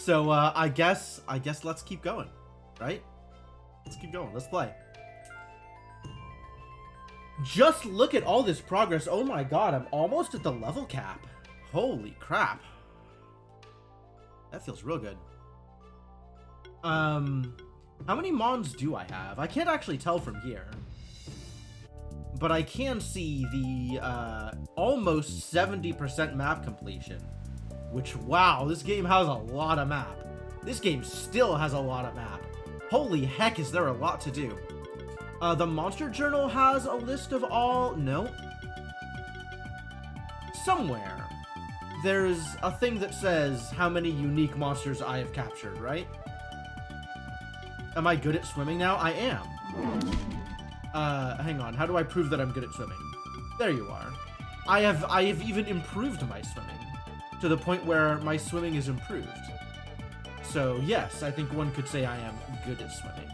So I guess let's keep going, right? Let's keep going. Let's play. Just look at all this progress. Oh my god, I'm almost at the level cap. Holy crap. That feels real good. How many mons do I have? I can't actually tell from here. But I can see the almost 70% map completion. Which, wow, this game has a lot of map. This game still has a lot of map. Holy heck, is there a lot to do. The Monster Journal has a list of all... No. Somewhere, there's a thing that says how many unique monsters I have captured, right? Am I good at swimming now? I am. Hang on. How do I prove that I'm good at swimming? There you are. I have even improved my swimming to the point where my swimming is improved. So yes, I think one could say I am good at swimming.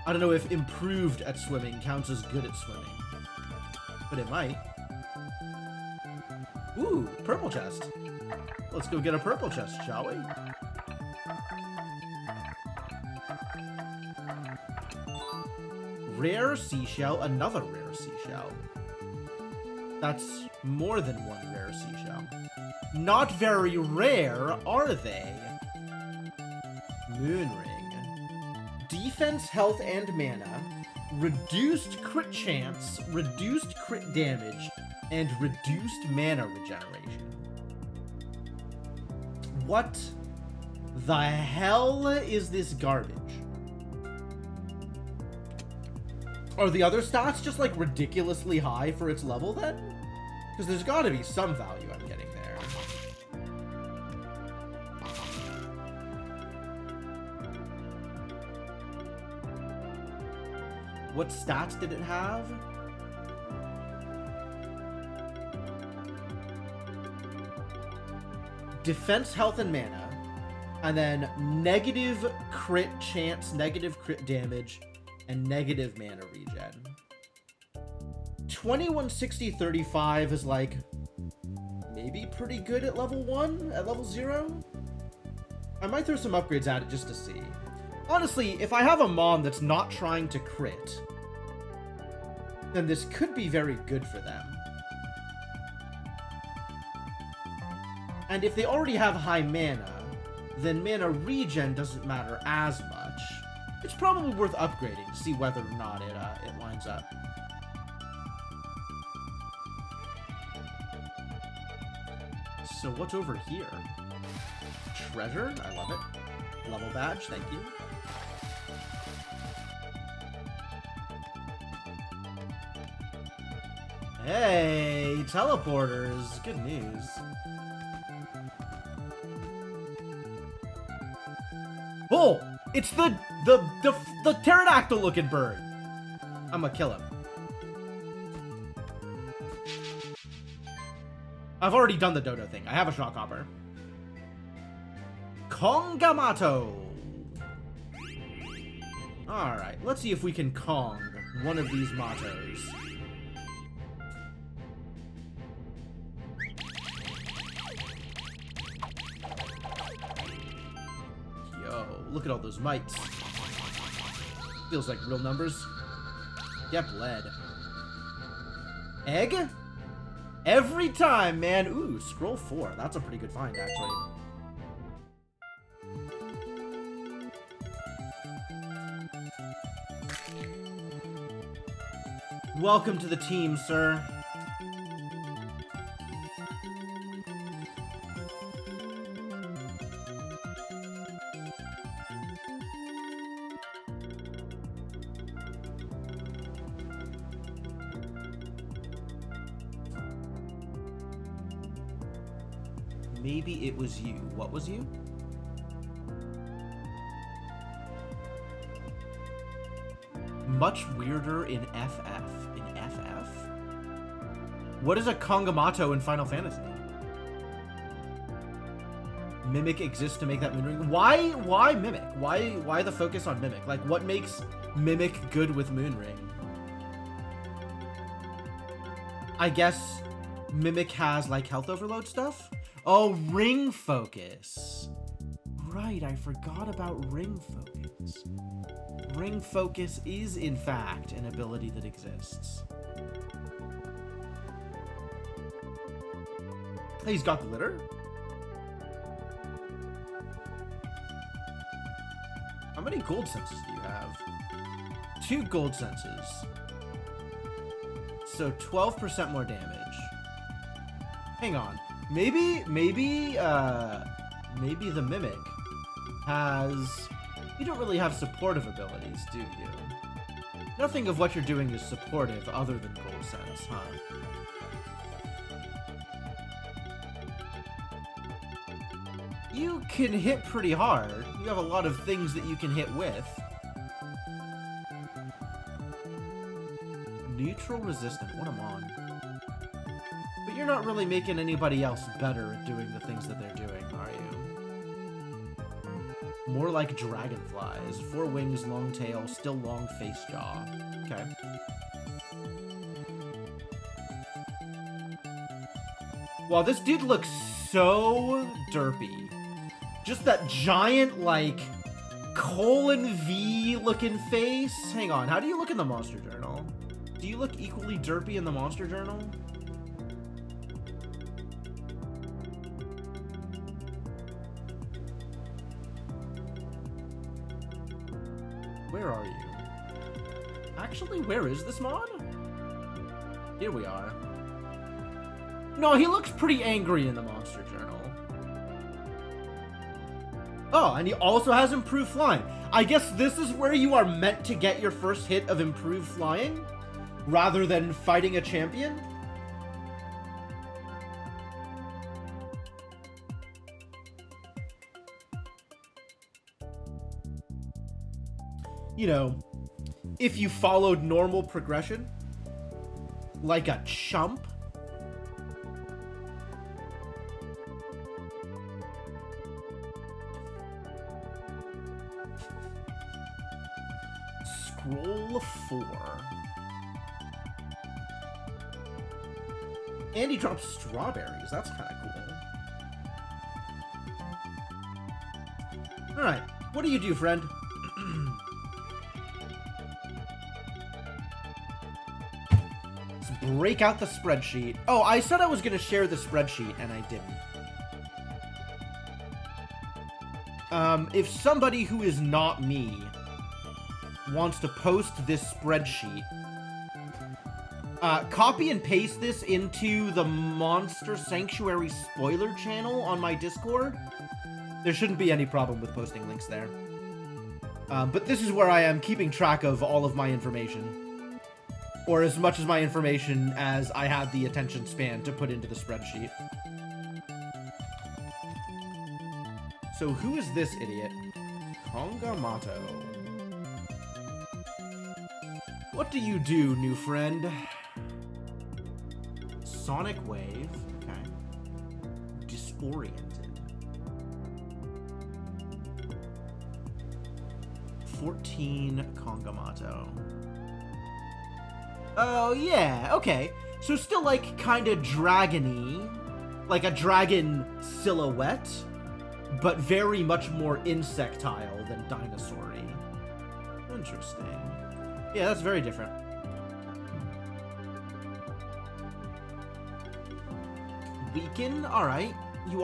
I don't know if improved at swimming counts as good at swimming, but it might. Ooh, purple chest. Let's go get a purple chest, shall we? Rare seashell, another rare seashell. That's more than one rare seashell. Not very rare, are they? Moonring. Defense, health, and mana. Reduced crit chance, reduced crit damage, and reduced mana regeneration. What the hell is this garbage? Are the other stats just, like, ridiculously high for its level, then? Because there's gotta be some value I'm getting there. What stats did it have? Defense, health, and mana. And then negative crit chance, negative crit damage, and negative mana regen. 2160-35 is like maybe pretty good at level 1, at level 0. I might throw some upgrades at it just to see. Honestly, if I have a mon that's not trying to crit, then this could be very good for them. And if they already have high mana, then mana regen doesn't matter as much. It's probably worth upgrading to see whether or not it lines up. So what's over here? Treasure? I love it. Level badge, thank you. Hey, teleporters. Good news. Oh! It's the pterodactyl looking bird. I'm gonna kill him. I've already done the dodo thing. I have a shockhopper. Kongamato. Alright, let's see if we can Kong one of these mottos. Yo, look at all those mites. Feels like real numbers. Yep, lead. Egg? Every time, man. Ooh, scroll 4. That's a pretty good find, actually. Welcome to the team, sir. Maybe it was you. What was you? Much weirder in FF. In FF? What is a Kongamato in Final Fantasy? Mimic exists to make that Moonring. Why Mimic? Why the focus on Mimic? Like, what makes Mimic good with Moonring? I guess Mimic has, like, health overload stuff? Oh, ring focus. Right, I forgot about ring focus. Ring focus is, in fact, an ability that exists. Hey, he's got glitter? How many gold senses do you have? 2 gold senses. So 12% more damage. Hang on. Maybe the Mimic has... You don't really have supportive abilities, do you? Nothing of what you're doing is supportive other than gold sense, huh? You can hit pretty hard. You have a lot of things that you can hit with. Neutral resistant, what am I on? But you're not really making anybody else better at doing the things that they're doing, are you? More like dragonflies. 4 wings, long tail, still long face jaw. Okay. Wow, this dude looks so derpy. Just that giant, like, colon V looking face. Hang on, how do you look in the Monster Journal? Do you look equally derpy in the Monster Journal? Where are you? Actually, where is this mod? Here we are. No, he looks pretty angry in the Monster Journal. Oh, and he also has improved flying. I guess this is where you are meant to get your first hit of improved flying, rather than fighting a champion? You know, if you followed normal progression, like a chump, Scroll 4. And he drops strawberries. That's kind of cool. Alright, what do you do, friend? Let's break out the spreadsheet. Oh, I said I was going to share the spreadsheet, and I didn't. If somebody who is not me wants to post this spreadsheet, copy and paste this into the Monster Sanctuary spoiler channel on my Discord. There shouldn't be any problem with posting links there. But this is where I am keeping track of all of my information. Or as much of my information as I have the attention span to put into the spreadsheet. So who is this idiot? Kongamato. What do you do, new friend? Sonic Wave. Okay. Disoriented. 14 Kongamato. Oh, yeah. Okay. So still, like, kind of dragon-y. Like a dragon silhouette. But very much more insectile than dinosaur-y. Interesting. Yeah, that's very different. Weaken, alright. You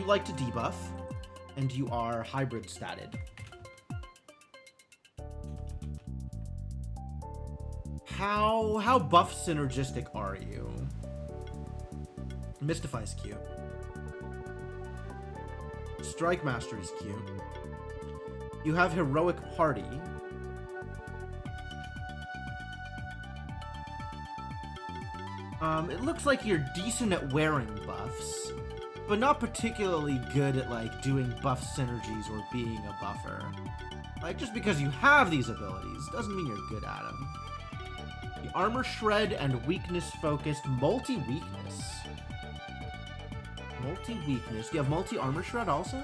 like to debuff, and you are hybrid statted. How buff synergistic are you? Mystify's cute. Strike Master is cute. You have Heroic Party. It looks like you're decent at wearing buffs, but not particularly good at, like, doing buff synergies or being a buffer. Like, just because you have these abilities doesn't mean you're good at them. The Armor Shred and Weakness-focused multi-weakness. Multi-weakness. Do you have multi-Armor Shred also?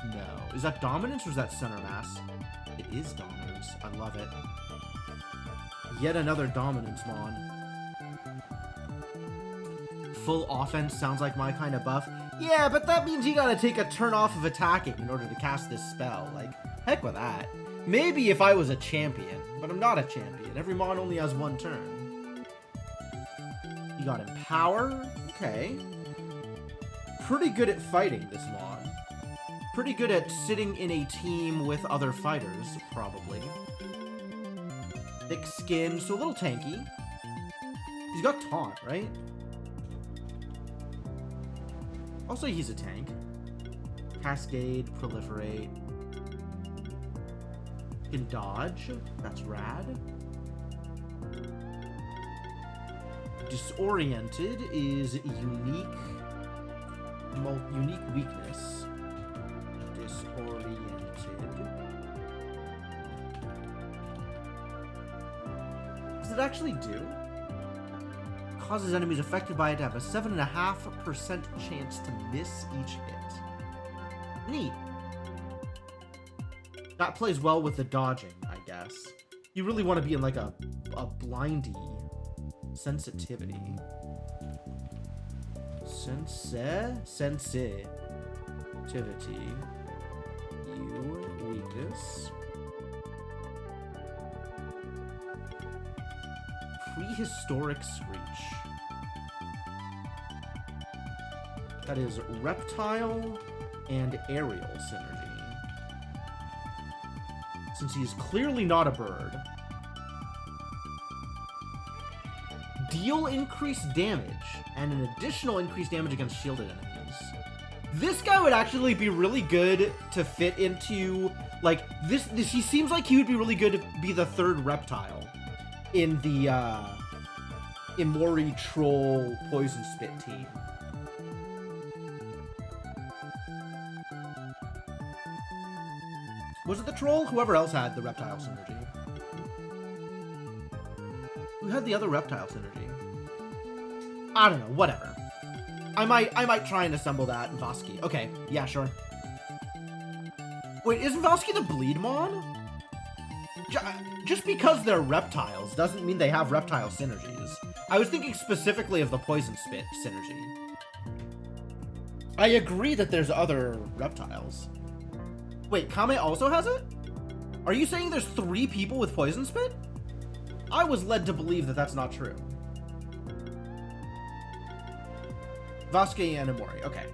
No. Is that Dominance or is that Center Mass? It is Dominance. I love it. Yet another Dominance mon. full offense sounds like my kind of buff. Yeah, but that means you gotta take a turn off of attacking in order to cast this spell. Like, heck with that. Maybe if I was a champion, but I'm not a champion. Every mon only has one turn. You got Empower. Okay. Pretty good at fighting, this mon. Pretty good at sitting in a team with other fighters, probably. Thick skin, so a little tanky. He's got taunt, right? Also, he's a tank. Cascade, proliferate. Can dodge. That's rad. Disoriented is unique weakness. Disoriented. Does it actually do? Causes enemies affected by it to have a 7.5% chance to miss each hit. Neat. That plays well with the dodging, I guess. You really want to be in like a blindy sensitivity. Sensitivity. You weakness. Prehistoric Screech. That is reptile and aerial synergy. Since he's clearly not a bird. Deal increased damage and an additional increased damage against shielded enemies. This guy would actually be really good to fit into, like, this he seems like he would be really good to be the third reptile in the Imori Troll Poison Spit team. Was it the troll? Whoever else had the reptile synergy. Who had the other reptile synergy? I don't know, whatever. I might try and assemble that in Voski. Okay, yeah, sure. Wait, isn't Voski the bleed mon? Just because they're reptiles doesn't mean they have reptile synergies. I was thinking specifically of the Poison Spit synergy. I agree that there's other reptiles. Wait, Kame also has it? Are you saying there's 3 people with Poison Spit? I was led to believe that that's not true. Voski and Imori, okay.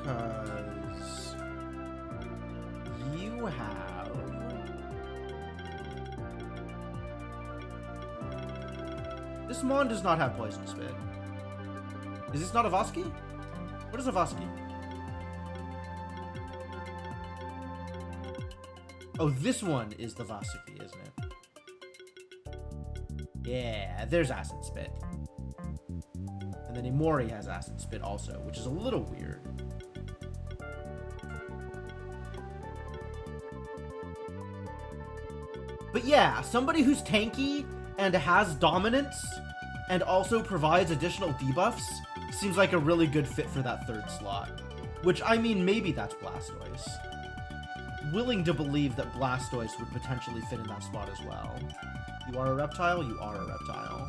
Because you have... This mon does not have Poison Spit. Is this not a Voski? What is a Voski? Oh, this one is the Vasuki, isn't it? Yeah, there's Acid Spit. And then Imori has Acid Spit also, which is a little weird. But yeah, somebody who's tanky and has dominance and also provides additional debuffs seems like a really good fit for that third slot. Which, I mean, maybe that's Blastoise. Willing to believe that Blastoise would potentially fit in that spot as well. You are a reptile? You are a reptile.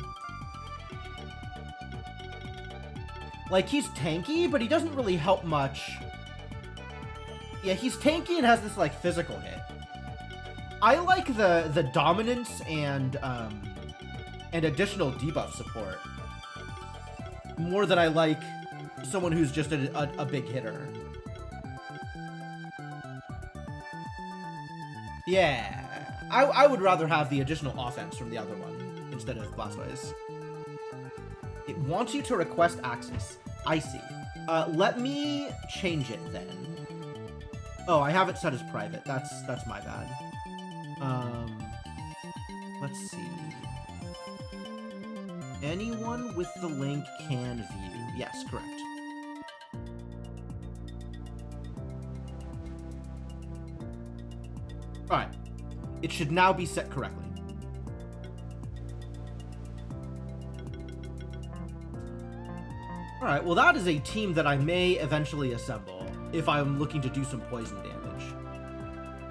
Like, he's tanky, but he doesn't really help much. Yeah, he's tanky and has this, like, physical hit. I like the dominance and additional debuff support more than I like someone who's just a big hitter. Yeah, I would rather have the additional offense from the other one instead of Blastoise. It wants you to request access. I see. Let me change it then. Oh, I have it set as private. That's my bad. Let's see. Anyone with the link can view. Yes, correct. Alright. It should now be set correctly. Alright, well that is a team that I may eventually assemble if I'm looking to do some poison damage.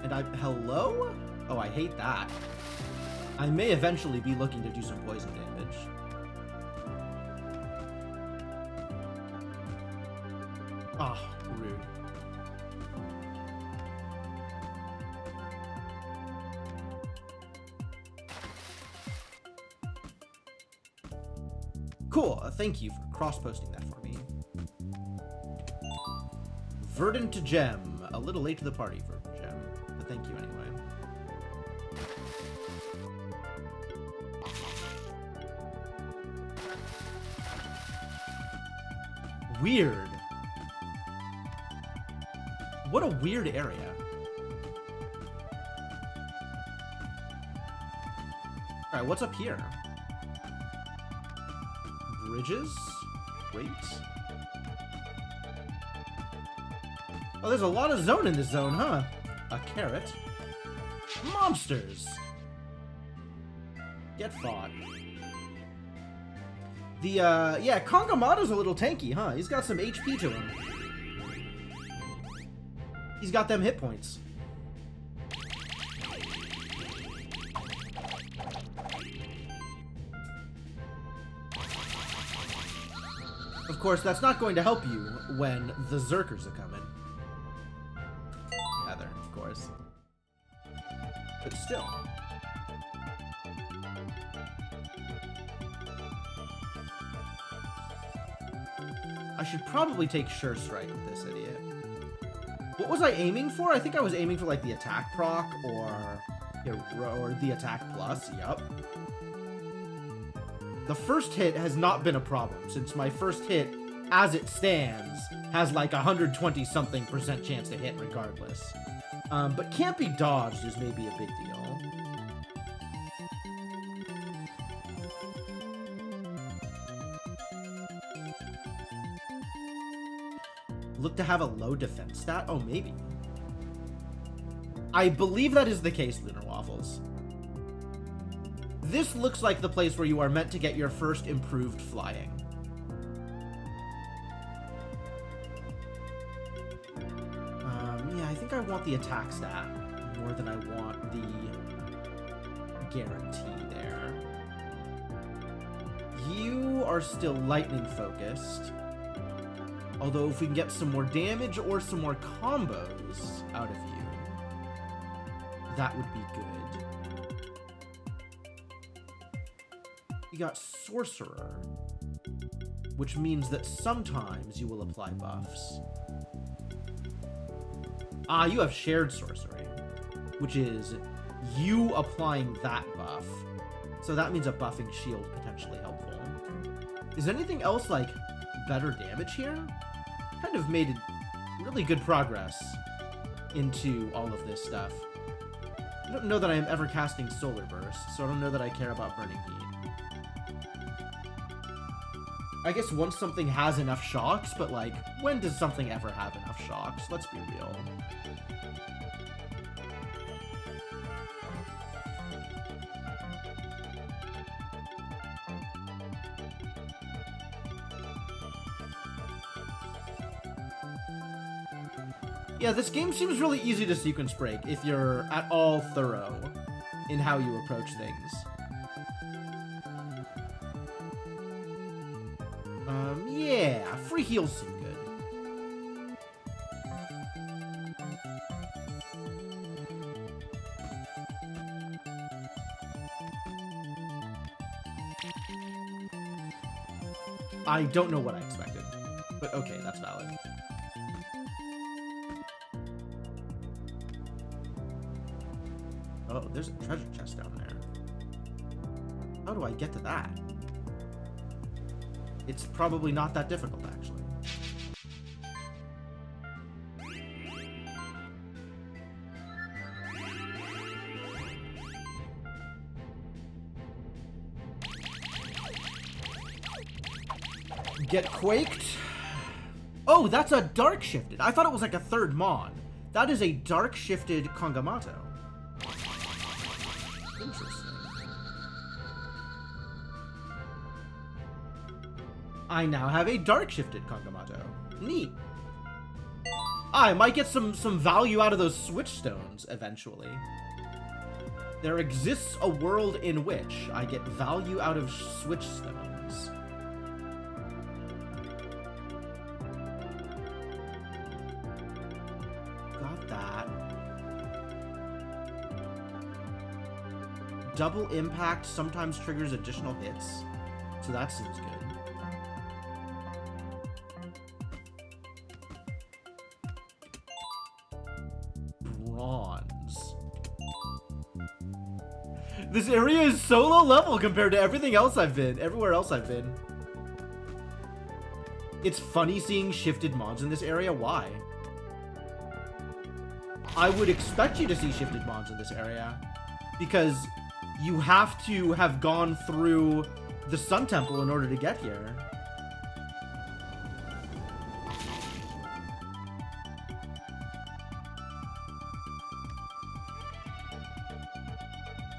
And hello? Oh, I hate that. I may eventually be looking to do some poison damage. Ah, rude. Cool. Thank you for cross-posting that for me. Verdant Gem. A little late to the party, Verdant Gem. But thank you anyway. Weird. What a weird area. Alright, what's up here? Bridges? Wait. Oh, there's a lot of zone in this zone, huh? A carrot. Monsters! Get fought. Yeah, Kongamato's a little tanky, huh? He's got some HP to him. He's got them hit points. Of course, that's not going to help you when the Zerkers are coming. Heather, of course. But still. I should probably take Sure Strike with this idiot. What was I aiming for? I think I was aiming for like the attack proc or the attack plus. Yup. The first hit has not been a problem since my first hit, as it stands, has like 120-something% chance to hit regardless. But can't be dodged is maybe a big deal. Look to have a low defense stat? Oh, maybe. I believe that is the case, Lunar Waffles. This looks like the place where you are meant to get your first improved flying. Yeah, I think I want the attack stat more than I want the guarantee there. You are still lightning focused. Although if we can get some more damage or some more combos out of you, that would be good. You got Sorcerer, which means that sometimes you will apply buffs. Ah, you have Shared Sorcery, which is you applying that buff. So that means a buffing shield potentially helpful. Is anything else like better damage here? Kind of made really good progress into all of this stuff. I don't know that I am ever casting Solar Burst, so I don't know that I care about Burning Heat. I guess once something has enough shocks, but like, when does something ever have enough shocks? Let's be real. Yeah, this game seems really easy to sequence break if you're at all thorough in how you approach things. Yeah, free heals seem good. I don't know what I expected, but okay, that's valid. Oh, there's a treasure chest down there. How do I get to that? It's probably not that difficult, actually. Get quaked? Oh, that's a dark shifted. I thought it was like a third Mon. That is a dark shifted Kongamato. Interesting. I now have a dark shifted Kongamato. Neat. I might get some value out of those switch stones eventually. There exists a world in which I get value out of switch stones. that. Double impact sometimes triggers additional hits, so that seems good. Bronze. This area is so low level compared to everything else everywhere else I've been. It's funny seeing shifted mons in this area. Why? I would expect you to see shifted mons in this area because you have to have gone through the Sun Temple in order to get here.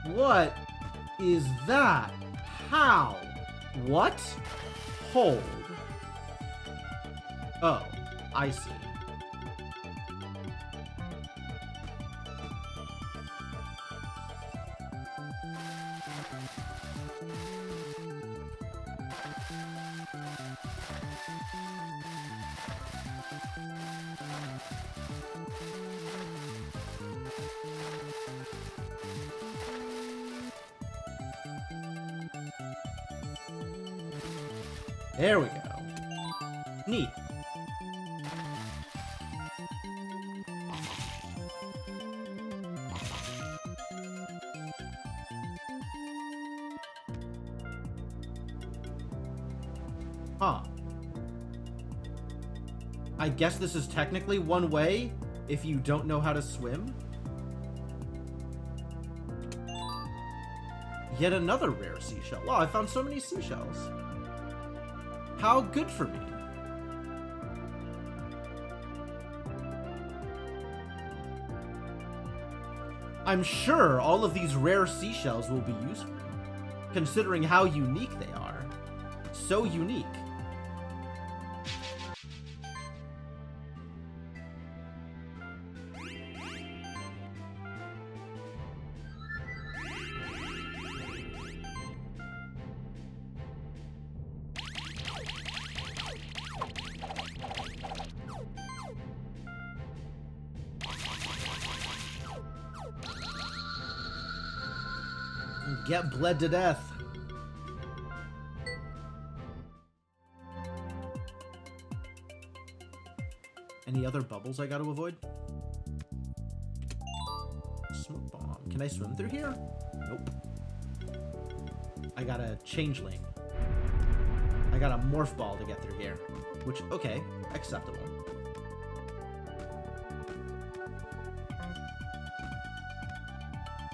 What is that? How? What? Hold. Oh, I see. There we go. Neat. Huh. I guess this is technically one way if you don't know how to swim. Yet another rare seashell. Wow, I found so many seashells. How good for me. I'm sure all of these rare seashells will be useful, considering how unique they are. So unique. Get bled to death. Any other bubbles I gotta avoid? Smoke bomb. Can I swim through here? Nope. I got a changeling. I got a morph ball to get through here. Which, okay, acceptable.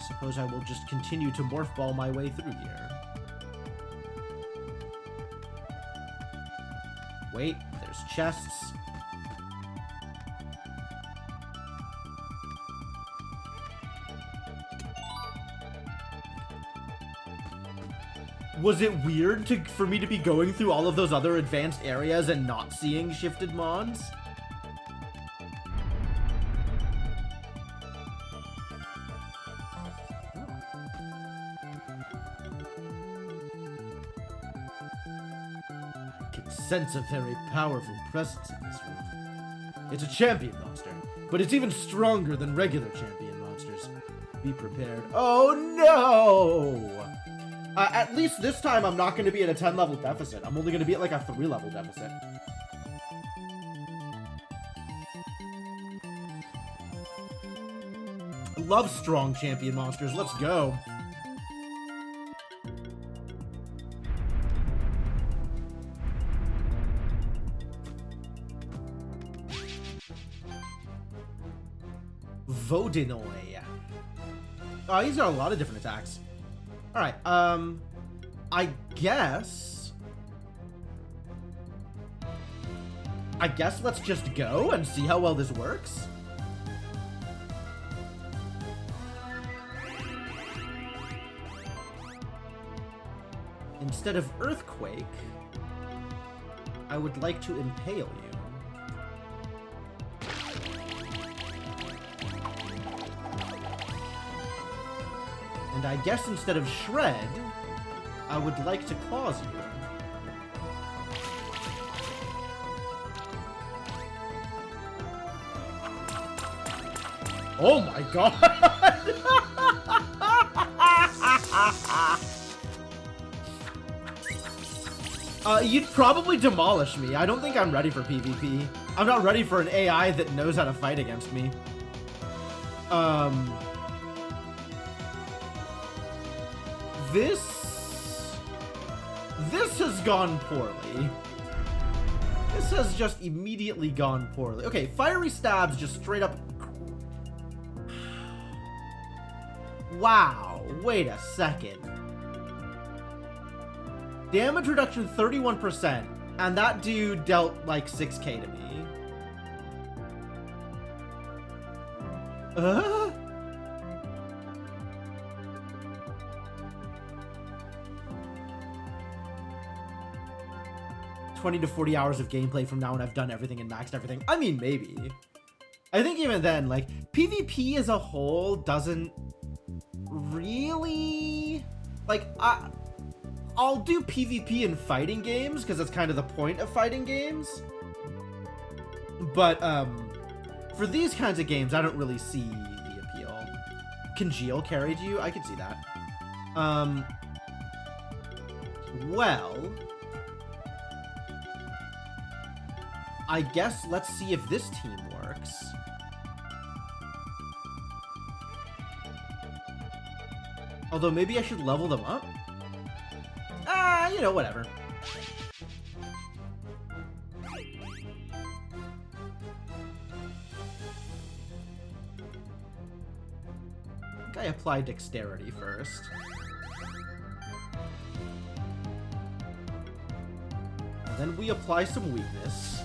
Suppose I will just continue to morph ball my way through here. Wait, there's chests. Was it weird for me to be going through all of those other advanced areas and not seeing shifted mons? Sense a very powerful presence in this room. It's a champion monster, but it's even stronger than regular champion monsters. Be prepared. Oh no! At least this time I'm not going to be at a 10 level deficit. I'm only going to be at like a 3 level deficit. Love strong champion monsters. Let's go. Vodinoy. Oh, he's got a lot of different attacks. Alright, I guess let's just go and see how well this works. Instead of Earthquake, I would like to impale you. And I guess instead of Shred, I would like to claws you. Oh my god! You'd probably demolish me. I don't think I'm ready for PvP. I'm not ready for an AI that knows how to fight against me. This has gone poorly. This has just immediately gone poorly. Okay, fiery stabs just straight up. Wow, wait a second. Damage reduction 31%, and that dude dealt like 6k to me. 20 to 40 hours of gameplay from now when I've done everything and maxed everything. I mean, maybe. I think even then, like, PvP as a whole doesn't really... Like, I'll do PvP in fighting games, because that's kind of the point of fighting games. But, for these kinds of games, I don't really see the appeal. Congeal carried you? I could see that. Well... I guess let's see if this team works. Although maybe I should level them up? You know, whatever. I think I apply dexterity first. And then we apply some weakness.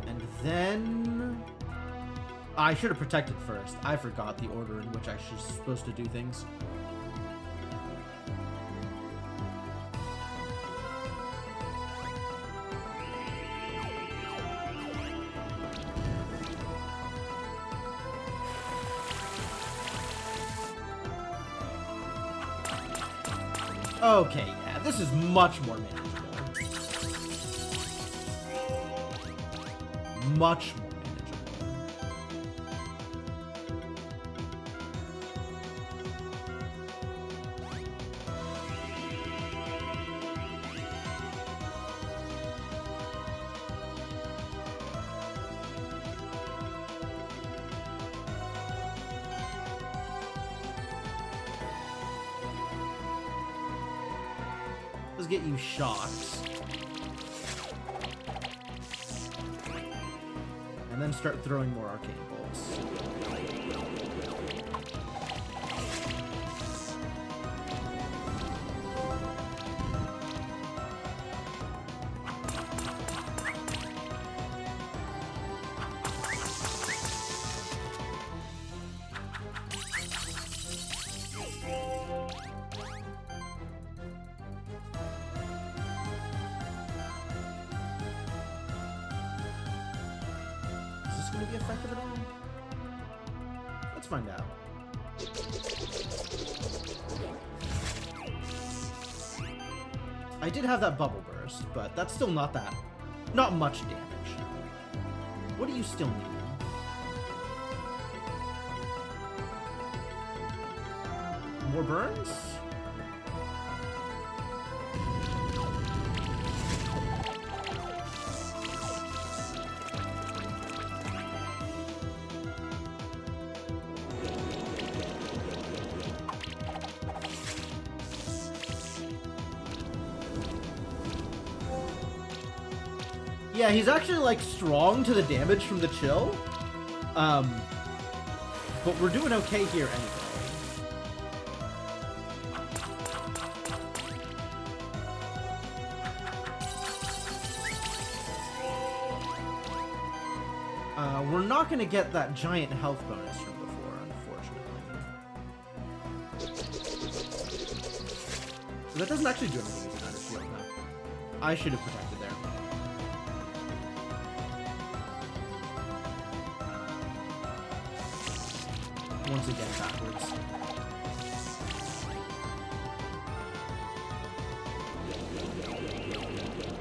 And then... I should have protected first. I forgot the order in which I was supposed to do things. Okay, yeah, this is much more manageable. Much more. Let's get you shocks. And then start throwing more arcane bolts. Going to be effective at all? Let's find out. I did have that bubble burst, but that's still not much damage. What do you still need? More burns? Yeah, he's actually, like, strong to the damage from the chill. But we're doing okay here anyway. We're not going to get that giant health bonus from before, unfortunately. So that doesn't actually do anything with another shield, no. I should have protected there. Once again, backwards.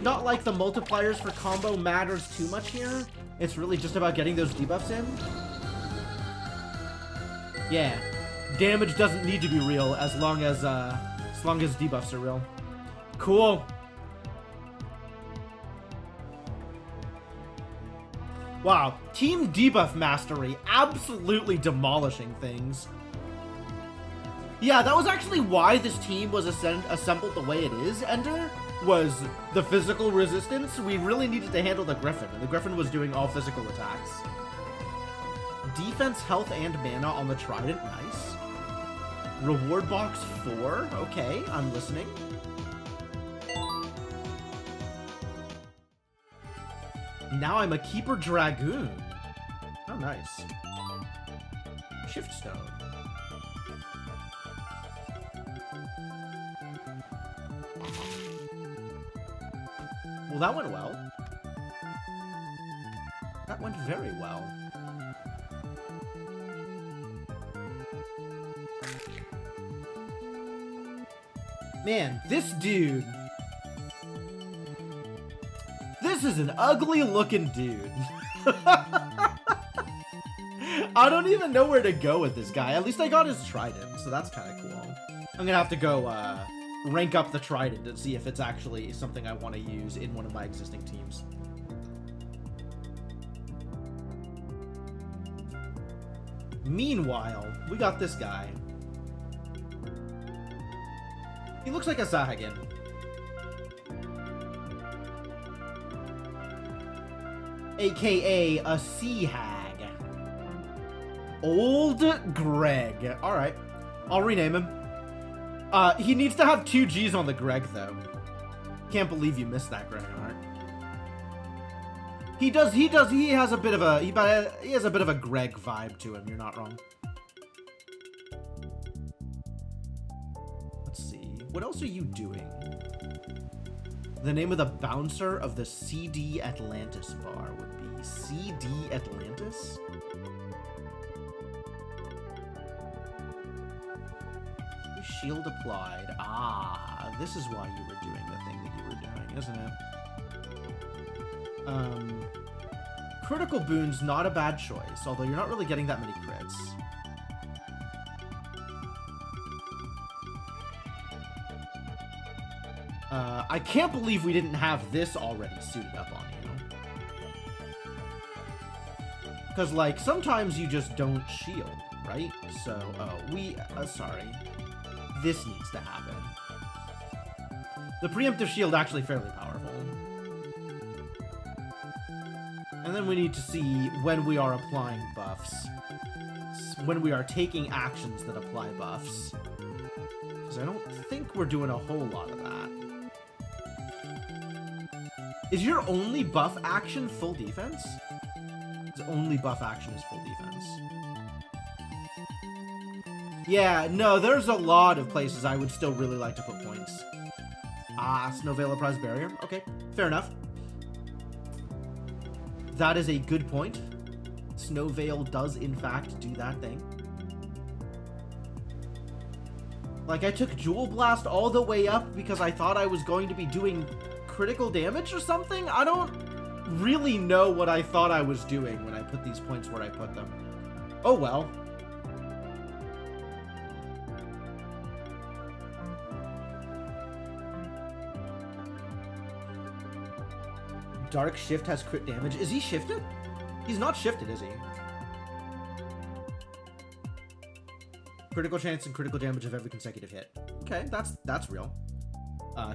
not like the multipliers for combo matters too much here. It's really just about getting those debuffs in. Yeah, damage doesn't need to be real as long as debuffs are real. Cool. Wow, team debuff mastery, absolutely demolishing things. Yeah, that was actually why this team was assembled the way it is, Ender, was the physical resistance. We really needed to handle the Griffin, and the Griffin was doing all physical attacks. Defense, health, and mana on the Trident, nice. Reward box 4, okay, I'm listening. Now I'm a Keeper Dragoon. Oh, nice. Shift Stone. Well, that went well. That went very well. Man, this dude... This is an ugly looking dude. I don't even know where to go with this guy. At least I got his Trident, so that's kind of cool. I'm gonna have to go rank up the Trident and see if it's actually something I want to use in one of my existing teams. Meanwhile, we got this guy. He looks like a Sahagin. AKA a Sea Hag. Old Greg. Alright. I'll rename him. He needs to have 2 G's on the Greg, though. Can't believe you missed that, Greg, alright? He has a bit of a, he has a bit of a Greg vibe to him, you're not wrong. Let's see. What else are you doing? The name of the bouncer of the CD Atlantis bar would be CD Atlantis? Shield applied. Ah, this is why you were doing the thing that you were doing, isn't it? Critical boon's not a bad choice, although you're not really getting that many crits. I can't believe we didn't have this already suited up on you. Because, like, sometimes you just don't shield, right? So, sorry. This needs to happen. The preemptive shield actually fairly powerful. And then we need to see when we are applying buffs. When we are taking actions that apply buffs. Because I don't think we're doing a whole lot of that. Is your only buff action full defense? His only buff action is full defense. Yeah, no, there's a lot of places I would still really like to put points. Ah, Snowveil Prize Barrier. Okay, fair enough. That is a good point. Snowveil does, in fact, do that thing. Like, I took Jewel Blast all the way up because I thought I was going to be doing critical damage or something? I don't really know what I thought I was doing when I put these points where I put them. Oh well. Dark Shift has crit damage. Is he shifted? He's not shifted, is he? Critical chance and critical damage of every consecutive hit. Okay, that's real.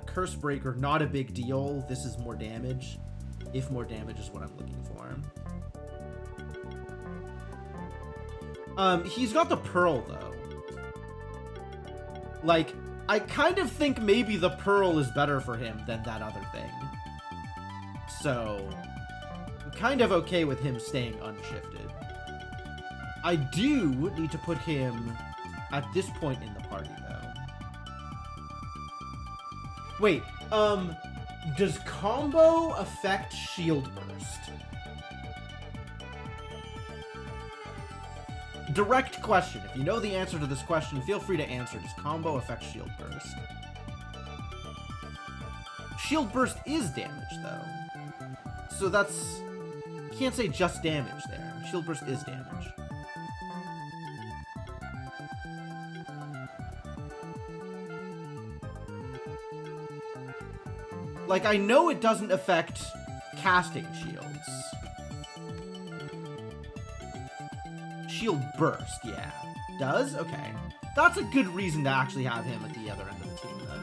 Curse Breaker, not a big deal. This is more damage. If more damage is what I'm looking for. He's got the Pearl, though. Like, I kind of think maybe the Pearl is better for him than that other thing. So, I'm kind of okay with him staying unshifted. I do need to put him at this point in the party, though. Wait, does combo affect Shield Burst? Direct question. If you know the answer to this question, feel free to answer. Does combo affect Shield Burst? Shield burst is damage, though. So that's... Can't say just damage there. Shield burst is damage. Like, I know it doesn't affect casting shields. Shield burst, yeah. Does? Okay. That's a good reason to actually have him at the other end of the team, then.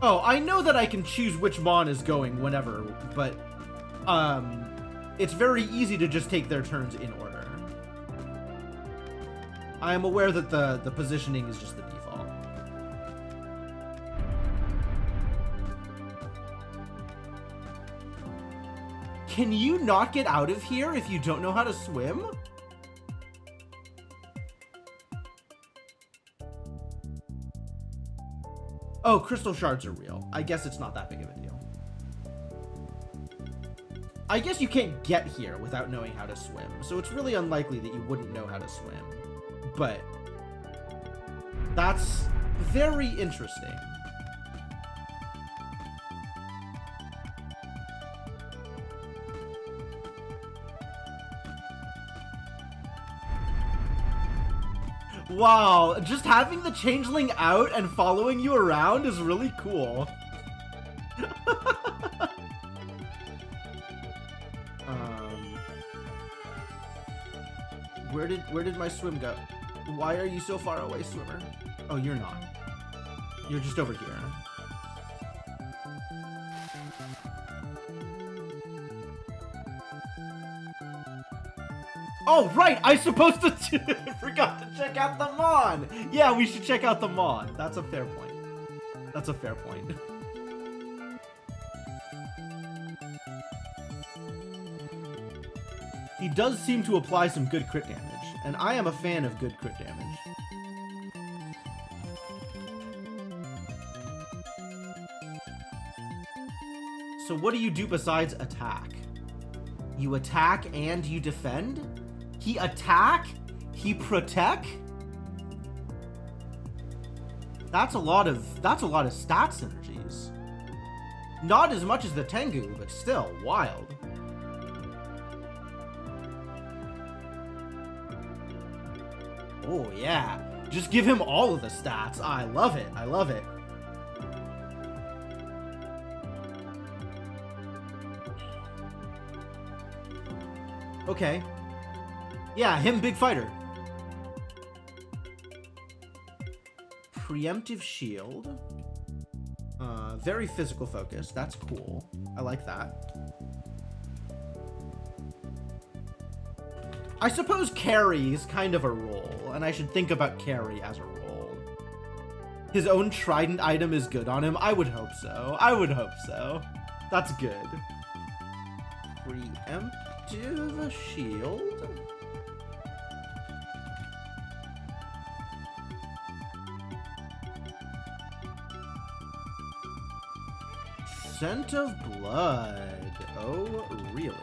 Oh, I know that I can choose which Mon is going whenever, but, it's very easy to just take their turns in order. I am aware that the positioning is just the default. Can you not get out of here if you don't know how to swim? Oh, crystal shards are real. I guess it's not that big of a deal. I guess you can't get here without knowing how to swim, so it's really unlikely that you wouldn't know how to swim. But that's very interesting. Wow, just having the changeling out and following you around is really cool. Where did my swim go? Why are you so far away, swimmer? Oh, you're not. You're just over here. Oh, right! I supposed to forgot to check out the Mon! Yeah, we should check out the Mon. That's a fair point. That's a fair point. He does seem to apply some good crit damage, and I am a fan of good crit damage. So what do you do besides attack? You attack and you defend? He attack? He protect? That's a lot of stat synergies. Not as much as the Tengu, but still wild. Oh yeah, just give him all of the stats. I love it. I love it. Okay. Yeah, him big fighter. Preemptive shield. Very physical focus. That's cool. I like that. I suppose carry is kind of a role, and I should think about carry as a role. His own trident item is good on him. I would hope so. I would hope so. That's good. Preemptive shield. Scent of blood. Oh, really?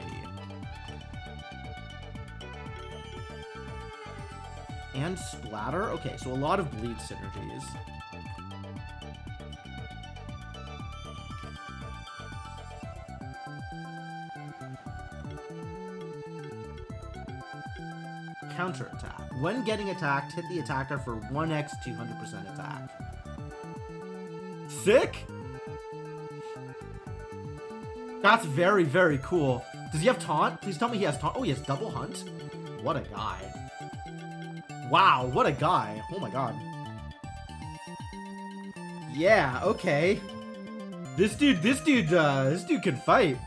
And splatter? Okay, so a lot of bleed synergies. Counterattack. When getting attacked, hit the attacker for 1x 200% attack. Sick? That's very, very cool. Does he have taunt? Please tell me he has taunt. Oh, he has double hunt? What a guy. Wow, what a guy. Oh my god. Yeah, okay. This dude can fight.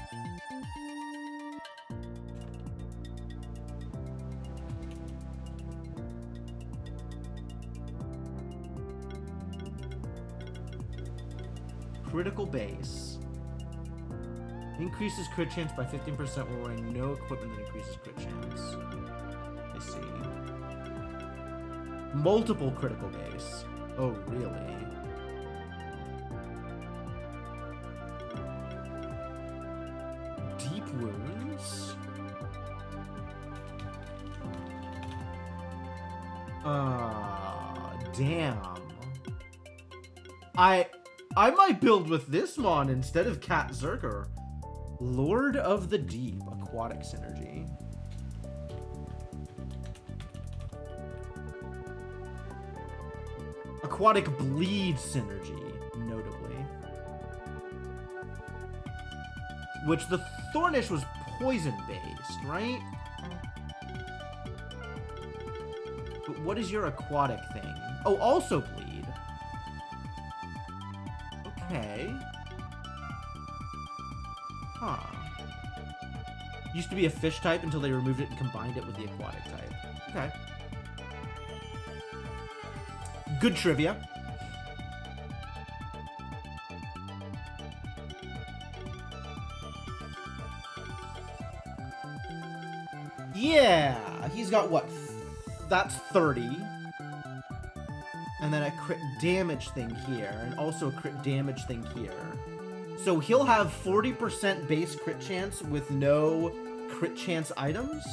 Critical base. Increases crit chance by 15% while wearing no equipment that increases crit chance. I see. Multiple critical base. Oh, really? Deep wounds? Damn. I might build with this mon instead of Cat Zerker. Lord of the Deep, aquatic synergy. Aquatic bleed synergy, notably. Which the Thornish was poison-based, right? But what is your aquatic thing? Oh, also bleed. Okay. Huh. Used to be a fish type until they removed it and combined it with the aquatic type. Okay. Good trivia. Yeah, he's got what? That's 30. And then a crit damage thing here, and also a crit damage thing here. So he'll have 40% base crit chance with no crit chance items.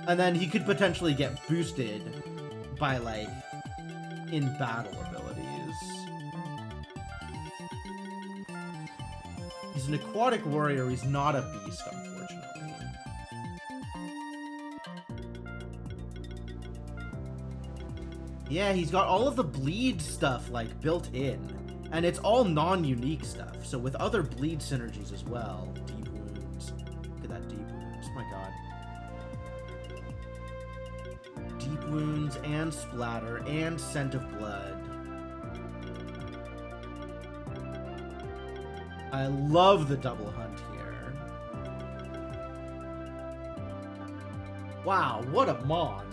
And then he could potentially get boosted by, like, in battle abilities. He's an aquatic warrior, he's not a beast, unfortunately. Yeah, he's got all of the bleed stuff, like, built in. And it's all non-unique stuff, so with other bleed synergies as well. Deep wounds. Look at that deep wounds, my god. Deep wounds and splatter and scent of blood. I love the double hunt here. Wow, what a mon.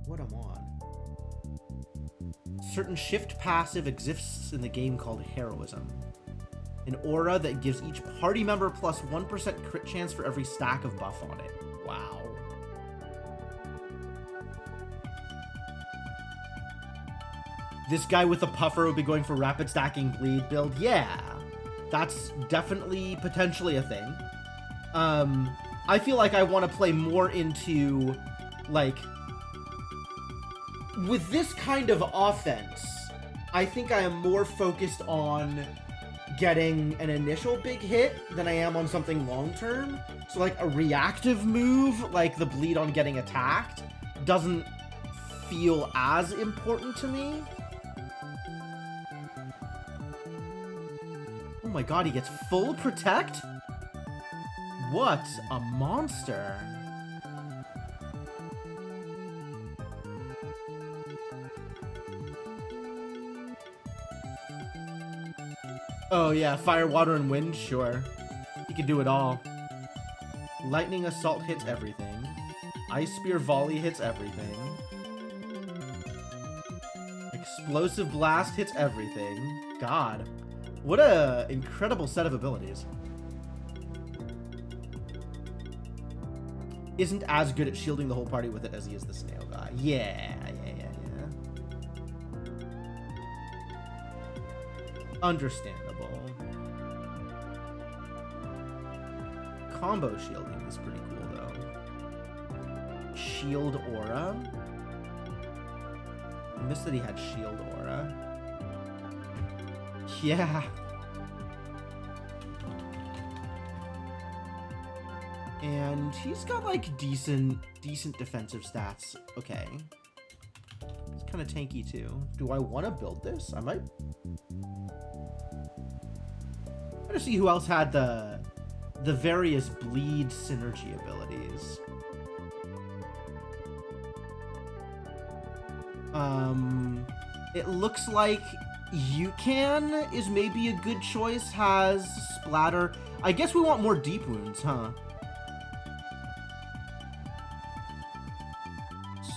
What I'm on. Certain shift passive exists in the game called Heroism. An aura that gives each party member plus 1% crit chance for every stack of buff on it. Wow. This guy with the puffer would be going for rapid stacking bleed build. Yeah, that's definitely potentially a thing. I feel like I want to play more into, like, with this kind of offense, I think I am more focused on getting an initial big hit than I am on something long-term. So, like, a reactive move, like the bleed on getting attacked, doesn't feel as important to me. Oh my god, he gets full protect? What a monster. Oh yeah, fire, water, and wind? Sure. He can do it all. Lightning Assault hits everything. Ice Spear Volley hits everything. Explosive Blast hits everything. God. What a incredible set of abilities. Isn't as good at shielding the whole party with it as he is the snail guy. Yeah. Understandable. Combo shielding is pretty cool, though. Shield Aura. I missed that he had Shield Aura. Yeah. And he's got, like, decent defensive stats. Okay. It's kind of tanky, too. Do I want to build this? I might... I'm gonna see who else had the various bleed synergy abilities. It looks like Yukan is maybe a good choice, has splatter. I guess we want more deep wounds, huh?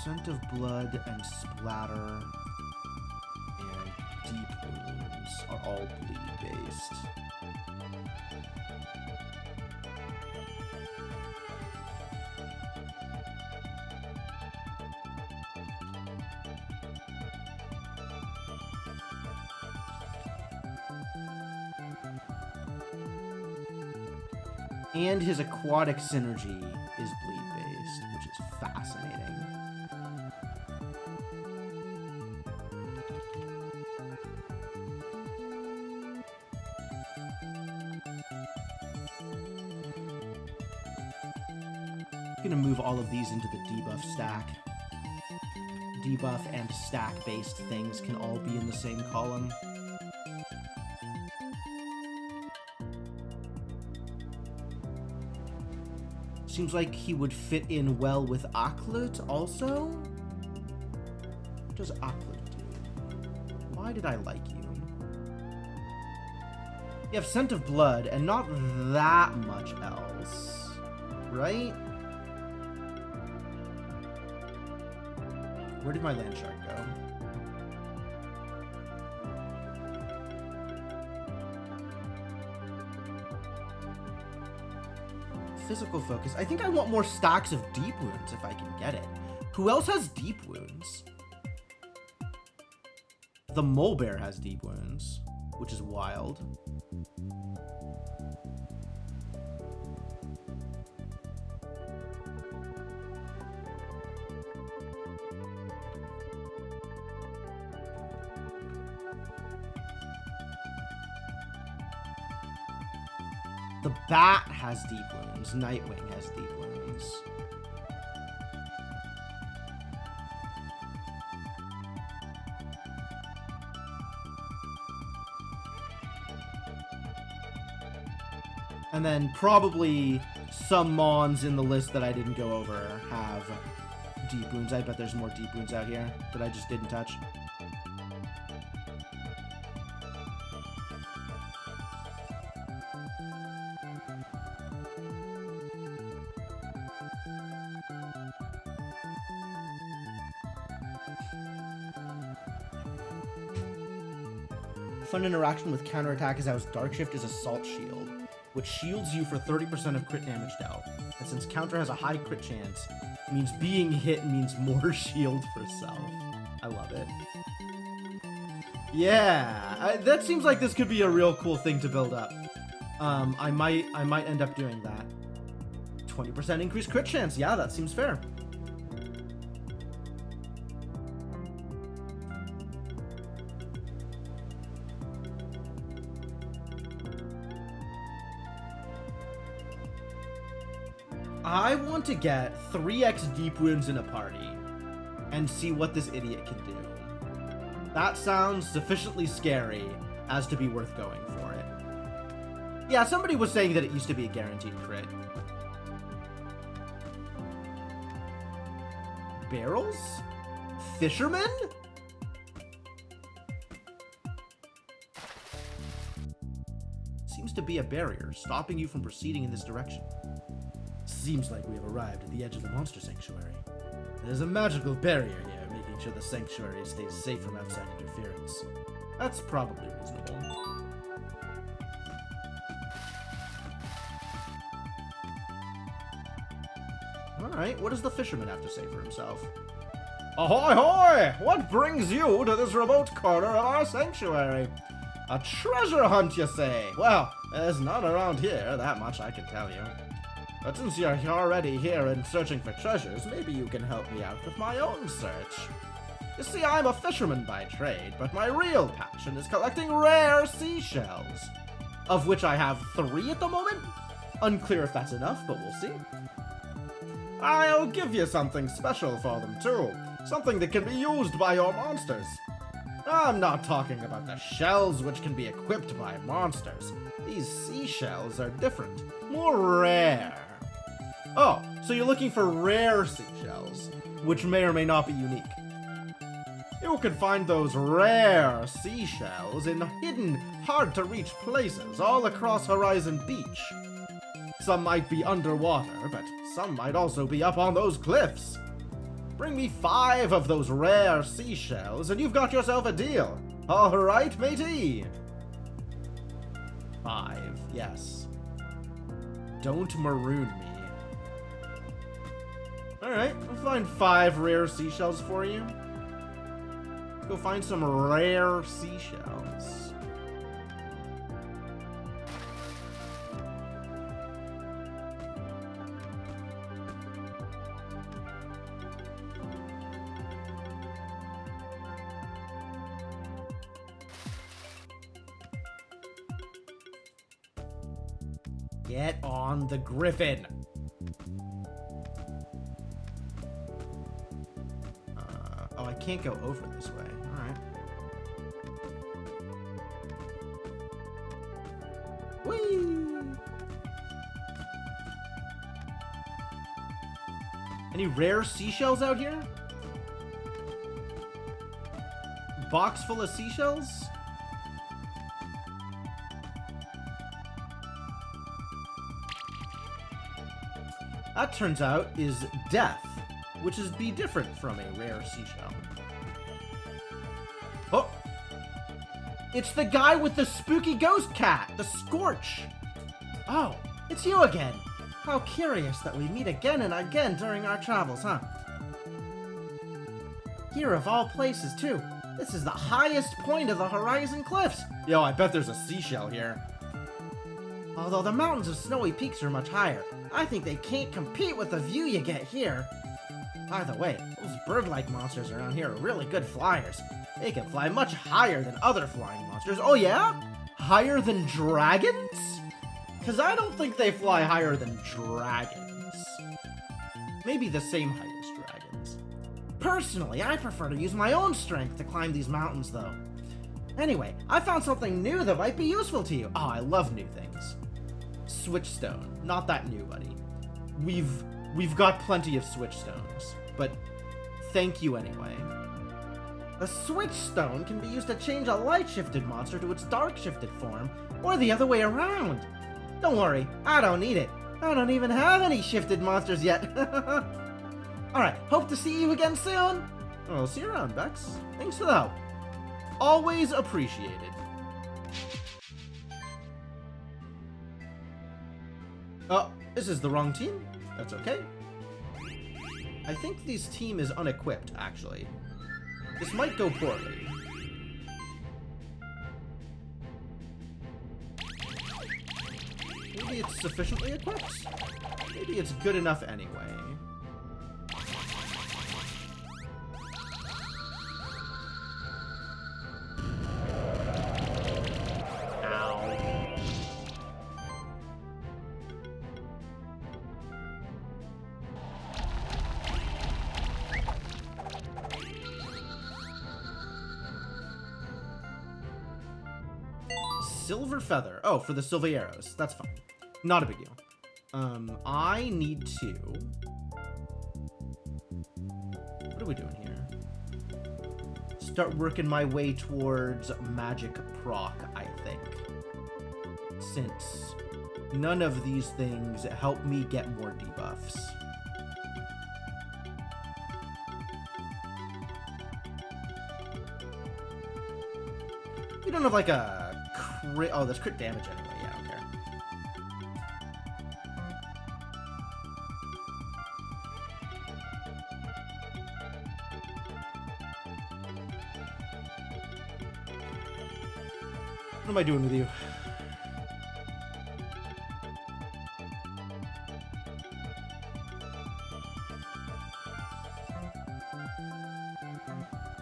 Scent of blood and splatter and deep wounds are all bleed based. And his aquatic synergy is bleed-based, which is fascinating. I'm gonna move all of these into the debuff stack. Debuff and stack-based things can all be in the same column. Seems like he would fit in well with Aklut also? What does Aklut do? Why did I like you? You have Scent of Blood and not that much else, right? Where did my land shark go? Physical focus. I think I want more stacks of deep wounds if I can get it. Who else has deep wounds? The mole bear has deep wounds, which is wild. The bat has deep wounds. Nightwing has deep wounds. And then probably some Mons in the list that I didn't go over have deep wounds. I bet there's more deep wounds out here that I just didn't touch. Fun interaction with counterattack is how his Dark Shift is Assault Shield, which shields you for 30% of crit damage dealt. And since counter has a high crit chance, it means being hit means more shield for self. I love it. Yeah, that seems like this could be a real cool thing to build up. I might end up doing that. 20% increased crit chance. Yeah, that seems fair. I want to get 3x deep wounds in a party and see what this idiot can do. That sounds sufficiently scary as to be worth going for it. Yeah, somebody was saying that it used to be a guaranteed crit. Barrels? Fisherman? Seems to be a barrier, stopping you from proceeding in this direction. Seems like we have arrived at the edge of the monster sanctuary. There's a magical barrier here, making sure the sanctuary stays safe from outside interference. That's probably reasonable. Alright, what does the fisherman have to say for himself? Ahoy hoy! What brings you to this remote corner of our sanctuary? A treasure hunt, you say? Well, there's none around here, that much I can tell you. But since you're already here and searching for treasures, maybe you can help me out with my own search. You see, I'm a fisherman by trade, but my real passion is collecting rare seashells, of which I have 3 at the moment. Unclear if that's enough, but we'll see. I'll give you something special for them, too. Something that can be used by your monsters. I'm not talking about the shells which can be equipped by monsters. These seashells are different, more rare. Oh, so you're looking for rare seashells, which may or may not be unique. You can find those rare seashells in hidden, hard-to-reach places all across Horizon Beach. Some might be underwater, but some might also be up on those cliffs. Bring me 5 of those rare seashells, and you've got yourself a deal. All right, matey? 5, yes. Don't maroon me. Alright, I'll find 5 rare seashells for you. Let's go find some rare seashells. Get on the Griffin. Oh, I can't go over this way. All right. Whee! Any rare seashells out here? Box full of seashells? That turns out is death, which is be different from a rare seashell. Oh! It's the guy with the spooky ghost cat, the Scorch! Oh, it's you again! How curious that we meet again and again during our travels, huh? Here of all places, too. This is the highest point of the Horizon Cliffs! Yo, I bet there's a seashell here. Although the mountains of Snowy Peaks are much higher, I think they can't compete with the view you get here. By the way, those bird-like monsters around here are really good flyers. They can fly much higher than other flying monsters. Oh yeah? Higher than dragons? Because I don't think they fly higher than dragons. Maybe the same height as dragons. Personally, I prefer to use my own strength to climb these mountains, though. Anyway, I found something new that might be useful to you. Oh, I love new things. Switchstone. Not that new, buddy. We've got plenty of switchstones, but thank you anyway. The switchstone can be used to change a light-shifted monster to its dark-shifted form, or the other way around. Don't worry, I don't need it. I don't even have any shifted monsters yet. Alright, hope to see you again soon. I'll see you around, Bex. Thanks for the help. Always appreciated. Oh, this is the wrong team? That's okay. I think this team is unequipped, actually. This might go poorly. Maybe it's sufficiently equipped? Maybe it's good enough anyway. Silver feather. Oh, for the silver arrows. That's fine. Not a big deal. I need to... What are we doing here? Start working my way towards magic proc, I think. Since none of these things help me get more debuffs. We don't have like a crit... Oh, there's crit damage anyway. Yeah, I don't care. What am I doing with you?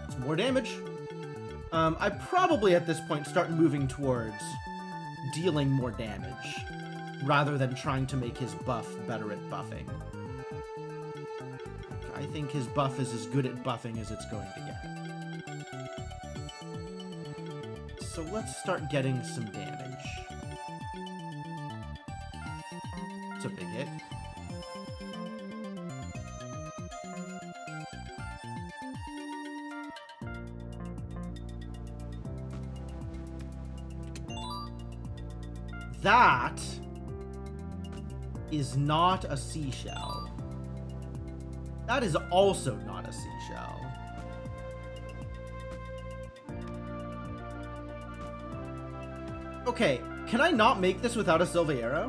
It's more damage. I probably at this point start moving towards dealing more damage rather than trying to make his buff better at buffing. I think his buff is as good at buffing as it's going to get. So let's start getting some damage. It's a big hit. That is not a seashell. That is also not a seashell. Okay, can I not make this without a silver arrow?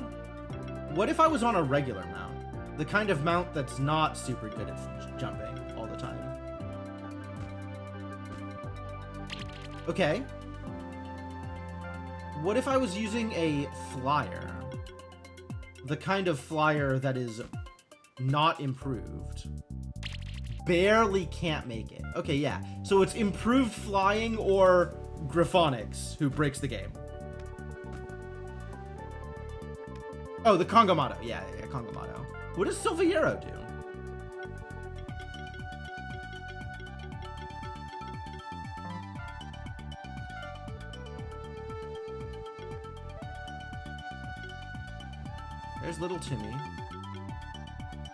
What if I was on a regular mount? The kind of mount that's not super good at jumping all the time. Okay. What if I was using a flyer? The kind of flyer that is not improved. Barely can't make it. Okay, yeah. So it's improved flying or Griffonics who breaks the game. Oh, the Kongamato. Yeah, Kongamato. What does Silviero do? There's little Timmy.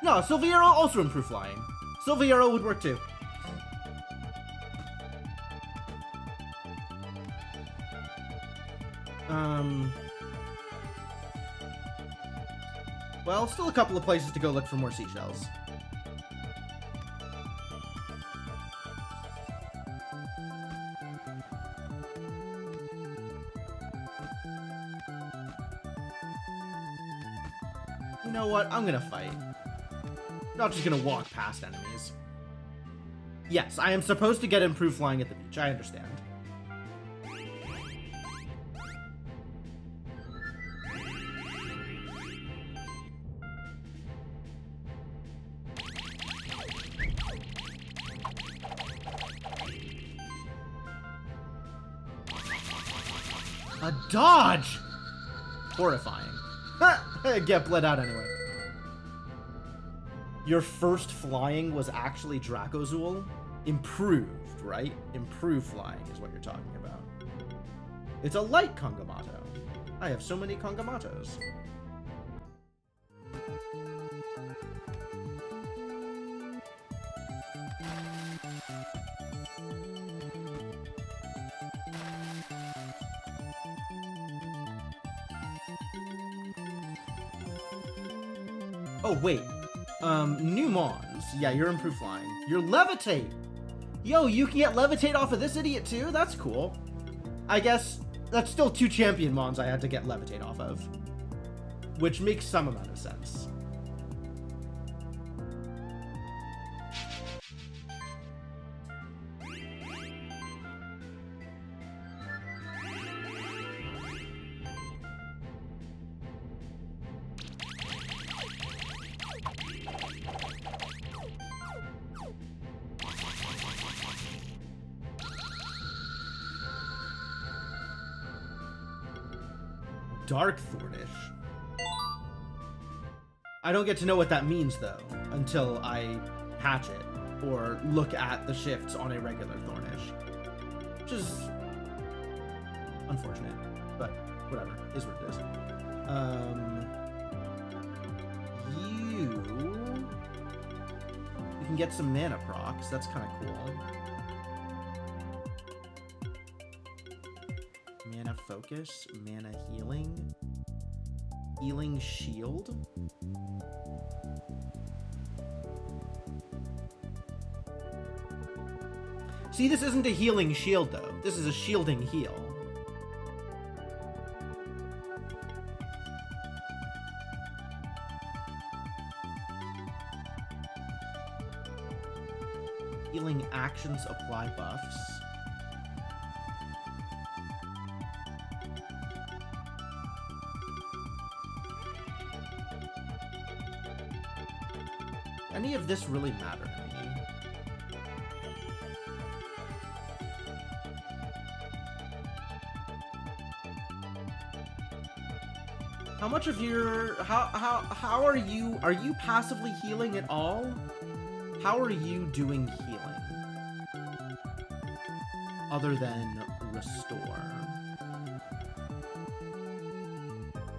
No, Silviero also improved flying. Silviero would work too. Well, still a couple of places to go look for more seashells. You know what? I'm gonna fight. I'm not just gonna walk past enemies. Yes, I am supposed to get improved flying at the beach. I understand. A dodge! Horrifying. Get bled out anyway. Your first flying was actually Dracozool? Improved, right? Improved flying is what you're talking about. It's a light Kongamato. I have so many Kongamatos. Oh, wait. New Mons. Yeah, you're improved flying. You're Levitate! Yo, you can get Levitate off of this idiot too? That's cool. I guess that's still 2 champion Mons I had to get Levitate off of. Which makes some amount of sense. Dark Thornish. I don't get to know what that means though until I patch it or look at the shifts on a regular Thornish, which is unfortunate, but whatever, is what it is. You can get some mana procs. That's kind of cool. Mana focus, mana healing, healing shield. See, this isn't a healing shield though. This is a shielding heal. Healing actions apply buffs. Any of this really matter to me? How much of your how are you passively healing at all? How are you doing healing? Other than restore.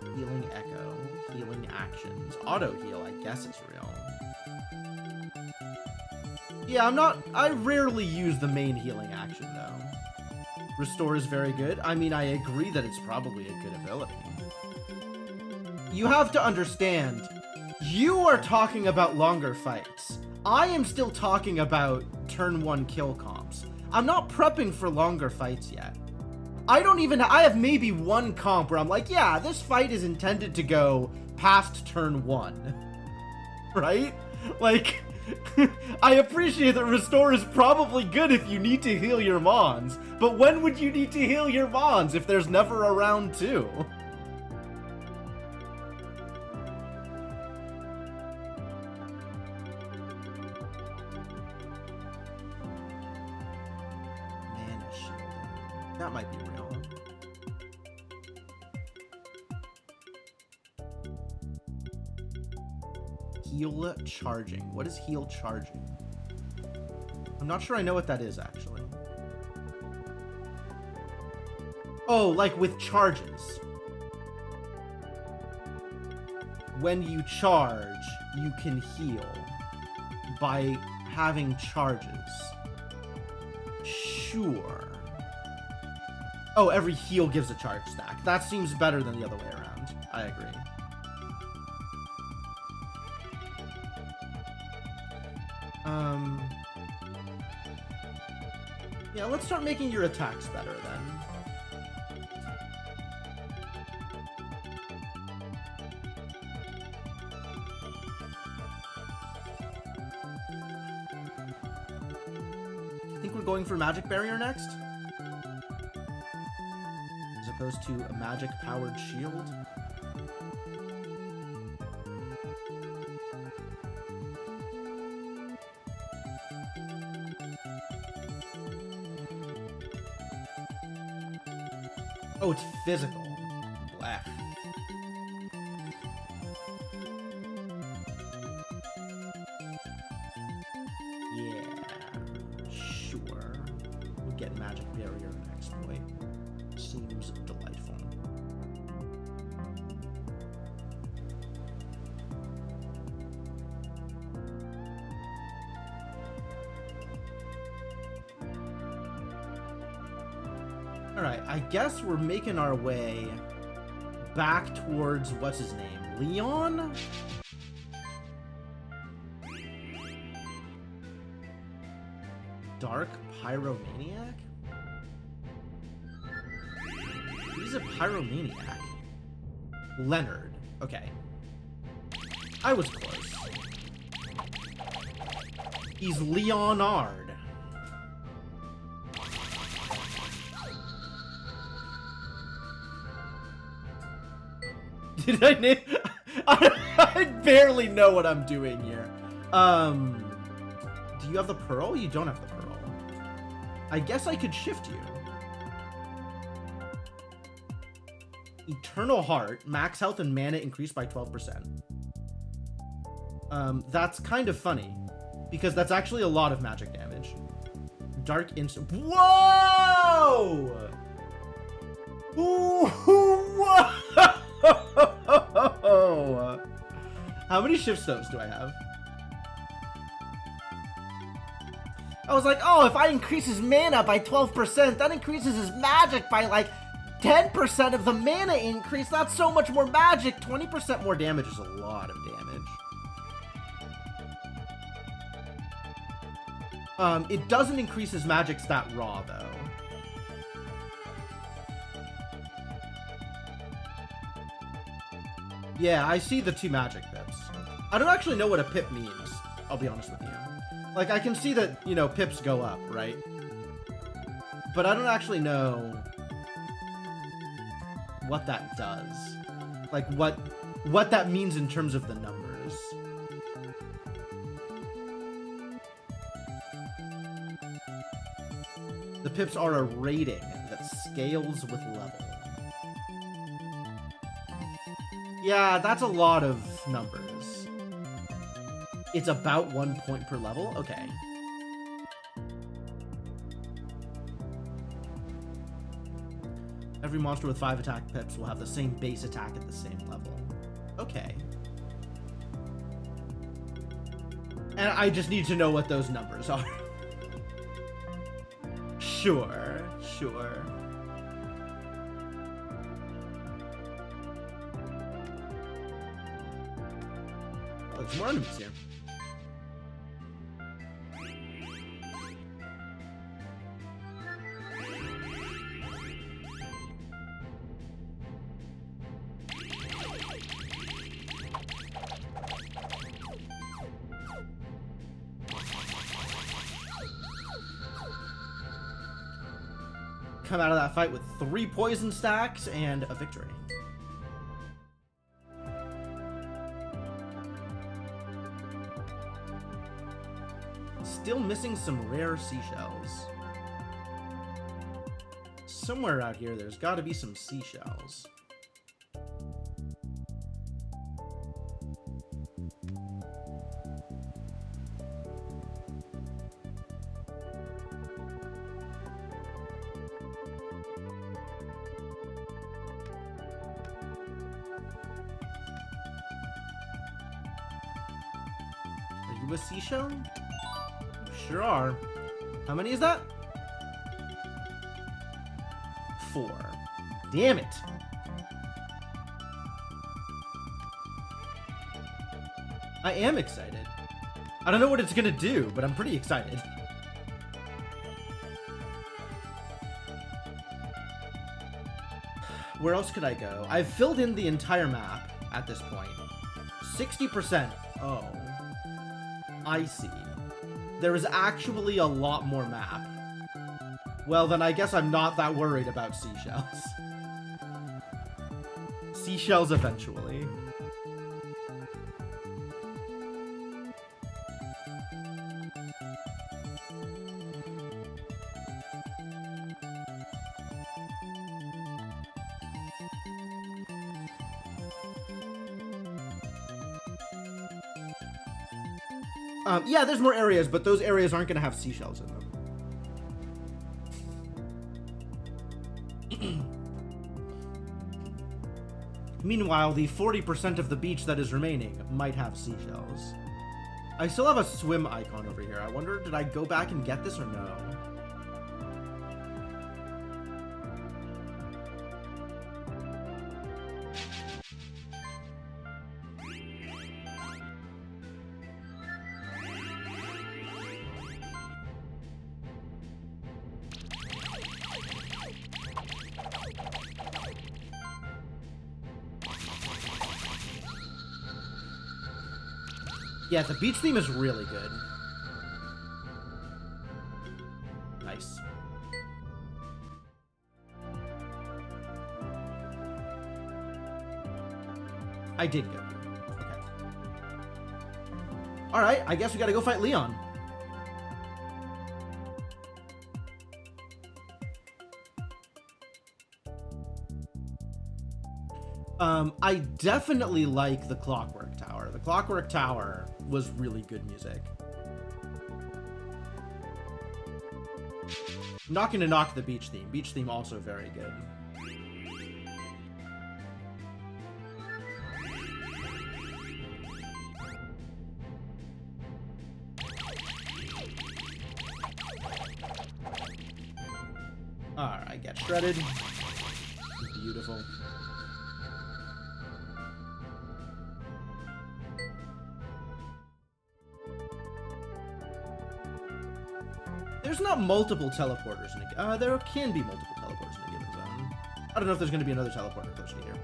Healing echo, healing actions, auto heal, I guess is real. Yeah, I rarely use the main healing action, though. Restore is very good. I mean, I agree that it's probably a good ability. You have to understand, you are talking about longer fights. I am still talking about turn 1 kill comps. I'm not prepping for longer fights yet. I have maybe one comp where I'm like, yeah, this fight is intended to go past turn 1. Right? Like... I appreciate that Restore is probably good if you need to heal your Mons, but when would you need to heal your Mons if there's never a round 2? Mana shielding. That might be real. Heal charging. What is heal charging? I'm not sure I know what that is, actually. Oh, like with charges. When you charge, you can heal by having charges. Sure. Oh, every heal gives a charge stack. That seems better than the other way around. I agree. Yeah, let's start making your attacks better then. I think we're going for Magic Barrier next, as opposed to a magic-powered shield. Oh, it's physical. Blech. Yeah. Sure. We'll get Magic Barrier exploit. Seems delightful. Alright, I guess we're making our way back towards, what's his name? Leon? Dark Pyromaniac? He's a Pyromaniac. Leonard. Okay. I was close. He's Leonard. Did I name? I barely know what I'm doing here. Do you have the pearl? You don't have the pearl. I guess I could shift you. Eternal Heart, max health and mana increased by 12%. That's kind of funny, because that's actually a lot of magic damage. Dark instant. Whoa! Ooh, whoa! How many shift stones do I have? I was like, oh, if I increase his mana by 12%, that increases his magic by like 10% of the mana increase. That's so much more magic. 20% more damage is a lot of damage. It doesn't increase his magic stat raw, though. Yeah, I see the 2 magic pips. I don't actually know what a pip means, I'll be honest with you. Like, I can see that, you know, pips go up, right? But I don't actually know what that does. Like, what that means in terms of the numbers. The pips are a rating that scales with level. Yeah, that's a lot of numbers. It's about 1 point per level? Okay. Every monster with 5 attack pips will have the same base attack at the same level. Okay. And I just need to know what those numbers are. Sure, sure. Oh, there's more enemies here. Come out of that fight with 3 poison stacks and a victory. Still missing some rare seashells. Somewhere out here, there's got to be some seashells. into a seashell? Sure are. How many is that? 4. Damn it. I am excited. I don't know what it's gonna do, but I'm pretty excited. Where else could I go? I've filled in the entire map at this point. 60%. Oh. I see. There is actually a lot more map. Well, then I guess I'm not that worried about seashells. Seashells eventually. Yeah, there's more areas, but those areas aren't going to have seashells in them. Meanwhile, the 40% of the beach that is remaining might have seashells. I still have a swim icon over here. I wonder, did I go back and get this or no? Yeah, the beach theme is really good. Nice. I did go. Okay. Alright, I guess we gotta go fight Leon. I definitely like the Clockwork Tower. The Clockwork Tower was really good music. Not gonna knock the beach theme. Beach theme also very good. Alright, get shredded. Beautiful. There's not multiple teleporters in a there can be multiple teleporters in a given zone. I don't know if there's going to be another teleporter close to here.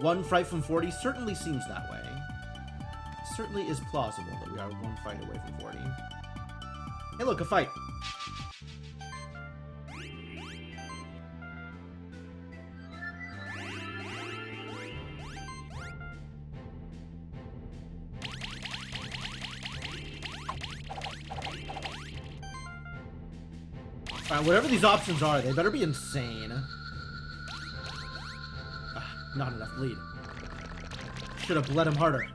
One fight from 40 certainly seems that way. Certainly is plausible that we are one fight away from 40. Hey look, a fight! Whatever these options are, they better be insane. Not enough bleed. Should have bled him harder.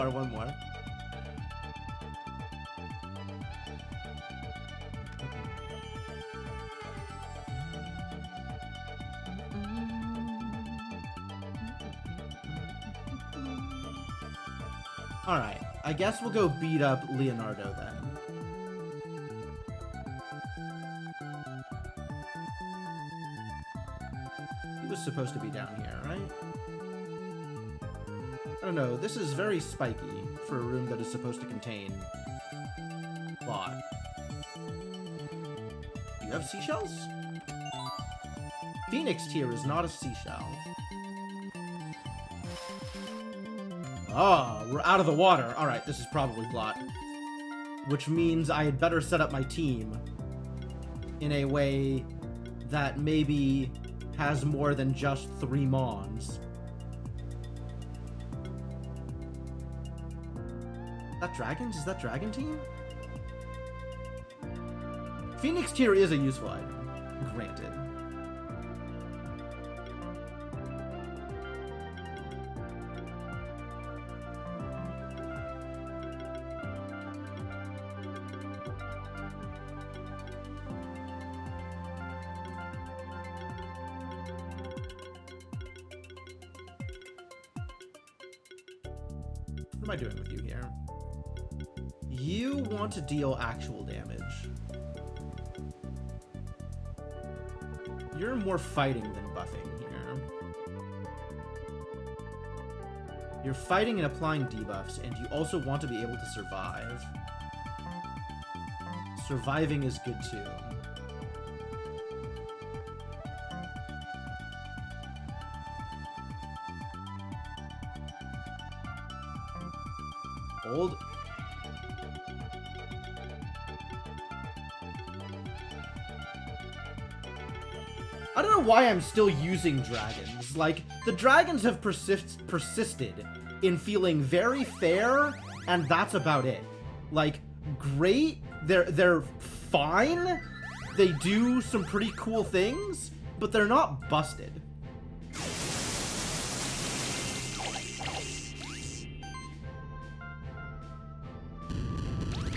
One more. Alright, I guess we'll go beat up Leonardo then. He was supposed to be down here, right? I don't know, this is very spiky for a room that is supposed to contain bot. Do you have seashells? Phoenix tier is not a seashell. Ah, we're out of the water. Alright, this is probably plot. Which means I had better set up my team in a way that maybe has more than just 3 Mons. That dragons? Is that dragon team? Phoenix Tear is a useful item, granted. What am I doing with you here? You want to deal actual damage. You're more fighting than buffing here. You're fighting and applying debuffs, and you also want to be able to survive. Surviving is good too. Hold. I don't know why I'm still using dragons. Like, the dragons have persisted in feeling very fair, and that's about it. Like, great, they're fine, they do some pretty cool things, but they're not busted.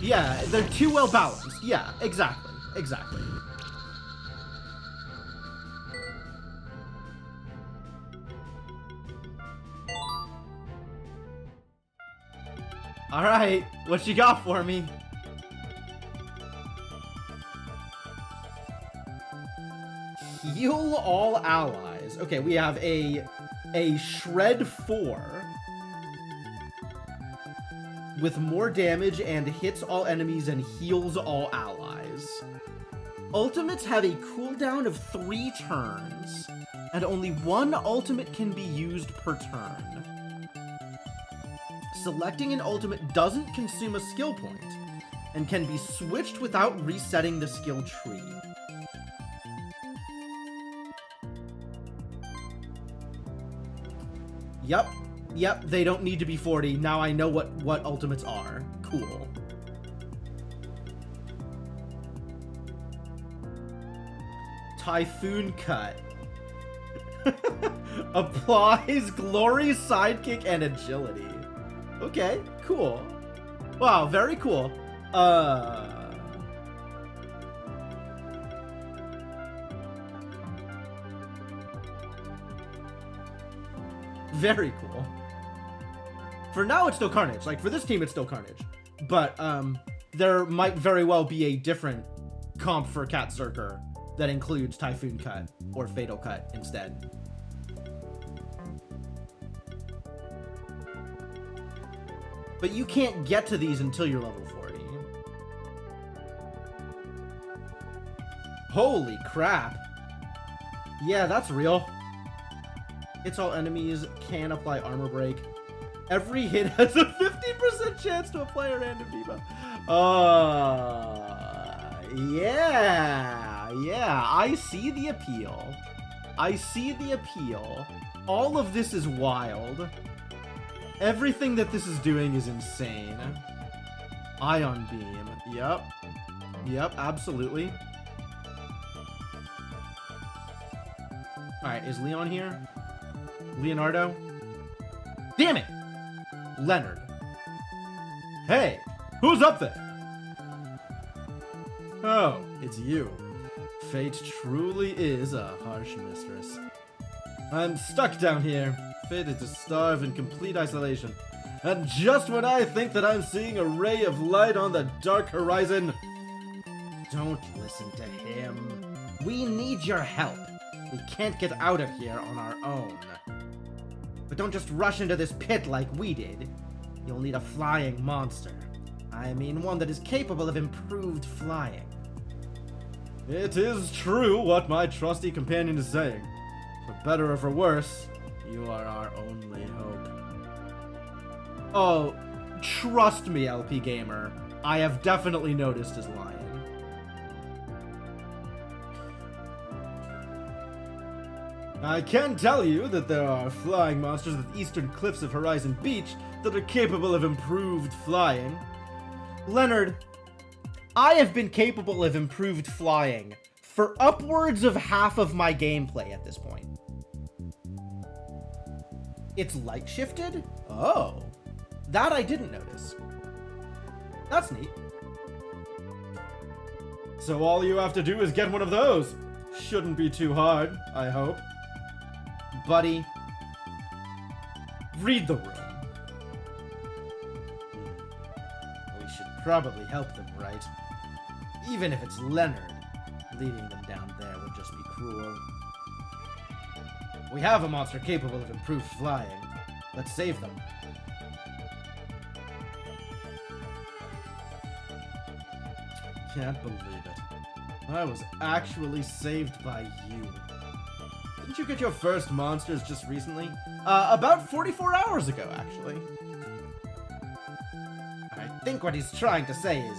Yeah, they're too well balanced. Yeah, exactly. Exactly. Alright, what you got for me? Heal all allies. Okay, we have a Shred 4 with more damage and hits all enemies and heals all allies. Ultimates have a cooldown of 3 turns, and only 1 ultimate can be used per turn. Selecting an ultimate doesn't consume a skill point, and can be switched without resetting the skill tree. Yep, they don't need to be 40. Now I know what ultimates are. Cool. Typhoon Cut. Applies glory, sidekick, and agility. Okay, cool. Wow, very cool. Very cool. For now, it's still Carnage. Like, for this team, it's still Carnage. But, there might very well be a different comp for Cat Zerker that includes Typhoon Cut or Fatal Cut instead. But you can't get to these until you're level 40. Holy crap. Yeah, that's real. Hits all enemies, can apply armor break. Every hit has a 50% chance to apply a random debuff. Yeah, I see the appeal. I see the appeal. All of this is wild. Everything that this is doing is insane. Ion Beam. Yep, absolutely. Alright, is Leon here? Leonardo? Damn it! Leonard. Hey, who's up there? Oh, it's you. Fate truly is a harsh mistress. I'm stuck down here, fated to starve in complete isolation. And just when I think that I'm seeing a ray of light on the dark horizon... Don't listen to him. We need your help. We can't get out of here on our own. But don't just rush into this pit like we did. You'll need a flying monster. I mean, one that is capable of improved flying. It is true what my trusty companion is saying. For better or for worse, you are our only hope. Oh, trust me, LP Gamer. I have definitely noticed his lying. I can tell you that there are flying monsters at the eastern cliffs of Horizon Beach that are capable of improved flying. Leonard, I have been capable of improved flying for upwards of half of my gameplay at this point. It's light shifted? Oh. That I didn't notice. That's neat. So all you have to do is get one of those. Shouldn't be too hard, I hope. Buddy, read the room. We should probably help them, right? Even if it's Leonard. Leaving them down there would just be cruel. We have a monster capable of improved flying. Let's save them. Can't believe it. I was actually saved by you. Didn't you get your first monsters just recently? About 44 hours ago, actually. I think what he's trying to say is,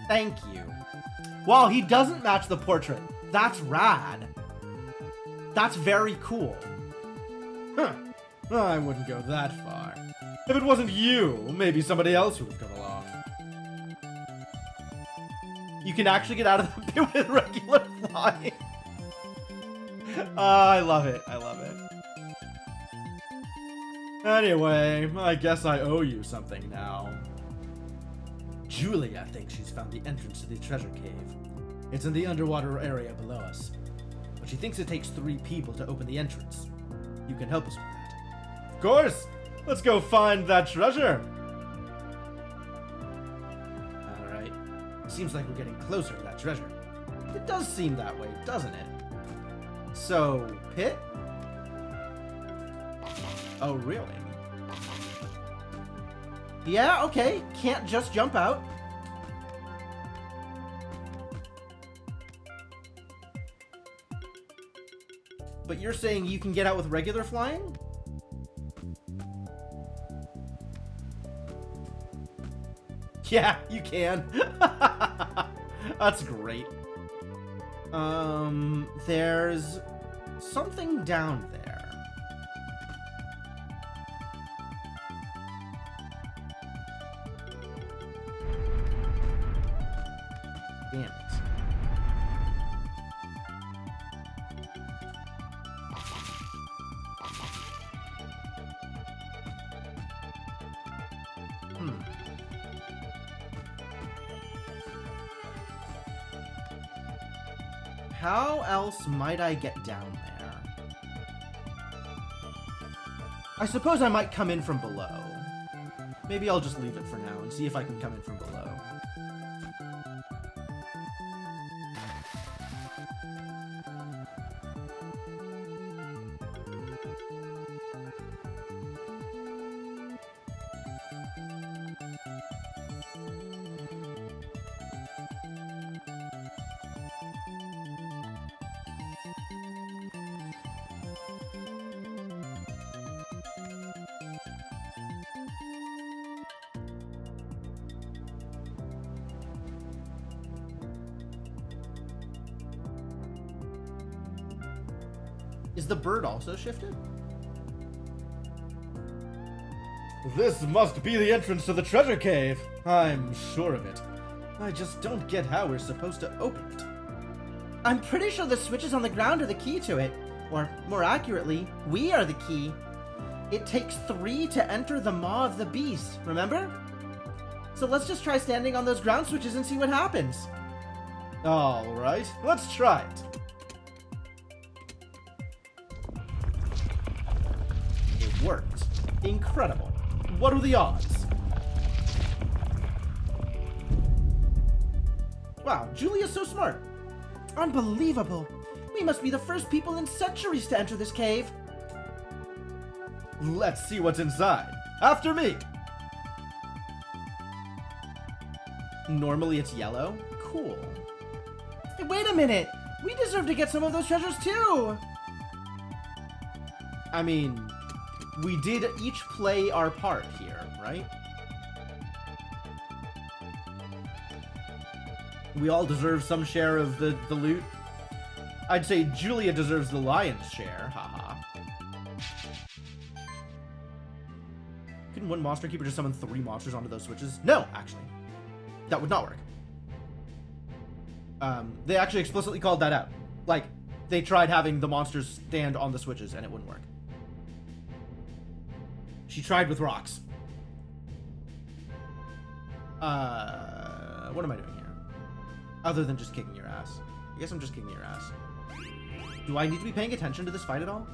thank you. Wow, he doesn't match the portrait. That's rad. That's very cool. Huh. I wouldn't go that far. If it wasn't you, maybe somebody else would have come along. You can actually get out of the pit with regular flying. I love it. I love it. Anyway, I guess I owe you something now. Julia thinks she's found the entrance to the treasure cave. It's in the underwater area below us. But she thinks it takes 3 people to open the entrance. You can help us with that. Of course! Let's go find that treasure! Alright. Seems like we're getting closer to that treasure. It does seem that way, doesn't it? So, pit? Oh, really? Yeah, okay. Can't just jump out. But you're saying you can get out with regular flying? Yeah, you can. That's great. There's something down there. Damn it. How else might I get down there? I suppose I might come in from below. Maybe I'll just leave it for now and see if I can come in from below. Is the bird also shifted? This must be the entrance to the treasure cave. I'm sure of it. I just don't get how we're supposed to open it. I'm pretty sure the switches on the ground are the key to it. Or, more accurately, we are the key. It takes 3 to enter the maw of the beast, remember? So let's just try standing on those ground switches and see what happens. Alright, let's try it. Worked. Incredible. What are the odds? Wow, Julia's so smart. Unbelievable. We must be the first people in centuries to enter this cave. Let's see what's inside. After me. Normally it's yellow. Cool. Hey, wait a minute. We deserve to get some of those treasures too. I mean, we did each play our part here, right? We all deserve some share of the loot. I'd say Julia deserves the lion's share, haha. Couldn't one monster keeper just summon 3 monsters onto those switches? No, actually. That would not work. They actually explicitly called that out. Like, they tried having the monsters stand on the switches and it wouldn't work. She tried with rocks. What am I doing here? Other than just kicking your ass. I guess I'm just kicking your ass. Do I need to be paying attention to this fight at all?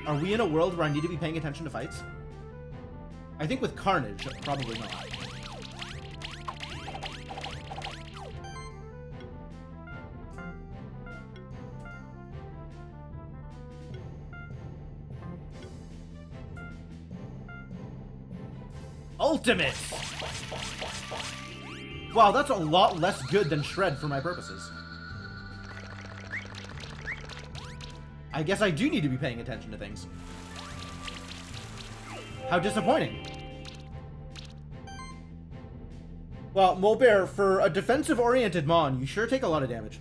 Are we in a world where I need to be paying attention to fights? I think with Carnage, probably not. Ultimate! Wow, that's a lot less good than Shred for my purposes. I guess I do need to be paying attention to things. How disappointing. Well, Molbear, for a defensive-oriented Mon, you sure take a lot of damage.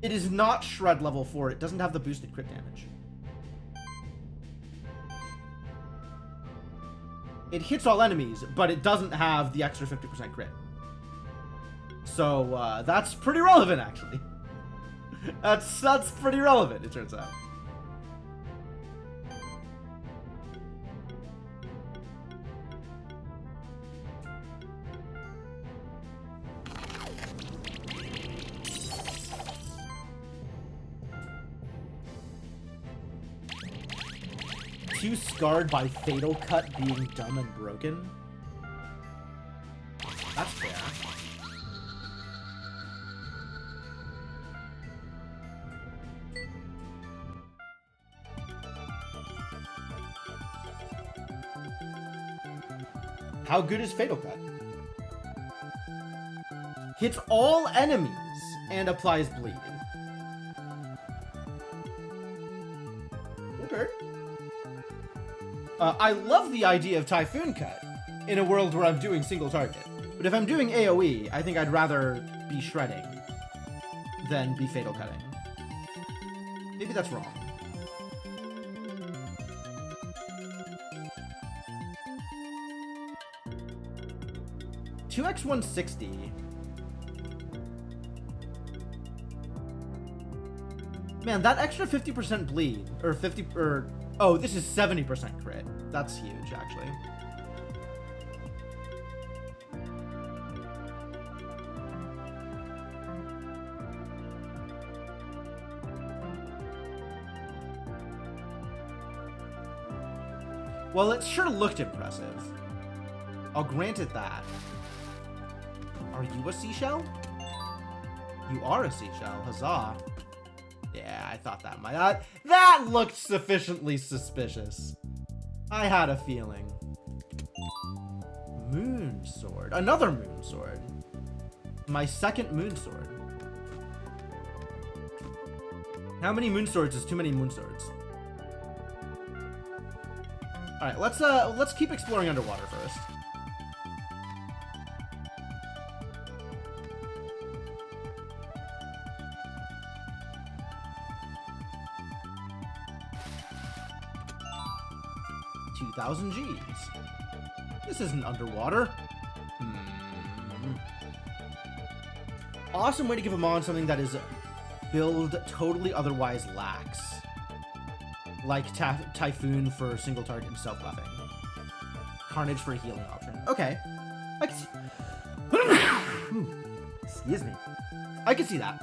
It is not Shred level 4. It doesn't have the boosted crit damage. It hits all enemies, but it doesn't have the extra 50% crit. So, that's pretty relevant, actually. That's pretty relevant, it turns out. Too scarred by Fatal Cut being dumb and broken? That's fair. How good is Fatal Cut? Hits all enemies and applies bleed. Okay. I love the idea of Typhoon Cut in a world where I'm doing single target. But if I'm doing AoE, I think I'd rather be shredding than be fatal cutting. Maybe that's wrong. X 160. Man, that extra 50% bleed, oh, this is 70% crit. That's huge, actually. Well, it sure looked impressive. I'll grant it that. Are you a seashell? You are a seashell. Huzzah. Yeah, I thought that might... that looked sufficiently suspicious. I had a feeling. Moon Sword. Another Moon Sword. My second Moon Sword. How many Moon Swords is too many Moon Swords? Alright, let's keep exploring underwater first. $2,000 Gs. This isn't underwater. Awesome way to give a Mon something that is build totally otherwise lacks. Like Typhoon for single target and self-buffing. Carnage for a healing option. Okay. I can see... Excuse me. I can see that.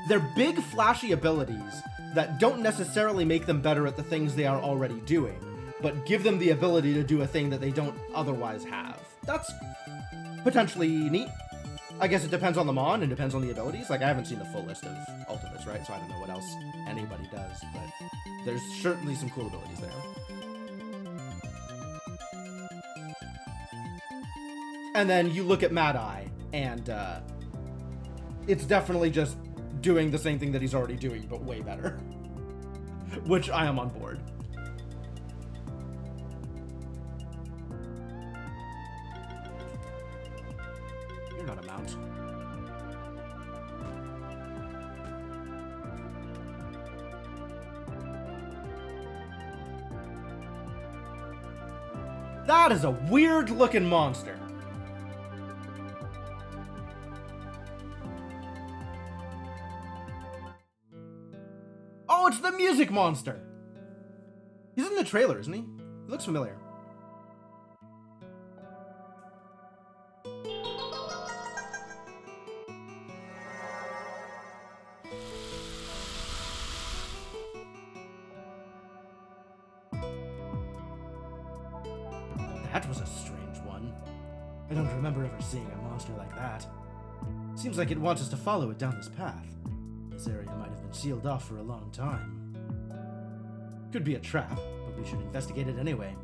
They're big, flashy abilities that don't necessarily make them better at the things they are already doing, but give them the ability to do a thing that they don't otherwise have. That's potentially neat. I guess it depends on the Mon and depends on the abilities. Like, I haven't seen the full list of ultimates, right? So I don't know what else anybody does, but there's certainly some cool abilities there. And then you look at Mad Eye, and it's definitely just doing the same thing that he's already doing, but way better. Which I am on board. You're not a mount. That is a weird looking monster. music monster! He's in the trailer, isn't he? He looks familiar. That was a strange one. I don't remember ever seeing a monster like that. Seems like it wants us to follow it down this path. This area might have been sealed off for a long time. Could be a trap, but we should investigate it anyway.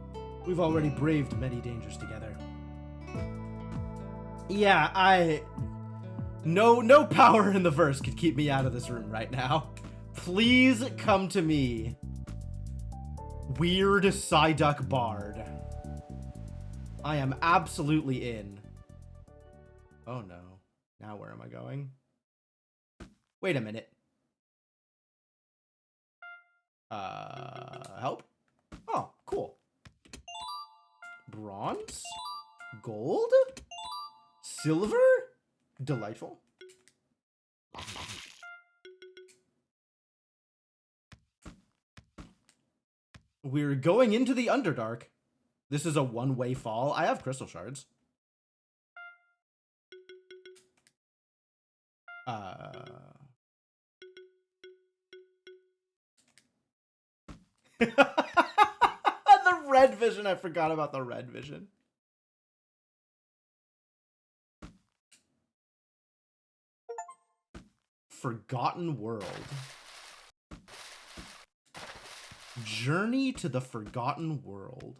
We've already braved many dangers together. Yeah, No power in the verse could keep me out of this room right now. Please come to me. Weird Psyduck Bard. I am absolutely in. Oh no. Now where am I going? Wait a minute. Help? Oh, cool. Bronze? Gold? Silver? Delightful. We're going into the Underdark. This is a one-way fall. I have crystal shards. The red vision. I forgot about the red vision. Forgotten World. Journey to the Forgotten World.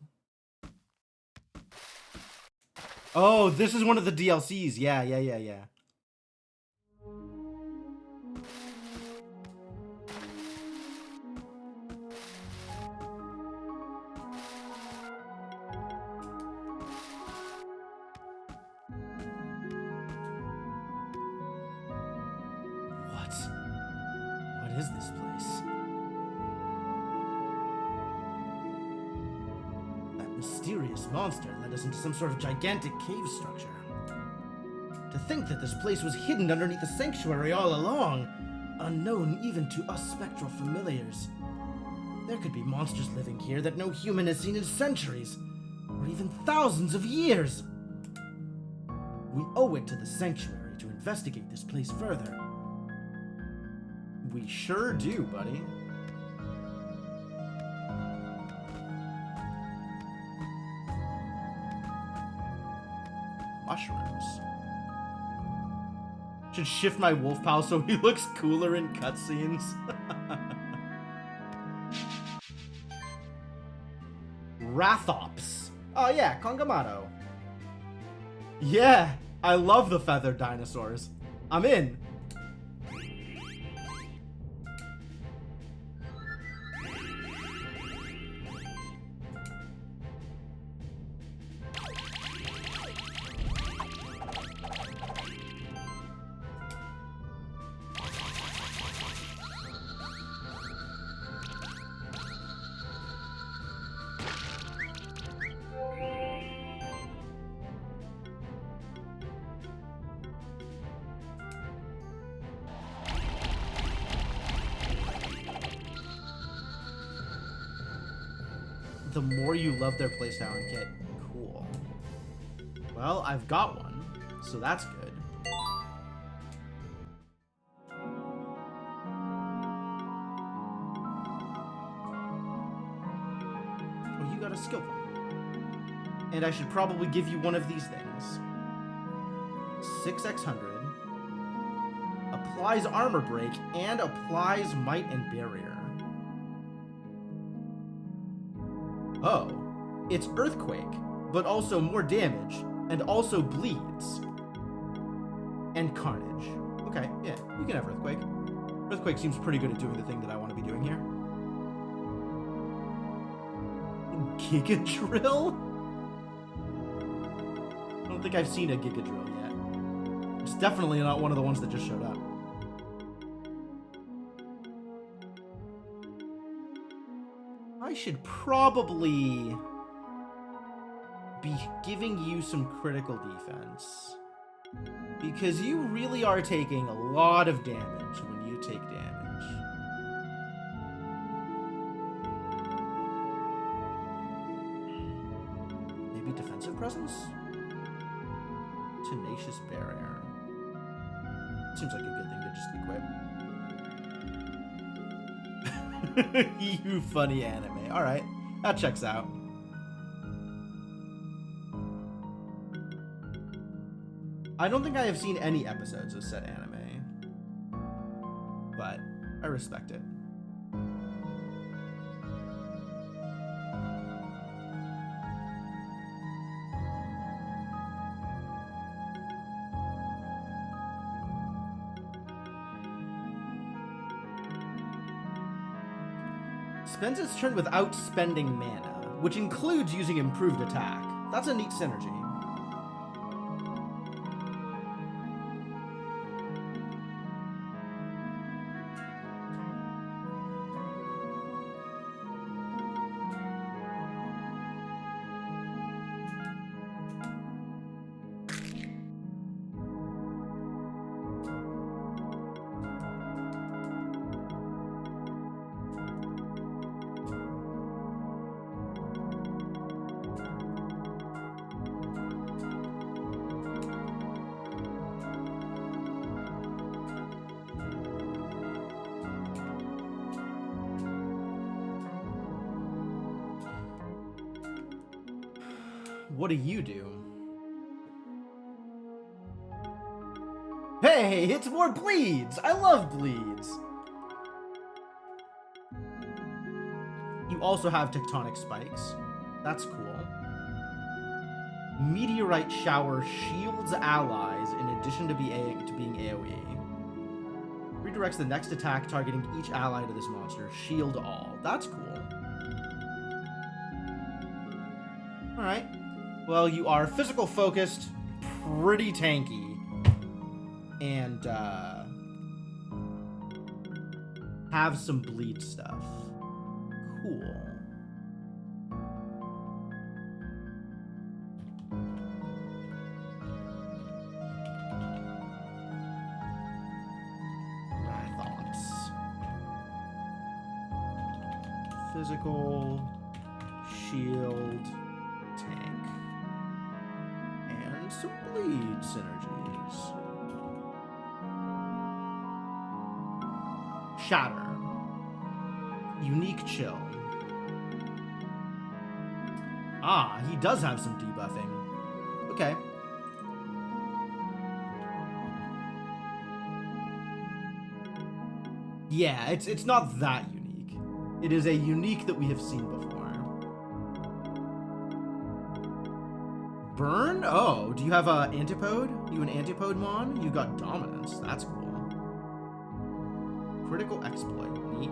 Oh, this is one of the DLCs. Yeah. What is this place? That mysterious monster led us into some sort of gigantic cave structure. To think that this place was hidden underneath the sanctuary all along, unknown even to us spectral familiars. There could be monsters living here that no human has seen in centuries, or even thousands of years. We owe it to the sanctuary to investigate this place further. We sure do, buddy. Mushrooms. Should shift my wolf pal so he looks cooler in cutscenes. Rathops. Oh yeah, Kongamato. Yeah, I love the feathered dinosaurs. I'm in. The more you love their playstyle and kit. Cool. Well, I've got one, so that's good. Oh, you got a skill point. And I should probably give you one of these things. 6x100. Applies armor break and applies might and barrier. Oh, it's Earthquake, but also more damage, and also bleeds. And Carnage. Okay, yeah, you can have Earthquake. Earthquake seems pretty good at doing the thing that I want to be doing here. Giga Drill? I don't think I've seen a Giga Drill yet. It's definitely not one of the ones that just showed up. I should probably be giving you some critical defense, because you really are taking a lot of damage when you take damage. elite defensive presence? Tenacious Barrier. Seems like a good thing to just equip. You funny anime. Alright, that checks out. I don't think I have seen any episodes of said anime, but I respect it. Spends its turn without spending mana, which includes using improved attack. That's a neat synergy. What do you do? Hey, it's more bleeds! I love bleeds! You also have Tectonic Spikes. That's cool. Meteorite Shower shields allies in addition to being AoE. Redirects the next attack targeting each ally to this monster. Shield all. That's cool. Alright. Well, you are physical focused, pretty tanky, and have some bleed stuff. Cool. Rathops. Physical, shield, tank. And some bleed synergies. Shatter. Unique chill. Ah, he does have some debuffing. Okay. Yeah, it's not that unique. It is a unique that we have seen before. Burn? Oh, do you have a antipode? You an antipode mon? You got dominance. That's cool. Critical exploit. Neat.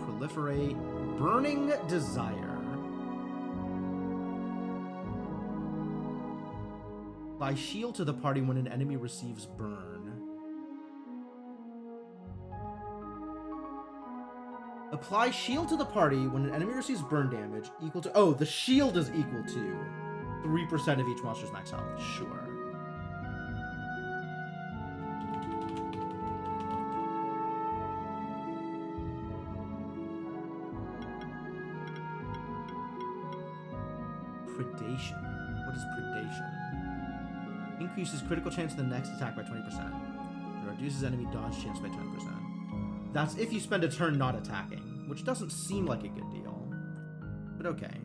Proliferate. Burning desire. Apply shield to the party when an enemy receives burn. Apply shield to the party when an enemy receives burn damage equal to... Oh, the shield is equal to 3% of each monster's max health. Sure. Predation. What is predation? Increases critical chance of the next attack by 20%. It reduces enemy dodge chance by 10%. That's if you spend a turn not attacking, which doesn't seem like a good deal. But okay.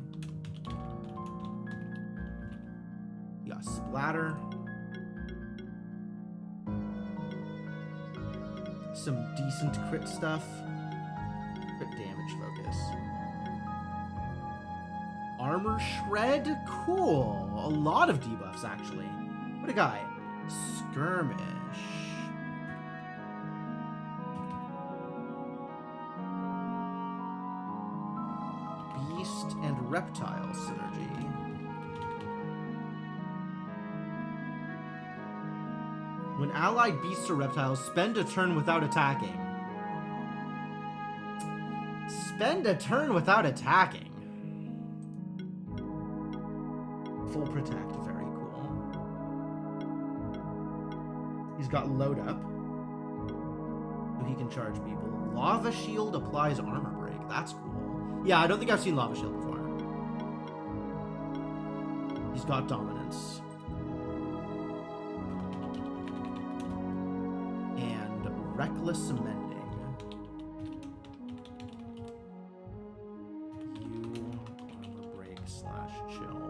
You got splatter. Some decent crit stuff. Crit damage focus. Armor shred? Cool. A lot of debuffs, actually. What a guy. Skirmish. Beast and reptile synergy. When allied beasts or reptiles spend a turn without attacking. Spend a turn without attacking. Full protect, very cool. He's got load up, so he can charge people. Lava shield applies armor break. That's cool. Yeah, I don't think I've seen lava shield before. He's got dominance. And reckless mending. You armor break / chill.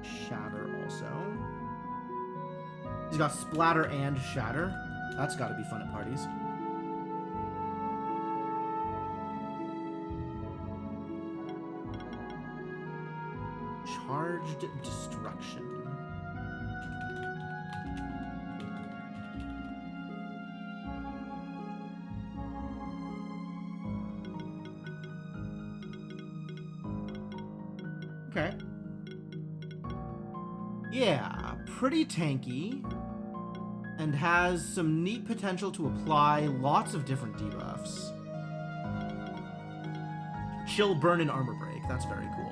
Shatter also. He's got splatter and shatter. That's got to be fun at parties. Charged destruction. Okay. Yeah, pretty tanky. And has some neat potential to apply lots of different debuffs. Chill, burn, and armor break. That's very cool.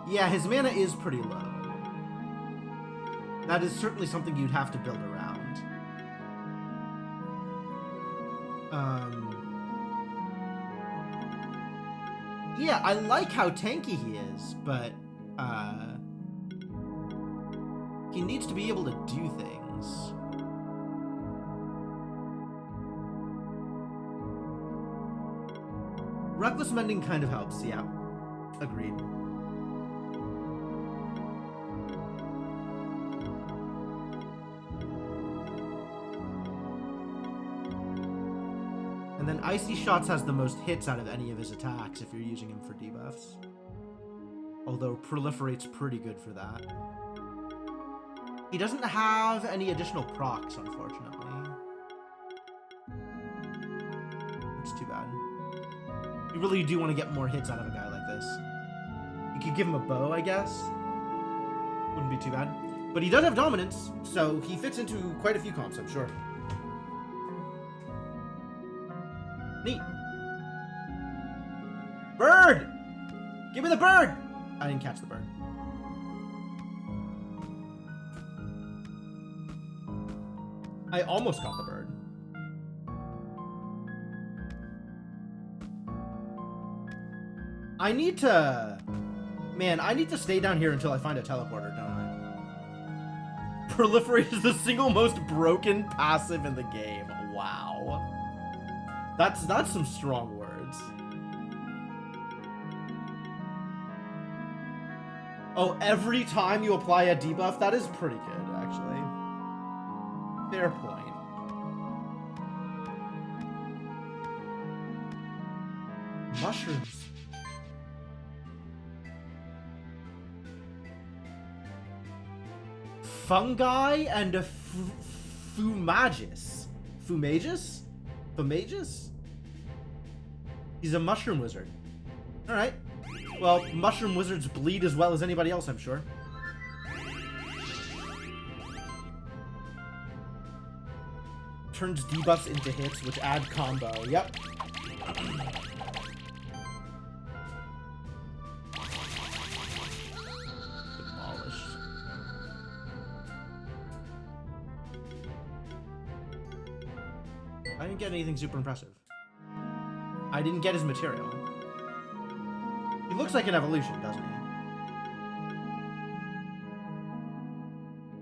Yeah, his mana is pretty low. That is certainly something you'd have to build around. Yeah, I like how tanky he is, but he needs to be able to do things. Reckless mending kind of helps, yeah. Agreed. And then Icy Shots has the most hits out of any of his attacks if you're using him for debuffs. Although Proliferate's pretty good for that. He doesn't have any additional procs, unfortunately. It's too bad. You really do want to get more hits out of a guy like this. You could give him a bow, I guess. Wouldn't be too bad. But he does have dominance, so he fits into quite a few comps, I'm sure. Neat. Bird! Give me the bird! I didn't catch the bird. I almost got the bird. I need to... Man, I need to stay down here until I find a teleporter, don't I? Proliferate is the single most broken passive in the game. Wow. That's some strong words. Oh, every time you apply a debuff? That is pretty good, actually. Fair point. Mushrooms. Fungi and a Fumagus. Fumagus? Fumagus? He's a mushroom wizard. Alright. Well, mushroom wizards bleed as well as anybody else, I'm sure. Turns debuffs into hits, which add combo. Yep. Demolished. I didn't get anything super impressive. I didn't get his material. He looks like an evolution, doesn't he?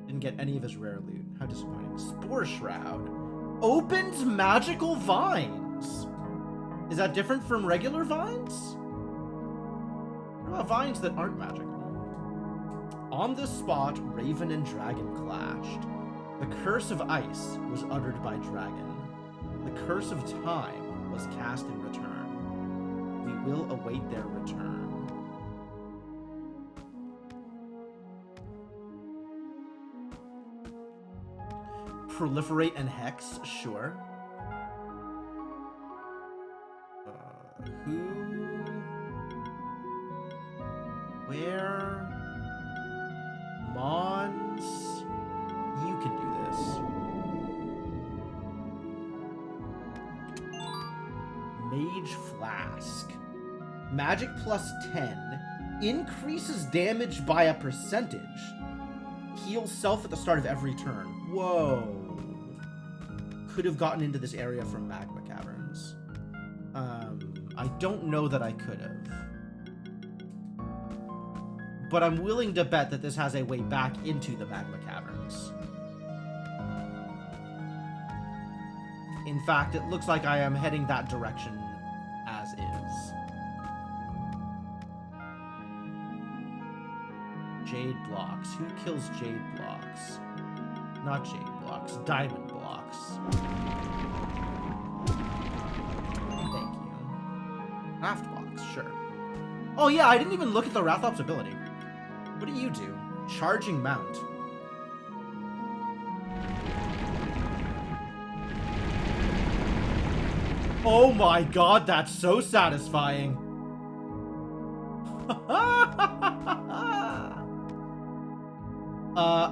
Didn't get any of his rare loot. How disappointing. Spore Shroud. Opens magical vines. Is that different from regular vines? What about vines that aren't magical? On this spot, Raven and Dragon clashed. The curse of ice was uttered by Dragon. The curse of time was cast in return. We will await their return. Proliferate and Hex, sure. Who? Where? Mons? You can do this. Mage Flask. Magic plus 10. Increases damage by a percentage. Heals self at the start of every turn. Whoa. Could have gotten into this area from Magma Caverns. I don't know that I could have. But I'm willing to bet that this has a way back into the Magma Caverns. In fact, it looks like I am heading that direction as is. Jade blocks. Who kills jade blocks? Not jade blocks. Diamond blocks. Thank you. Raft blocks, sure. Oh yeah, I didn't even look at the Rathop's ability. What do you do? Charging mount. Oh my god, that's so satisfying.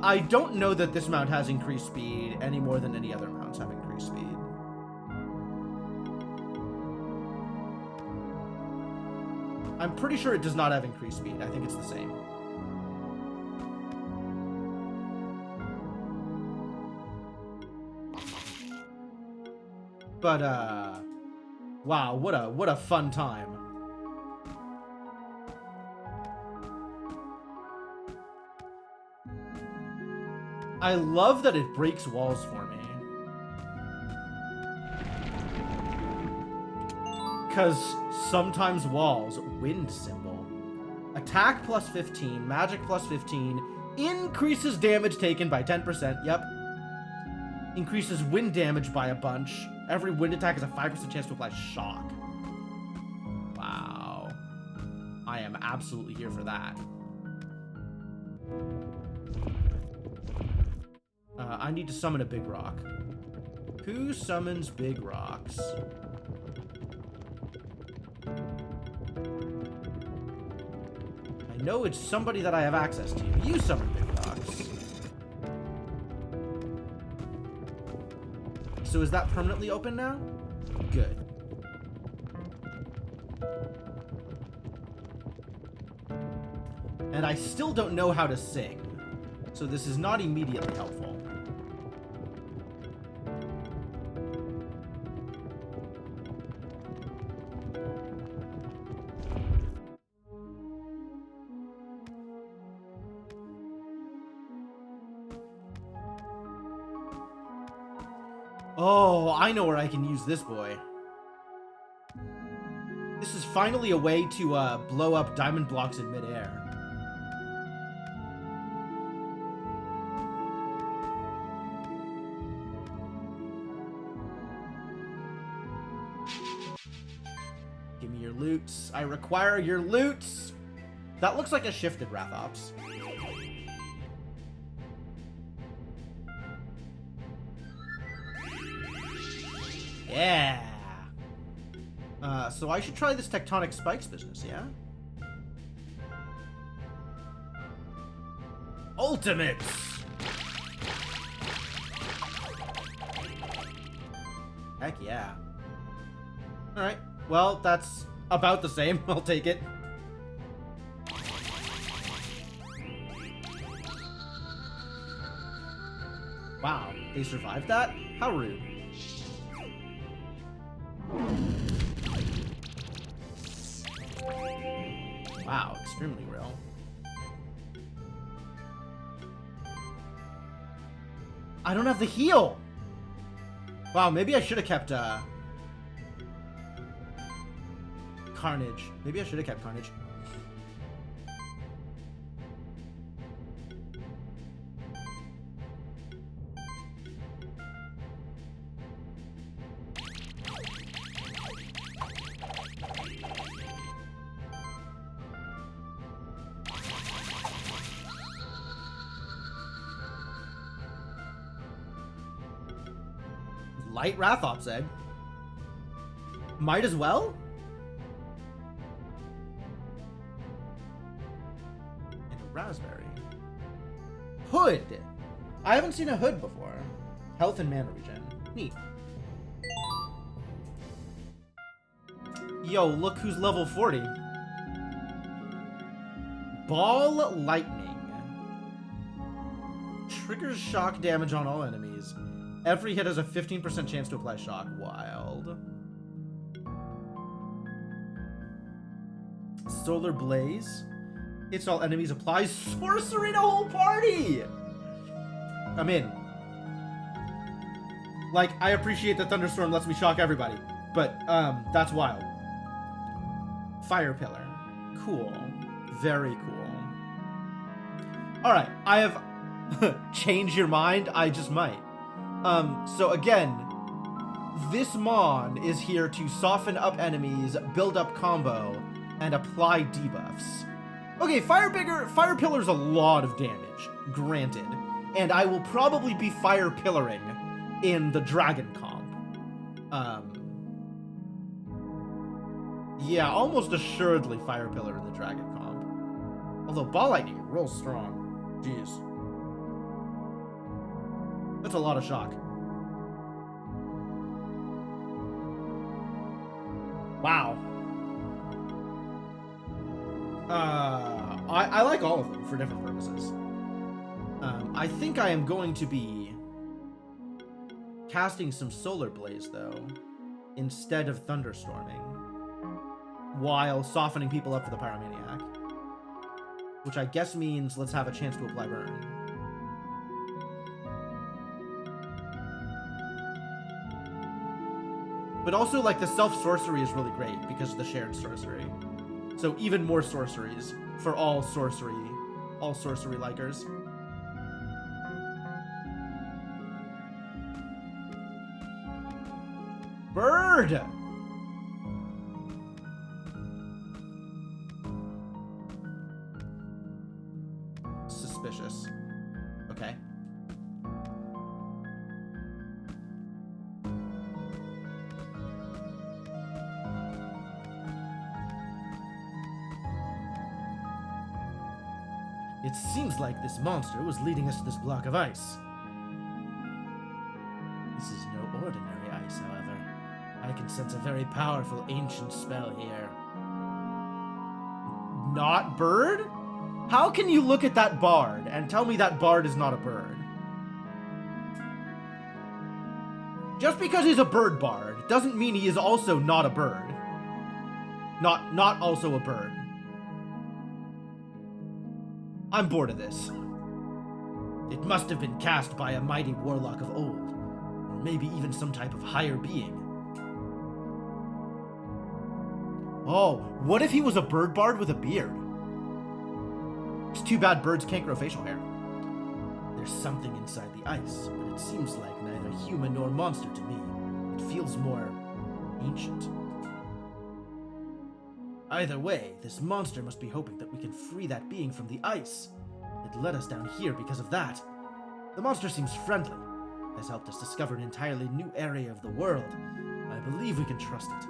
I don't know that this mount has increased speed any more than any other mounts have increased speed. I'm pretty sure it does not have increased speed. I think it's the same. But, wow, what a fun time. I love that it breaks walls for me. Because sometimes walls, wind symbol. Attack plus 15, magic plus 15, increases damage taken by 10%, yep. Increases wind damage by a bunch. Every wind attack has a 5% chance to apply shock. Wow. I am absolutely here for that. I need to summon a big rock. Who summons big rocks? I know it's somebody that I have access to. You summon big rocks. So is that permanently open now? Good. And I still don't know how to sing, so this is not immediately helpful. Oh, I know where I can use this boy. This is finally a way to blow up diamond blocks in midair. Give me your loots. I require your loots. That looks like a shifted Rathops. Yeah. So I should try this Tectonic Spikes business, yeah? Ultimates! Heck yeah. Alright, well, that's about the same. I'll take it. Wow, they survived that? How rude. Wow, extremely real. I don't have the heal! Wow, maybe I should have kept, Carnage. Maybe I should have kept Carnage. Light Rathops egg. Might as well? And a raspberry. Hood! I haven't seen a hood before. Health and mana regen. Neat. Yo, look who's level 40. Ball lightning. Triggers shock damage on all enemies. Every hit has a 15% chance to apply shock. Wild. Solar Blaze. Hits all enemies, applies sorcery to whole party! I'm in. Like, I appreciate that Thunderstorm lets me shock everybody, but, that's wild. Fire Pillar. Cool. Very cool. Alright, I have... Change your mind? I just might. So again, this Mon is here to soften up enemies, build up combo, and apply debuffs. Okay, Fire Pillar's a lot of damage, granted. And I will probably be Fire Pillaring in the Dragon comp. Yeah, almost assuredly Fire Pillar in the Dragon comp. Although Ball Lightning rolls strong. Jeez. That's a lot of shock. Wow. I like all of them for different purposes. I think I am going to be casting some Solar Blaze, though, instead of Thunderstorming, while softening people up for the Pyromaniac. Which I guess means let's have a chance to apply Burn. But also, like, the self-sorcery is really great because of the shared sorcery. So even more sorceries for all sorcery likers. Bird! Suspicious. Okay. It seems like this monster was leading us to this block of ice. This is no ordinary ice, however. I can sense a very powerful ancient spell here. Not bird? How can you look at that bard and tell me that bard is not a bird? Just because he's a bird bard doesn't mean he is also not a bird. Not also a bird. I'm bored of this. It must have been cast by a mighty warlock of old, or maybe even some type of higher being. Oh, what if he was a bird bard with a beard? It's too bad birds can't grow facial hair. There's something inside the ice, but it seems like neither human nor monster to me. It feels more ancient. Either way, this monster must be hoping that we can free that being from the ice. It led us down here because of that. The monster seems friendly, has helped us discover an entirely new area of the world. I believe we can trust it.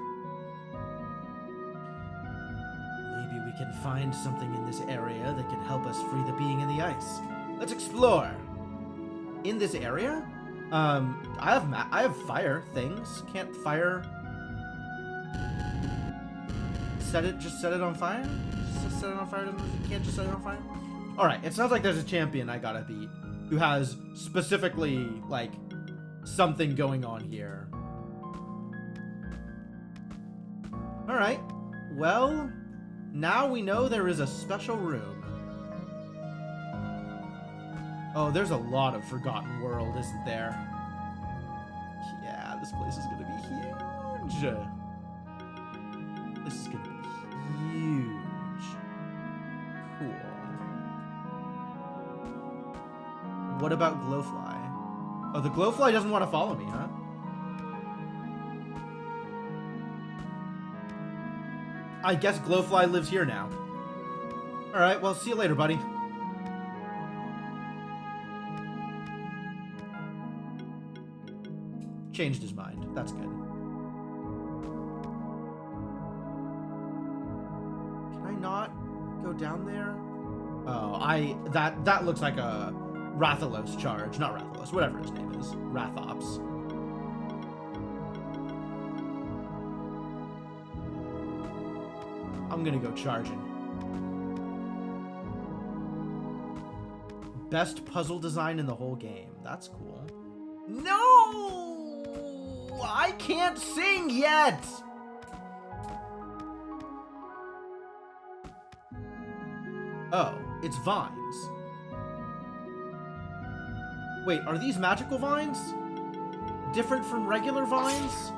Maybe we can find something in this area that can help us free the being in the ice. Let's explore. In this area? I have fire things. Can't fire... Just set it on fire? Just set it on fire? You can't just set it on fire? Alright, it sounds like there's a champion I gotta beat who has specifically, like, something going on here. Alright, well, now we know there is a special room. Oh, there's a lot of Forgotten World, isn't there? Yeah, this place is gonna be huge. This is gonna be huge. Cool. What about Glowfly? Oh, the Glowfly doesn't want to follow me, huh? I guess Glowfly lives here now. Alright, well, see you later, buddy. Changed his mind. That's good. Not go down there? Oh, that looks like a Rathalos charge. Not Rathalos, whatever his name is. Rathops. I'm gonna go charging. Best puzzle design in the whole game. That's cool. No! I can't sing yet! Oh, it's vines. Wait, are these magical vines? Different from regular vines?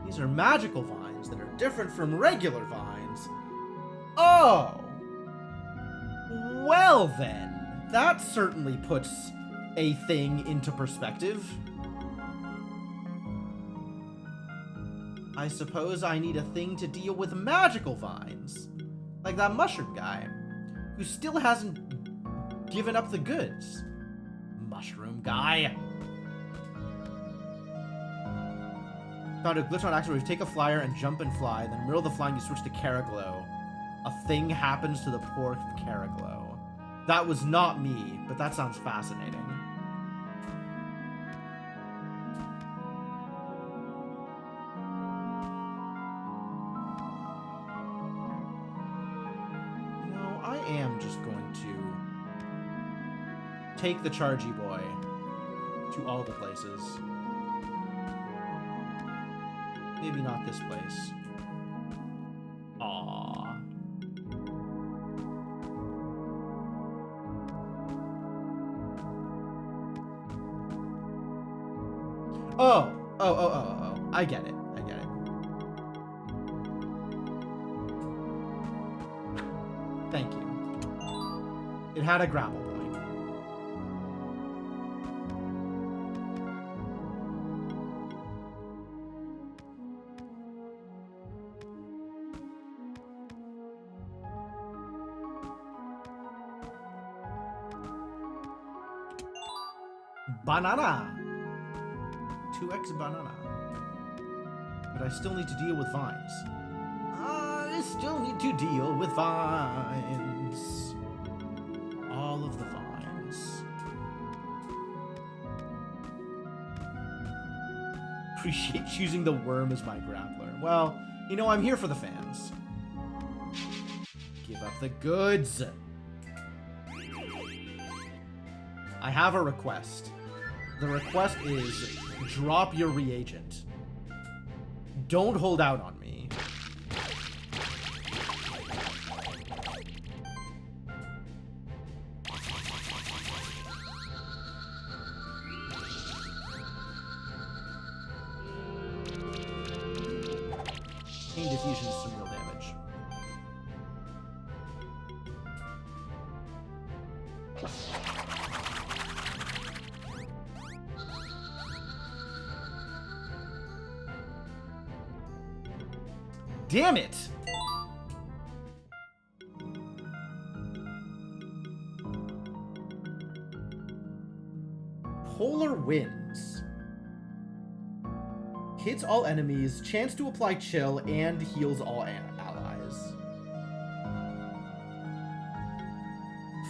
These are magical vines that are different from regular vines. Oh! Well then, that certainly puts a thing into perspective. I suppose I need a thing to deal with magical vines. Like that mushroom guy, who still hasn't given up the goods. Mushroom guy. Found a glitch on accident where you take a flyer and jump and fly, then in the middle of the flying you switch to Caraglow. A thing happens to the poor Caraglow. That was not me, but that sounds fascinating. I am just going to take the Chargy Boy to all the places. Maybe not this place. Aww. Oh. I get it. Thank you. It had a grapple point. Banana! 2x banana. But I still need to deal with vines. I still need to deal with vines. All of the vines. Appreciate choosing the worm as my grappler. Well, you know, I'm here for the fans. Give up the goods. I have a request. The request is drop your reagent. Don't hold out on me. Chain diffusion is some real damage. Damn it! Polar Winds. Hits all enemies, chance to apply chill, and heals all allies.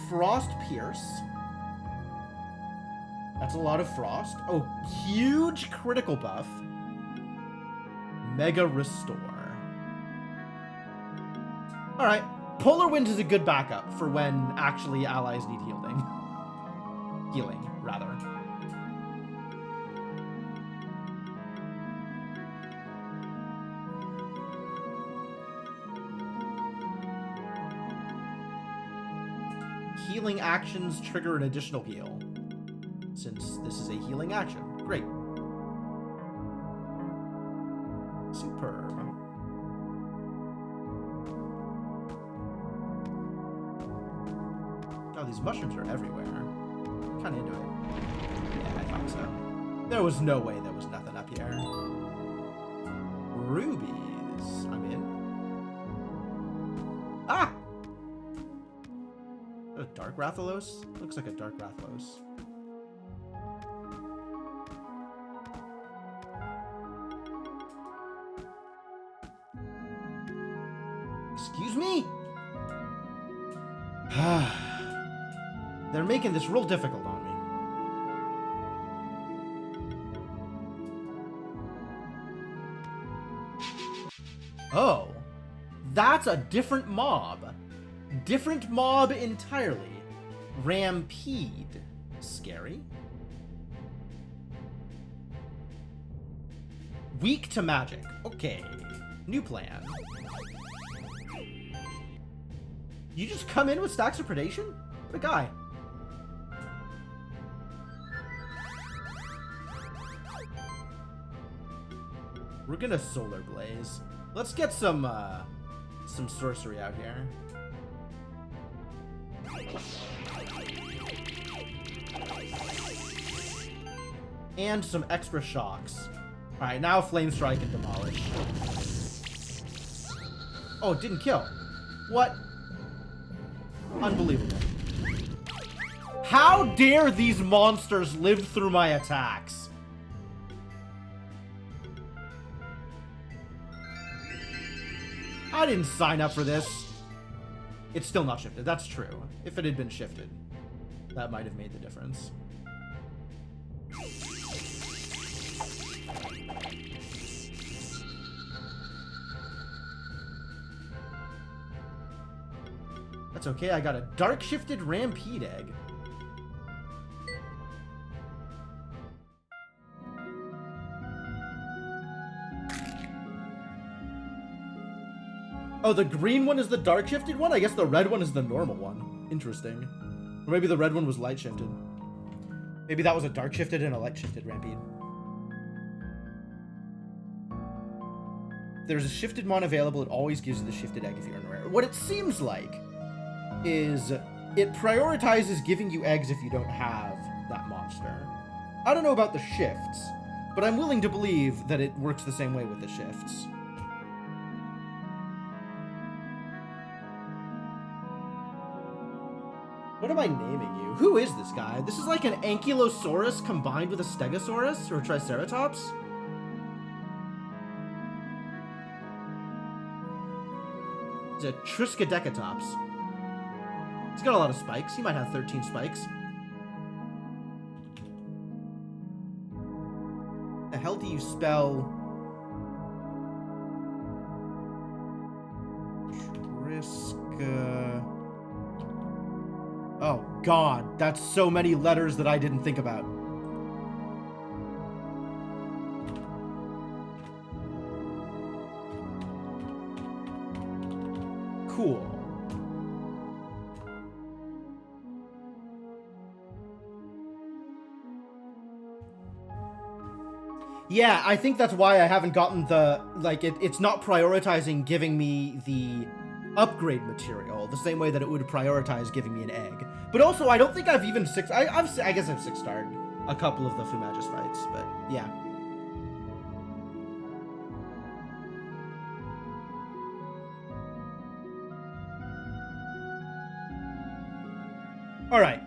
Frost Pierce. That's a lot of frost. Oh, huge critical buff. Mega Restore. Alright, Polar Wind is a good backup for when actually allies need healing. Healing, rather. Healing actions trigger an additional heal, since this is a healing action. Great. Superb. Oh, these mushrooms are everywhere. Kind of into it. Yeah, I thought so. There was no way there was nothing up here. Rubies. I'm in. Ah! A Dark Rathalos? Looks like a Dark Rathalos. Excuse me? They're making this real difficult on me. Oh, that's a different mob. Different mob entirely. Rampede. Scary. Weak to magic. Okay. New plan. You just come in with stacks of predation? What a guy. We're gonna Solar Blaze. Let's get some sorcery out here. And some extra shocks. Alright, now Flame Strike and Demolish. Oh, it didn't kill. What? Unbelievable. How dare these monsters live through my attacks? I didn't sign up for this. It's still not shifted. That's true. If it had been shifted, that might have made the difference. That's okay, I got a dark shifted Rampede egg. Oh, the green one is the dark shifted one? I guess the red one is the normal one. Interesting. Or maybe the red one was light shifted. Maybe that was a dark shifted and a light shifted Rampede. If there's a shifted mon available, it always gives you the shifted egg if you're in rare. What it seems like is it prioritizes giving you eggs if you don't have that monster. I don't know about the shifts, but I'm willing to believe that it works the same way with the shifts. What am I naming you? Who is this guy? This is like an Ankylosaurus combined with a Stegosaurus or a Triceratops? It's a Triskaidekatops. He's got a lot of spikes. He might have 13 spikes. The hell do you spell? Triska... Oh, God. That's so many letters that I didn't think about. Cool. Yeah, I think that's why I haven't gotten the, like, it's not prioritizing giving me the upgrade material the same way that it would prioritize giving me an egg. But also, I don't think I've even I guess I've 6-starred a couple of the Fumagis fights, but yeah. All right.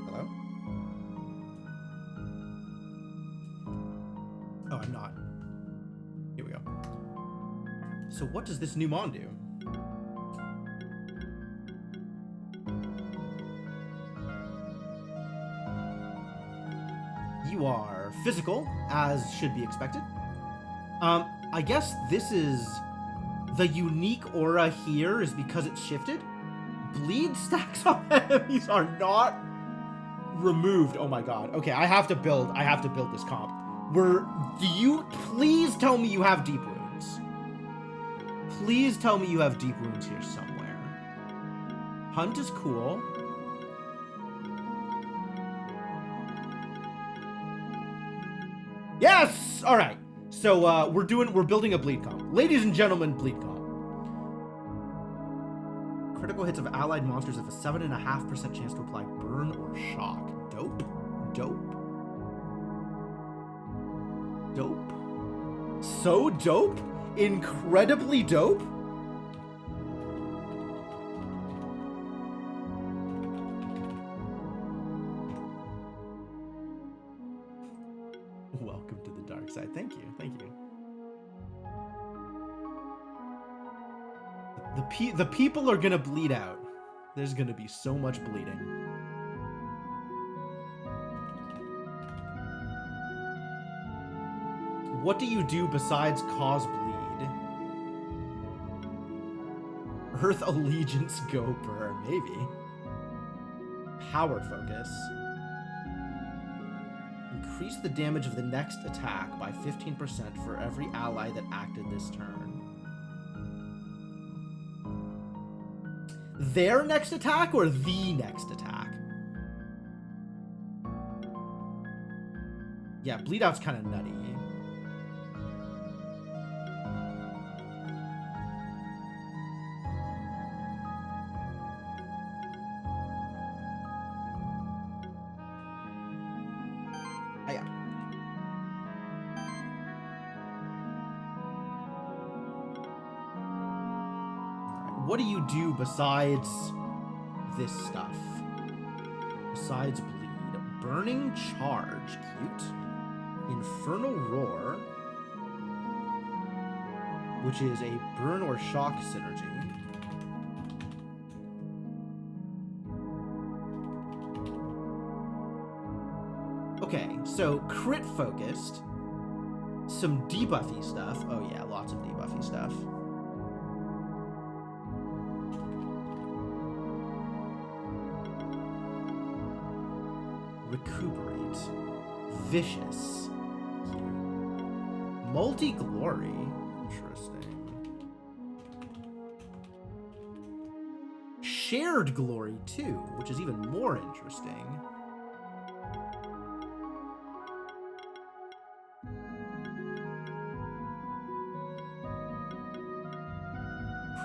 Hello? Oh, I'm not. Here we go. So what does this new mon do? You are physical, as should be expected. I guess this is the unique aura here is because it's shifted. Bleed stacks on enemies are not removed. Oh my god. Okay, I have to build this comp. Do you please tell me you have deep wounds? Please tell me you have deep wounds here somewhere. Hunt is cool. Yes! All right. So we're building a bleed comp. Ladies and gentlemen, bleed comp. Critical hits of allied monsters have a 7.5% chance to apply burn or shock. Dope. Dope. Dope. So dope? Incredibly dope? Welcome to the dark side. Thank you. Thank you. The people are gonna bleed out. There's gonna be so much bleeding. What do you do besides cause bleed? Earth Allegiance Go Burr, maybe. Power Focus. Increase the damage of the next attack by 15% for every ally that acted this turn. Their next attack or the next attack? Yeah, Bleed Out's kind of nutty. What do you do besides this stuff? Besides bleed. Burning Charge. Cute. Infernal Roar. Which is a burn or shock synergy. Okay, so crit focused. Some debuffy stuff. Oh yeah, lots of debuffy stuff. Recuperate. Vicious. Multi-glory. Interesting. Shared glory too, which is even more interesting.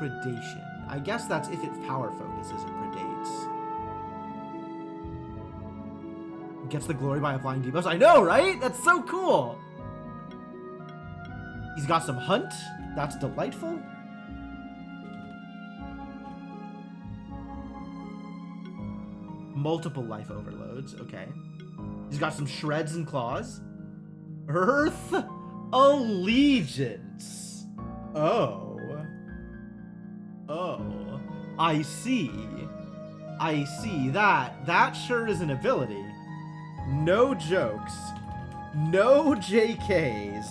Predation. I guess that's if it power focuses and predates. Gets the glory by applying debuffs. I know, right? That's so cool. He's got some hunt. That's delightful. Multiple life overloads. Okay. He's got some shreds and claws. Earth Allegiance. Oh. Oh. I see. I see. That sure is an ability. No jokes. No JKs.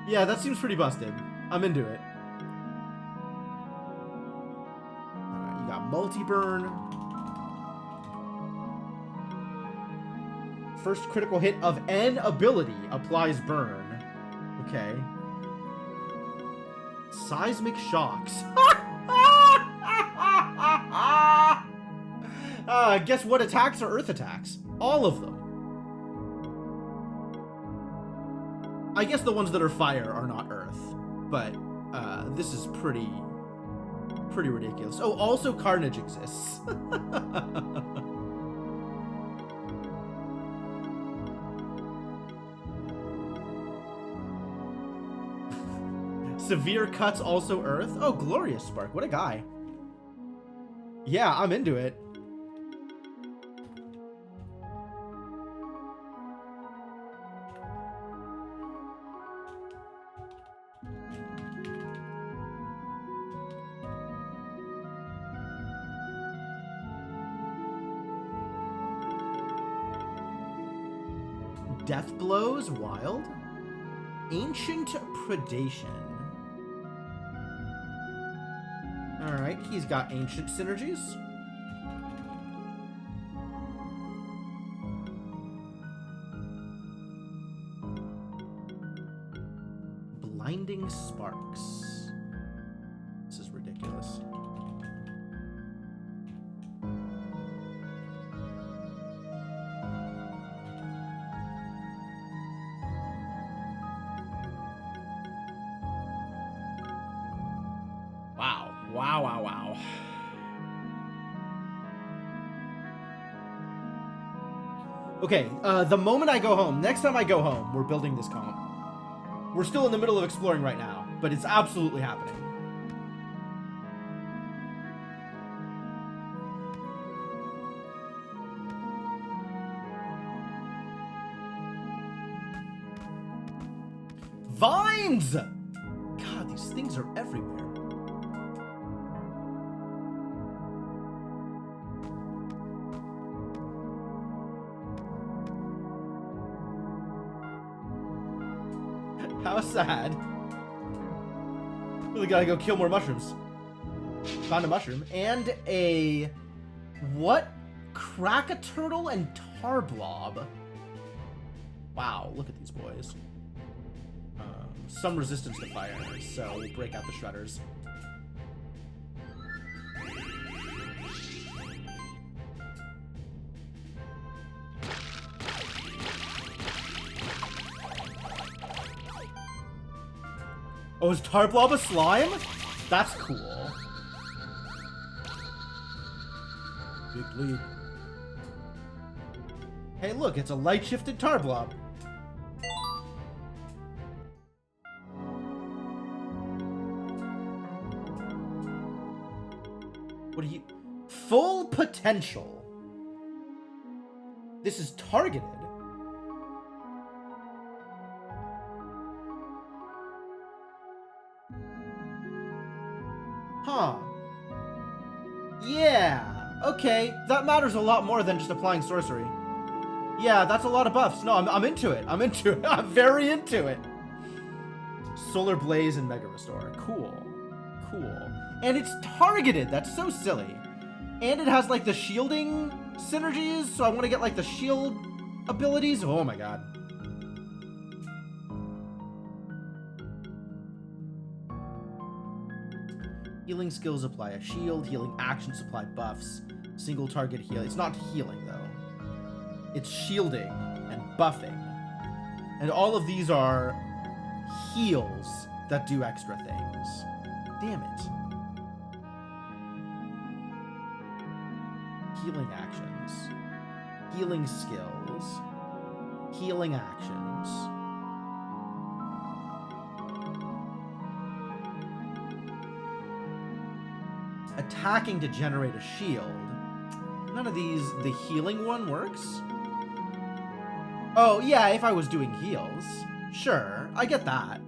Yeah, that seems pretty busted. I'm into it. Alright, you got multi-burn. First critical hit of an ability applies burn. Okay. Seismic shocks. Guess what attacks are earth attacks? All of them. I guess the ones that are fire are not earth, but this is pretty ridiculous. Oh, also Carnage exists. Severe Cuts also earth. Oh, Glorious Spark. What a guy. Yeah, I'm into it. Death Blows, wild. Ancient Predation. Alright, he's got ancient synergies. Blinding Sparks. This is ridiculous. Wow. Okay, the moment I go home, next time I go home, we're building this comp. We're still in the middle of exploring right now, but it's absolutely happening. Vines! God, these things are everywhere. How sad. Really gotta go kill more mushrooms. Found a mushroom. And a... What? Krakatoa and Tarblob. Wow, look at these boys. Some resistance to fire, so we'll break out the shredders. Oh, is Tarblob a slime? That's cool. Big lead. Hey, look, it's a light-shifted Tarblob. What do you... Full potential. This is targeted. Huh. Yeah. Okay. That matters a lot more than just applying sorcery. Yeah, that's a lot of buffs. No, I'm into it. I'm into it. I'm very into it. Solar Blaze and Mega Restore. Cool. Cool. And it's targeted. That's so silly. And it has, like, the shielding synergies, so I want to get, like, the shield abilities. Oh, my God. Healing skills apply a shield. Healing actions apply buffs. Single target heal. It's not healing, though. It's shielding and buffing. And all of these are heals that do extra things. Damn it. Healing actions. Healing skills. Healing actions. Attacking to generate a shield. None of these, the healing one works? Oh, yeah, if I was doing heals. Sure, I get that.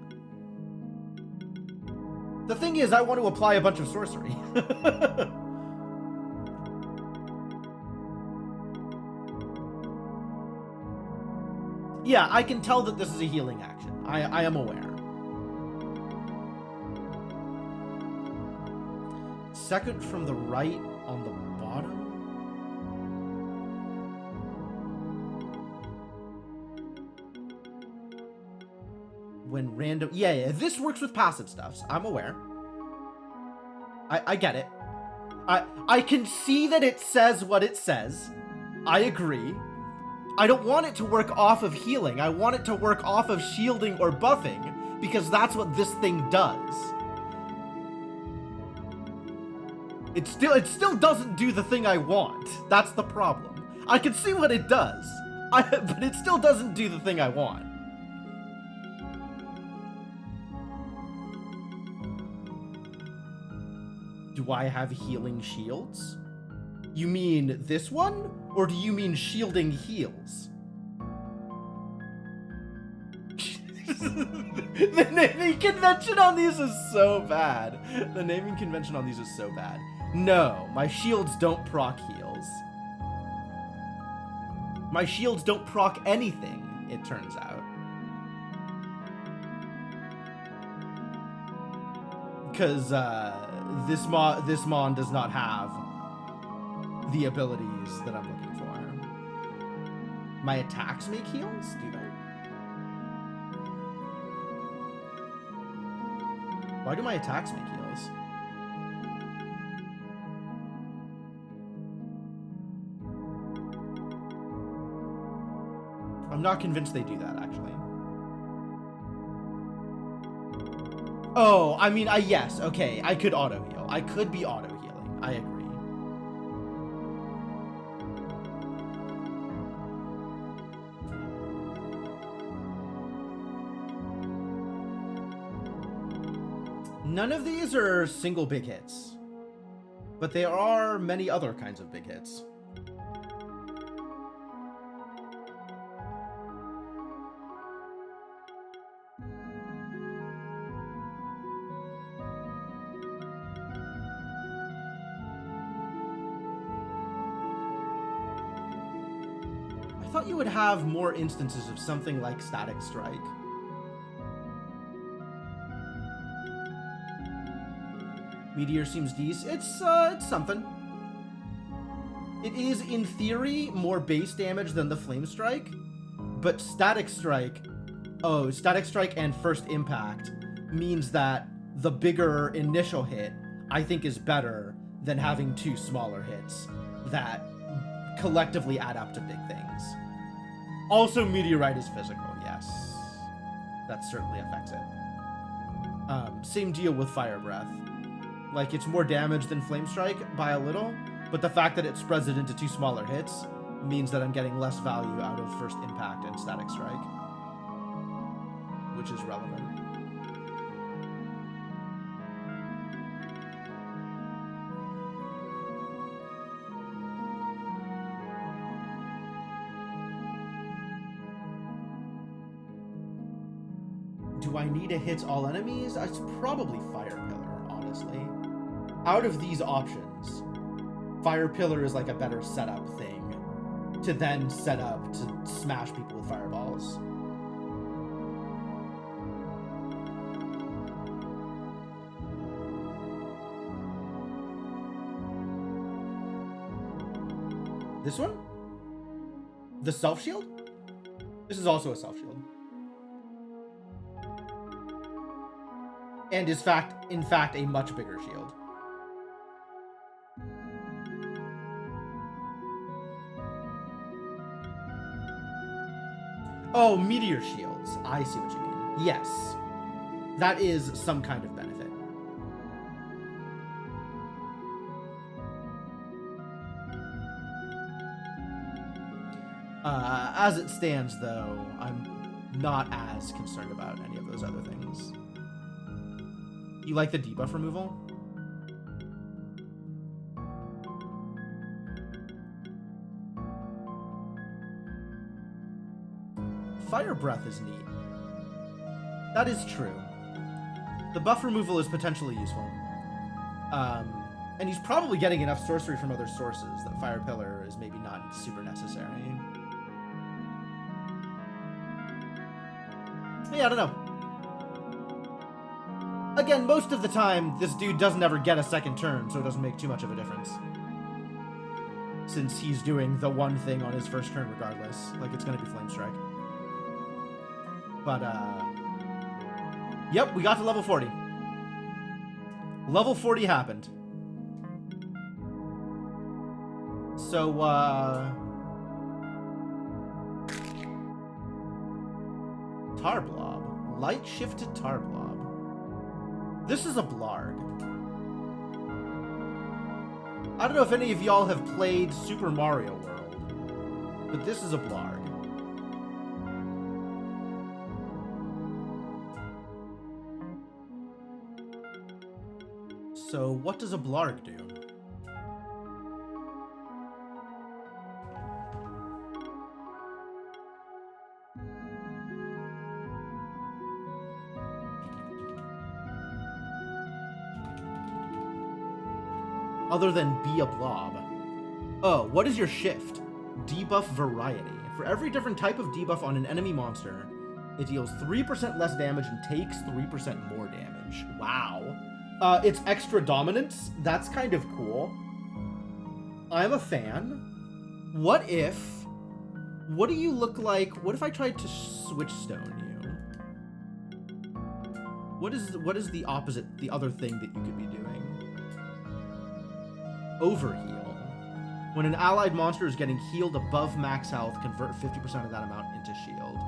The thing is, I want to apply a bunch of sorcery. Yeah, I can tell that this is a healing action. I am aware. Second from the right on the bottom. When random... Yeah, this works with passive stuffs. I'm aware. I get it. I can see that it says what it says. I agree. I don't want it to work off of healing. I want it to work off of shielding or buffing, because that's what this thing does. It still doesn't do the thing I want. That's the problem. I can see what it does, but it still doesn't do the thing I want. Do I have healing shields? You mean this one? Or do you mean shielding heals? The naming convention on these is so bad. The naming convention on these is so bad. No, my shields don't proc heals. My shields don't proc anything, it turns out. Because this mon does not have the abilities that I'm looking for. My attacks make heals? Do they? Why do my attacks make heals? I'm not convinced they do that, actually. Oh, I mean, yes, okay. I could auto-heal. I could be auto-healing. I agree. None of these are single big hits, but there are many other kinds of big hits. I thought you would have more instances of something like Static Strike. Meteor seems decent. It's something. It is, in theory, more base damage than the Flame Strike, but Static Strike and First Impact means that the bigger initial hit, I think, is better than having two smaller hits that collectively add up to big things. Also, Meteorite is physical, yes. That certainly affects it. Same deal with Fire Breath. Like, it's more damage than Flame Strike by a little, but the fact that it spreads it into two smaller hits means that I'm getting less value out of First Impact and Static Strike, which is relevant. Do I need to hit all enemies? It's probably Fire Pillar, honestly. Out of these options, Fire Pillar is like a better setup thing to then set up to smash people with fireballs. This one? The self shield? This is also a self shield. And is in fact a much bigger shield. Oh, meteor shields. I see what you mean. Yes. That is some kind of benefit. As it stands, though, I'm not as concerned about any of those other things. You like the debuff removal? Fire Breath is neat. That is true. The buff removal is potentially useful. And he's probably getting enough sorcery from other sources that Fire Pillar is maybe not super necessary. Yeah, I don't know. Again, most of the time, this dude doesn't ever get a second turn, so it doesn't make too much of a difference. Since he's doing the one thing on his first turn regardless. Like, it's gonna be Flame Strike. But, yep, we got to level 40. Level 40 happened. So, Tarblob. Light shifted Tarblob. This is a Blarg. I don't know if any of y'all have played Super Mario World, but this is a Blarg. So, what does a Blarg do? Other than be a blob. Oh, what is your shift? Debuff variety. For every different type of debuff on an enemy monster, it deals 3% less damage and takes 3% more damage. Wow. It's extra dominance. That's kind of cool. I'm a fan. What do you look like? What if I tried to switch stone you? What is the opposite, the other thing that you could be doing? Overheal. When an allied monster is getting healed above max health, convert 50% of that amount into shield.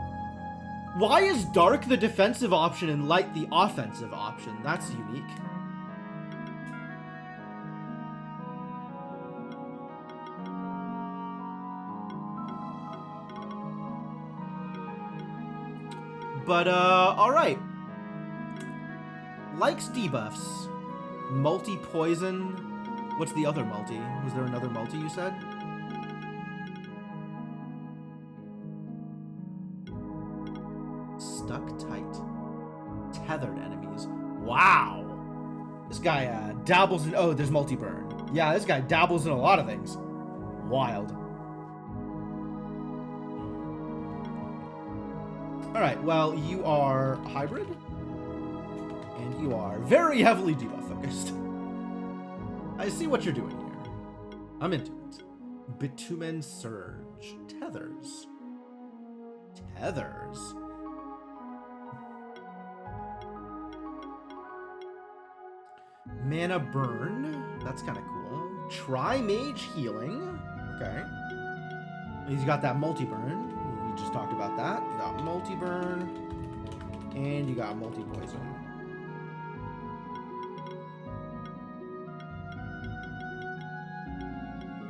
Why is Dark the defensive option and Light the offensive option? That's unique. But, alright. Likes debuffs. Multi-poison. What's the other multi? Was there another multi you said? Stuck tight. Tethered enemies. Wow. This guy dabbles in... Oh, there's multi-burn. Yeah, this guy dabbles in a lot of things. Wild. Alright, well, you are hybrid. And you are very heavily debuff focused. I see what you're doing here. I'm into it. Bitumen Surge. Tethers. Tethers. Mana Burn. That's kind of cool. Tri-Mage Healing. Okay. He's got that multi-burn. We just talked about that. You got multi-burn. And you got multi-poison.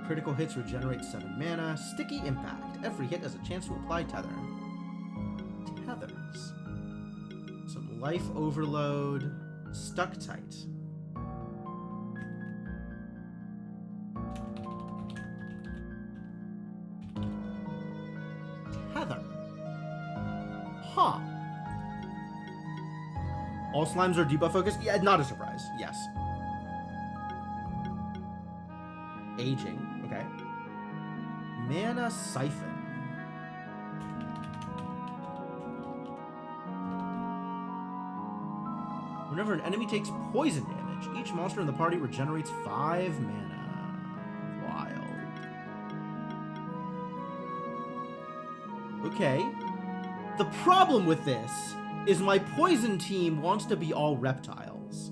Critical hits regenerate 7 mana. Sticky Impact. Every hit has a chance to apply Tether. Tethers. Some Life Overload. Stuck Tight. Tether. Huh. All slimes are debuff focused? Yeah, not a surprise. Yes. Aging. Okay. Mana Siphon. Whenever an enemy takes poison damage, each monster in the party regenerates 5 mana. Wild. Okay. The problem with this is my poison team wants to be all reptiles.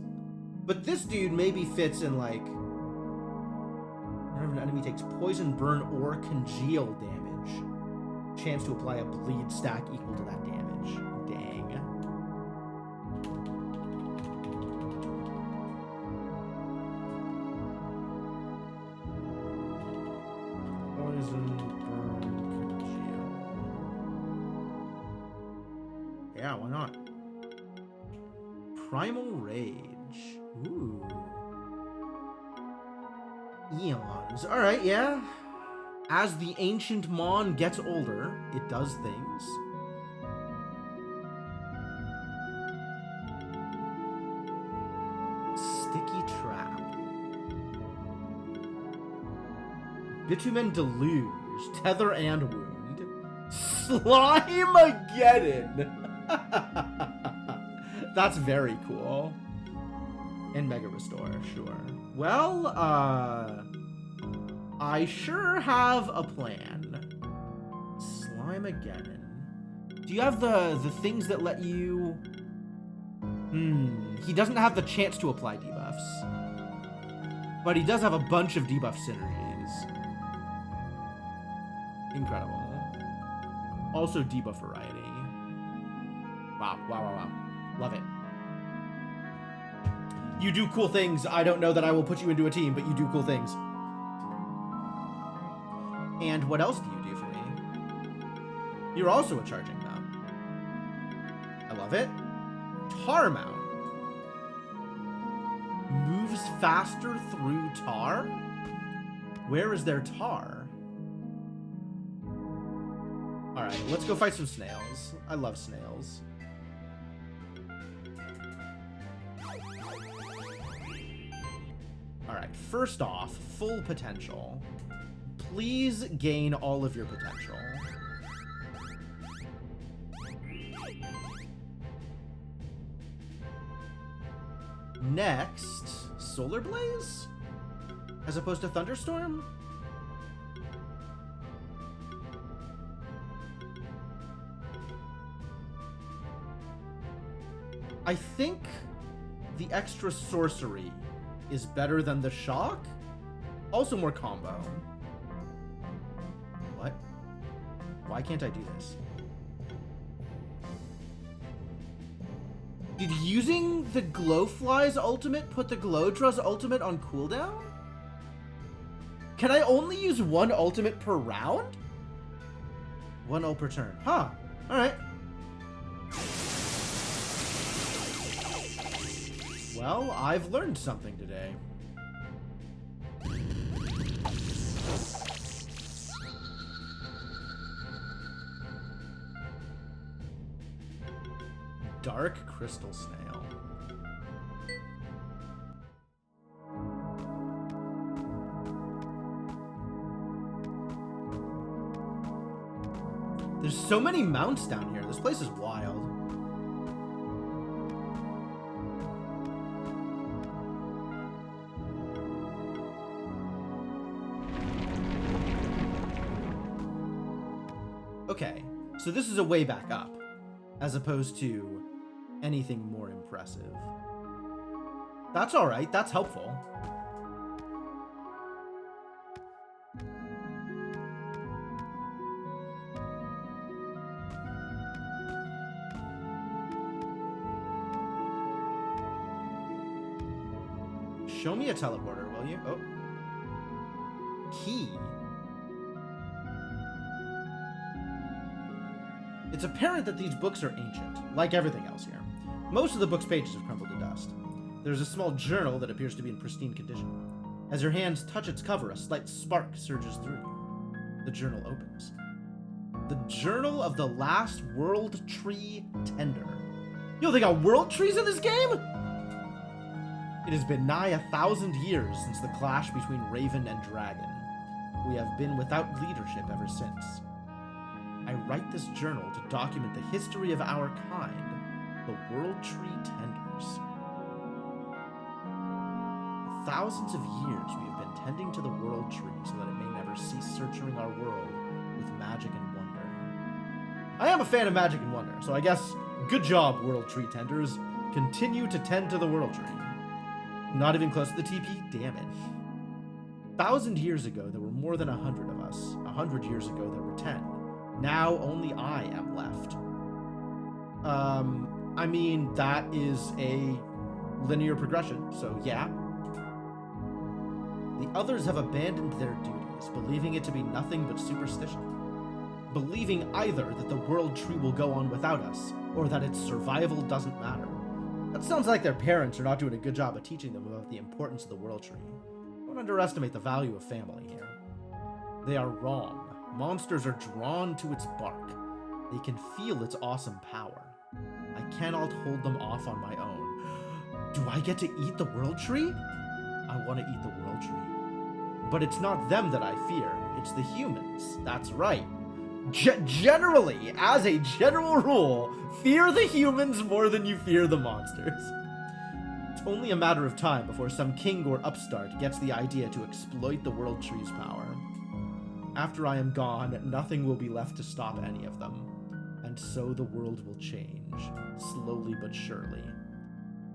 But this dude maybe fits in like... Whenever an enemy takes poison, burn, or congeal damage, chance to apply a bleed stack equal to that damage. Dang. Poison, burn, congeal. Yeah, why not? Primal Rage. Ooh. Eons. Alright, yeah. As the Ancient Mon gets older, it does things. Sticky Trap. Bitumen Deluge. Tether and Wound. Slimeageddon! That's very cool. And Mega Restore, sure. Well, I sure have a plan. Slimeageddon. Do you have the things that let you... He doesn't have the chance to apply debuffs. But he does have a bunch of debuff synergies. Incredible. Also debuff variety. Wow, wow, wow, wow. Love it. You do cool things. I don't know that I will put you into a team, but you do cool things. And what else do you do for me? You're also a charging mount. I love it. Tar mount. Moves faster through tar? Where is there tar? Alright, let's go fight some snails. I love snails. Alright, first off, full potential. Please gain all of your potential. Next, Solar Blaze? As opposed to Thunderstorm? I think the extra sorcery is better than the shock. Also more combo. What? Why can't I do this? Did using the Glowfly's ultimate put the Glowdra's ultimate on cooldown? Can I only use one ultimate per round? One ult per turn. Huh. Alright. Well, I've learned something today. Dark Crystal Snail. There's so many mounts down here. This place is wild. So this is a way back up, as opposed to anything more impressive. That's alright, that's helpful. Show me a teleporter, will you? Oh. Key. It's apparent that these books are ancient, like everything else here. Most of the book's pages have crumbled to dust. There's a small journal that appears to be in pristine condition. As your hands touch its cover, a slight spark surges through you. The journal opens. The Journal of the Last World Tree Tender. Yo, they got world trees in this game?! It has been nigh 1,000 years since the clash between Raven and Dragon. We have been without leadership ever since. I write this journal to document the history of our kind, the World Tree Tenders. For thousands of years we have been tending to the World Tree so that it may never cease searching our world with magic and wonder. I am a fan of magic and wonder, so I guess good job, World Tree Tenders. Continue to tend to the World Tree. Not even close to the TP? Damn it. 1,000 years ago, there were more than 100 of us. 100 years ago, there were 10. Now, only I am left. I mean, that is a linear progression, so yeah. The others have abandoned their duties, believing it to be nothing but superstition. Believing either that the World Tree will go on without us, or that its survival doesn't matter. That sounds like their parents are not doing a good job of teaching them about the importance of the World Tree. Don't underestimate the value of family here. They are wrong. Monsters are drawn to its bark. They can feel its awesome power. I cannot hold them off on my own. Do I get to eat the World Tree? I want to eat the World Tree. But it's not them that I fear. It's the humans. That's right. Generally, as a general rule, fear the humans more than you fear the monsters. It's only a matter of time before some king or upstart gets the idea to exploit the World Tree's power. After I am gone, nothing will be left to stop any of them. And so the world will change, slowly but surely.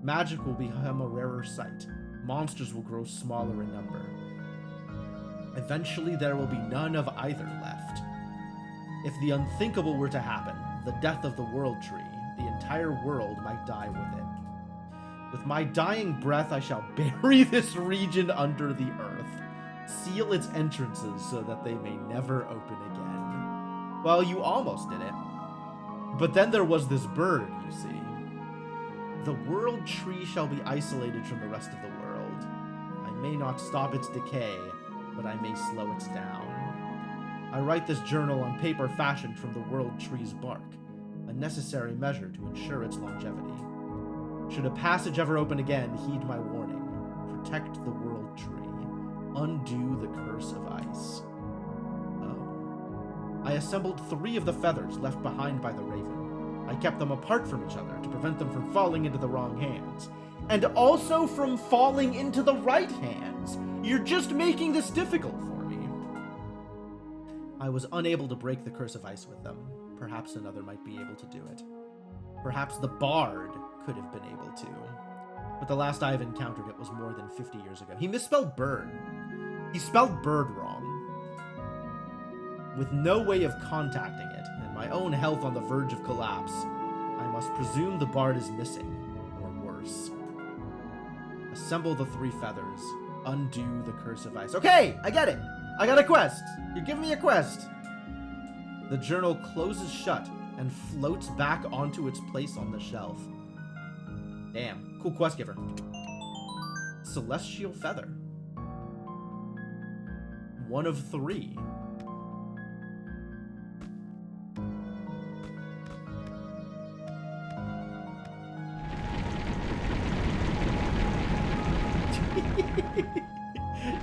Magic will become a rarer sight. Monsters will grow smaller in number. Eventually, there will be none of either left. If the unthinkable were to happen, the death of the World Tree, the entire world might die with it. With my dying breath, I shall bury this region under the earth, seal its entrances so that they may never open again. Well, you almost did it. But then there was this bird, you see. The World Tree shall be isolated from the rest of the world. I may not stop its decay, but I may slow it down. I write this journal on paper fashioned from the World Tree's bark, a necessary measure to ensure its longevity. Should a passage ever open again, heed my warning. Protect the World Tree. Undo the curse of ice. Oh. I assembled 3 of the feathers left behind by the raven. I kept them apart from each other to prevent them from falling into the wrong hands. And also from falling into the right hands. You're just making this difficult for me. I was unable to break the curse of ice with them. Perhaps another might be able to do it. Perhaps the bard could have been able to. But the last I've encountered it was more than 50 years ago. He misspelled bird. He spelled bird wrong. With no way of contacting it, and my own health on the verge of collapse, I must presume the bard is missing, or worse. Assemble the 3 feathers. Undo the curse of ice. Okay, I get it. I got a quest. You're giving me a quest. The journal closes shut and floats back onto its place on the shelf. Damn, cool quest giver. Celestial feather. 1 of 3.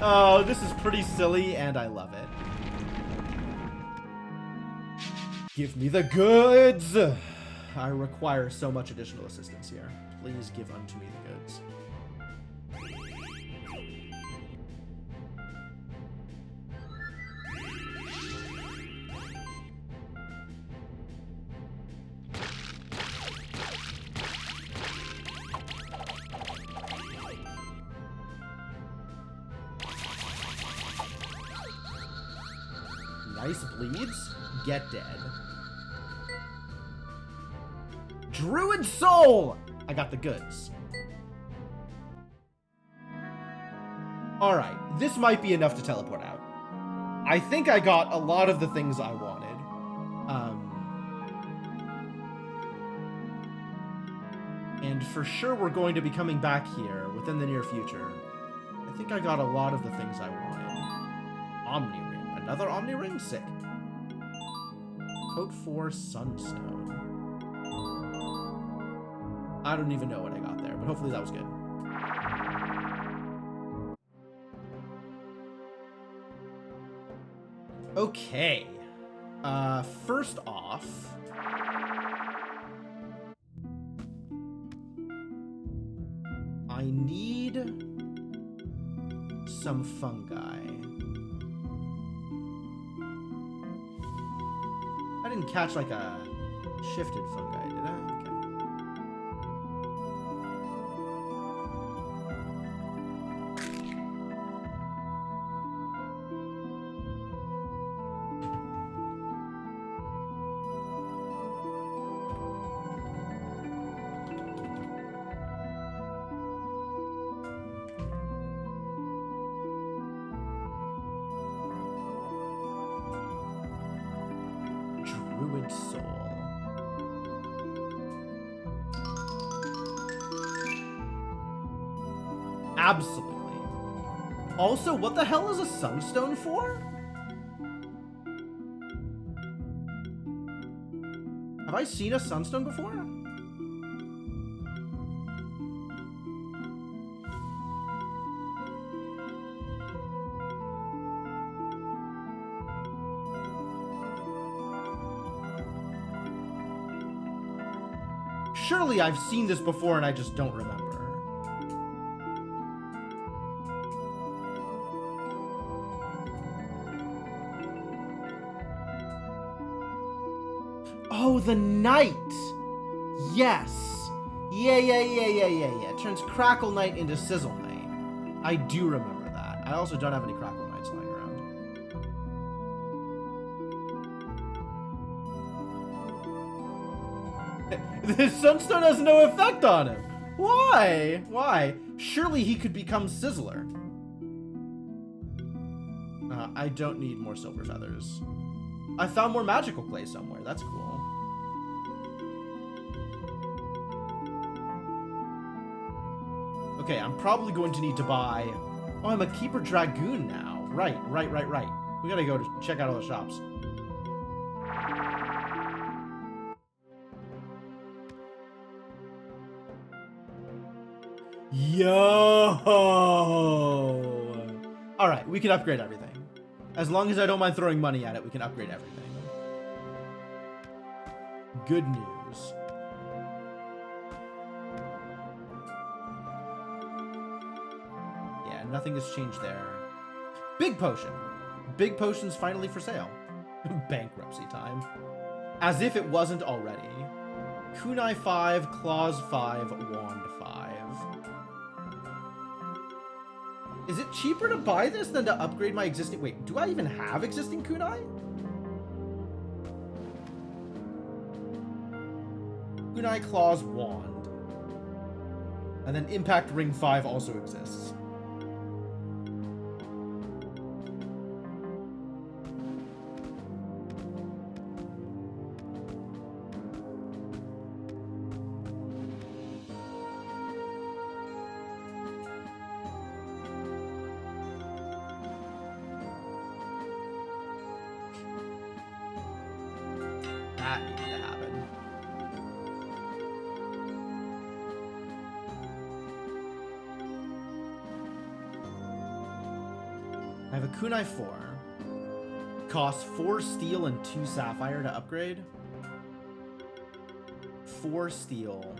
Oh, this is pretty silly, and I love it. Give me the goods! I require so much additional assistance here. Please give unto me the goods. Ice bleeds. Get dead. Druid Soul! I got the goods. Alright, this might be enough to teleport out. I think I got a lot of the things I wanted. And for sure we're going to be coming back here within the near future. I think I got a lot of the things I wanted. Omni Ring. Another Omni Ring? Sick. Coat 4 Sunstone. I don't even know what I got there, but hopefully that was good. Okay. First off, I need some fungi. I didn't catch like a shifted fungi, did I? Okay. Druid Soul. Absolutely. Also, what the hell is a sunstone for? Have I seen a sunstone before? Surely I've seen this before and I just don't remember. Oh, the Knight! Yes! Yeah. Turns Crackle Knight into Sizzle Knight. I do remember that. I also don't have any Crackle Knights lying around. The Sunstone has no effect on him. Why? Why? Surely he could become Sizzler. I don't need more silver feathers. I found more magical clay somewhere. That's cool. Okay, I'm probably going to need to buy... Oh, I'm a Keeper Dragoon now. Right. We gotta go to check out all the shops. Yo! Alright, we can upgrade everything. As long as I don't mind throwing money at it, we can upgrade everything. Good news. Yeah, nothing has changed there. Big Potion. Big Potion's finally for sale. Bankruptcy time. As if it wasn't already. Kunai 5, Claws 5, Wand 5. Is it cheaper to buy this than to upgrade my existing... Wait, do I even have existing kunai? Kunai Claws Wand. And then Impact Ring 5 also exists. That needed to happen. I have a Kunai 4. Costs 4 steel and 2 sapphire to upgrade. 4 steel,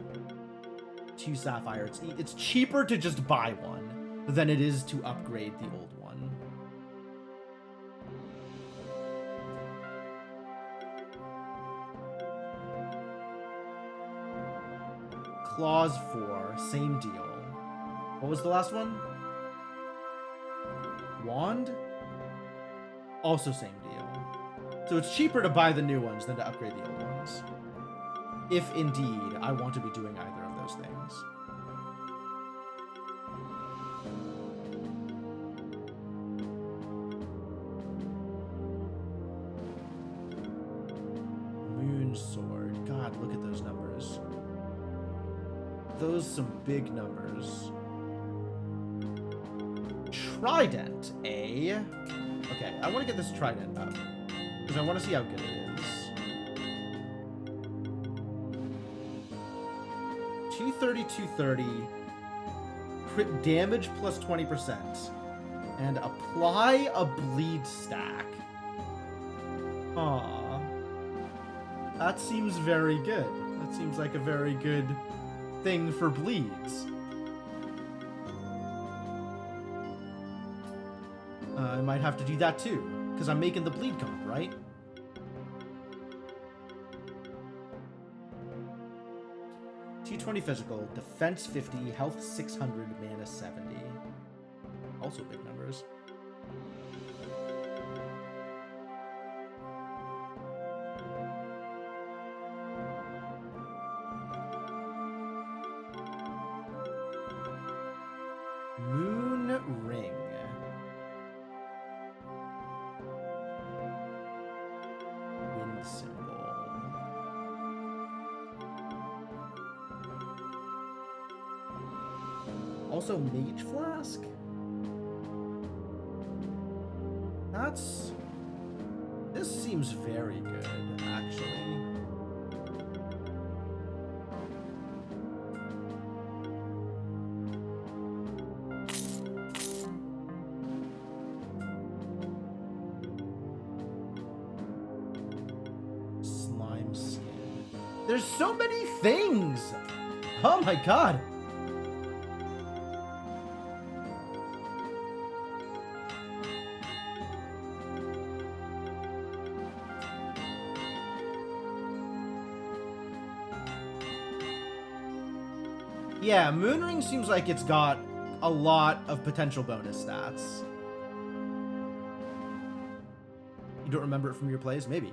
2 sapphire. It's cheaper to just buy one than it is to upgrade the old one. Claws 4, same deal. What was the last one? Wand? Also same deal. So it's cheaper to buy the new ones than to upgrade the old ones. If indeed I want to be doing either of those things. Moon Sword. God, look at those numbers. Those some big numbers. Trident, eh? Okay, I want to get this trident up. Because I want to see how good it is. 230, 230. Crit damage plus 20%. And apply a bleed stack. Aww. That seems very good. That seems like a very good thing for bleeds. I might have to do that too, because I'm making the bleed comp, right? $220 physical, defense 50, health 600, mana 70. Also big numbers. Moon Ring. Wind symbol. Also Mage Flask? This seems very good, actually. Slime skin. There's so many things! Oh my god! Yeah, Moonring seems like it's got a lot of potential bonus stats. You don't remember it from your plays? Maybe.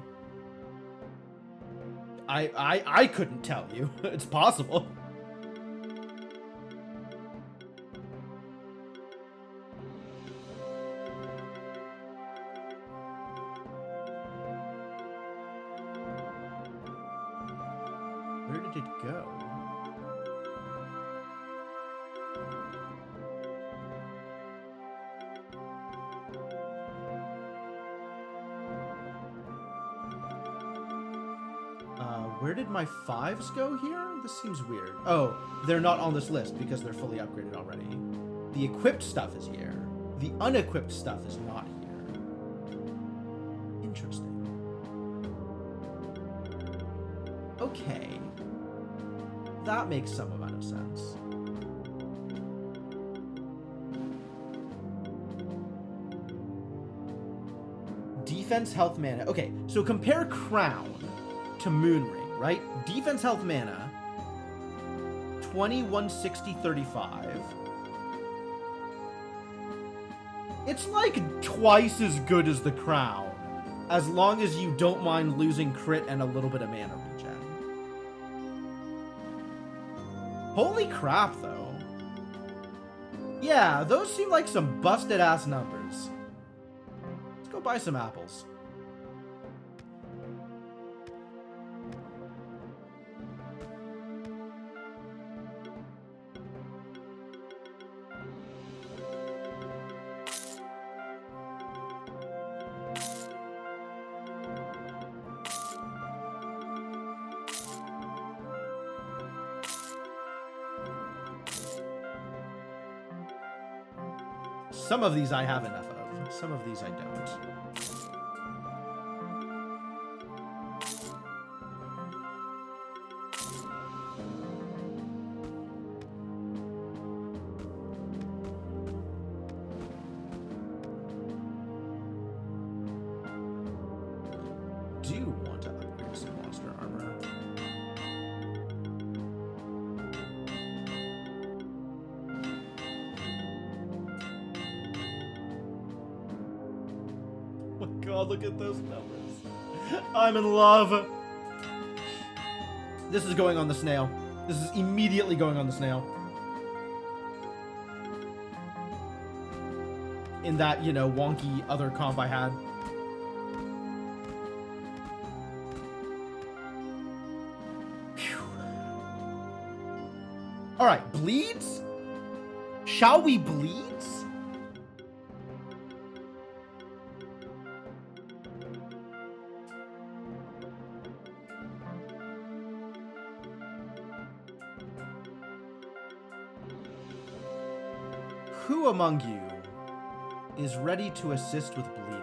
I couldn't tell you. It's possible. Where did it go? Where did my 5s go here? This seems weird. Oh, they're not on this list because they're fully upgraded already. The equipped stuff is here. The unequipped stuff is not here. Interesting. Okay. That makes some amount of sense. Defense, health, mana. Okay, so compare Crown to Moonring. Right? Defense, health, mana. 20, 160, 35. It's like twice as good as the Crown. As long as you don't mind losing crit and a little bit of mana regen. Holy crap, though. Yeah, those seem like some busted-ass numbers. Let's go buy some apples. Some of these I have enough of. Some of these I don't. Do want to upgrade some monster armor. God, look at those numbers. I'm in love. This is going on the snail. This is immediately going on the snail. In that, you know, wonky other comp I had. Alright, bleeds? Shall we bleeds? Who among you is ready to assist with bleeding?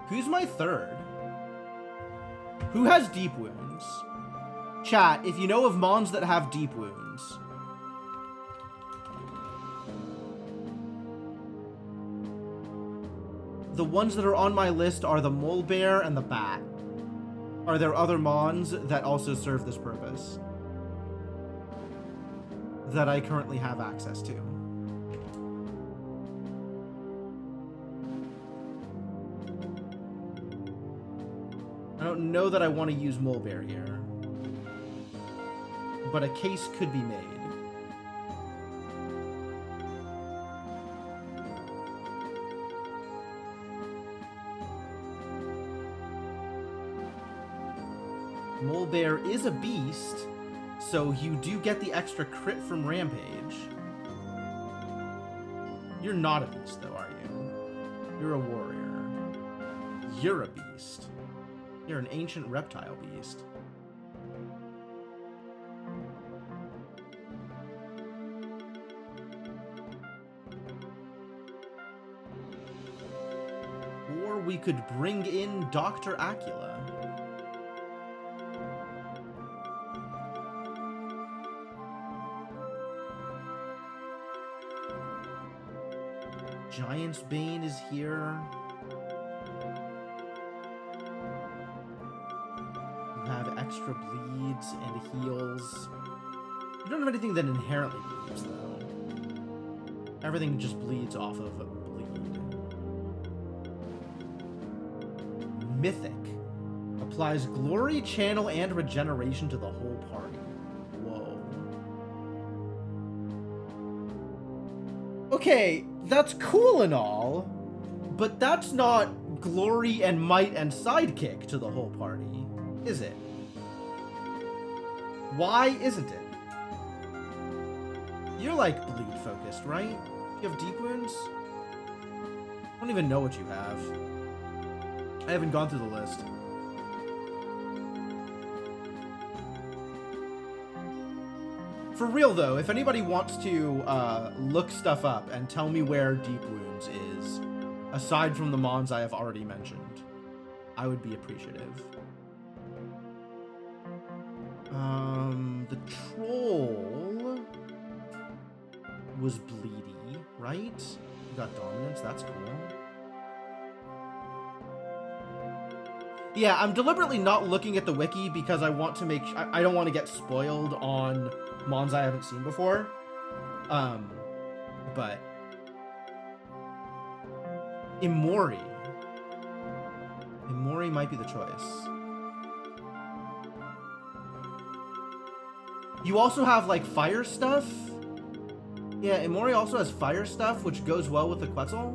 Who's my third? Who has deep wounds? Chat, if you know of Mons that have deep wounds. The ones that are on my list are the Mole Bear and the Bat. Are there other Mons that also serve this purpose? That I currently have access to? I don't know that I want to use Mole Bear here. But a case could be made. Mole Bear is a beast, so you do get the extra crit from Rampage. You're not a beast, though, are you? You're a warrior. You're a beast. You're an ancient reptile beast. Or we could bring in Dr. Acula. Giant's Bane is here. You have extra bleeds and heals. You don't have anything that inherently bleeds, though. Everything just bleeds off of bleed. Mythic. Applies glory, channel, and regeneration to the whole party. Whoa. Okay, that's cool and all, but that's not glory and might and sidekick to the whole party, is it? Why isn't it? You're like bleed focused, right? You have deep wounds? I don't even know what you have. I haven't gone through the list. For real though, if anybody wants to look stuff up and tell me where deep wounds is, aside from the Mons I have already mentioned, I would be appreciative. The troll was bleedy, right? You got dominance, that's cool. Yeah, I'm deliberately not looking at the wiki because I want to make I don't want to get spoiled on Mons I haven't seen before. But Imori might be the choice. You also have like fire stuff. Yeah, Imori also has fire stuff, which goes well with the Quetzal.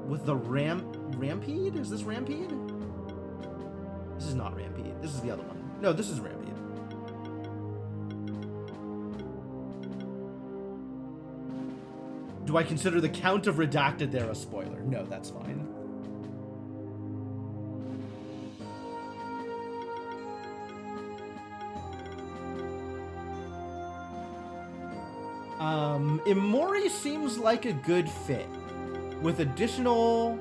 With the Rampede? Is this Rampede? This is not Rampede. This is the other one. No, this is Rampede. Do I consider the Count of Redacted there a spoiler? No, that's fine. Imori seems like a good fit. With additional...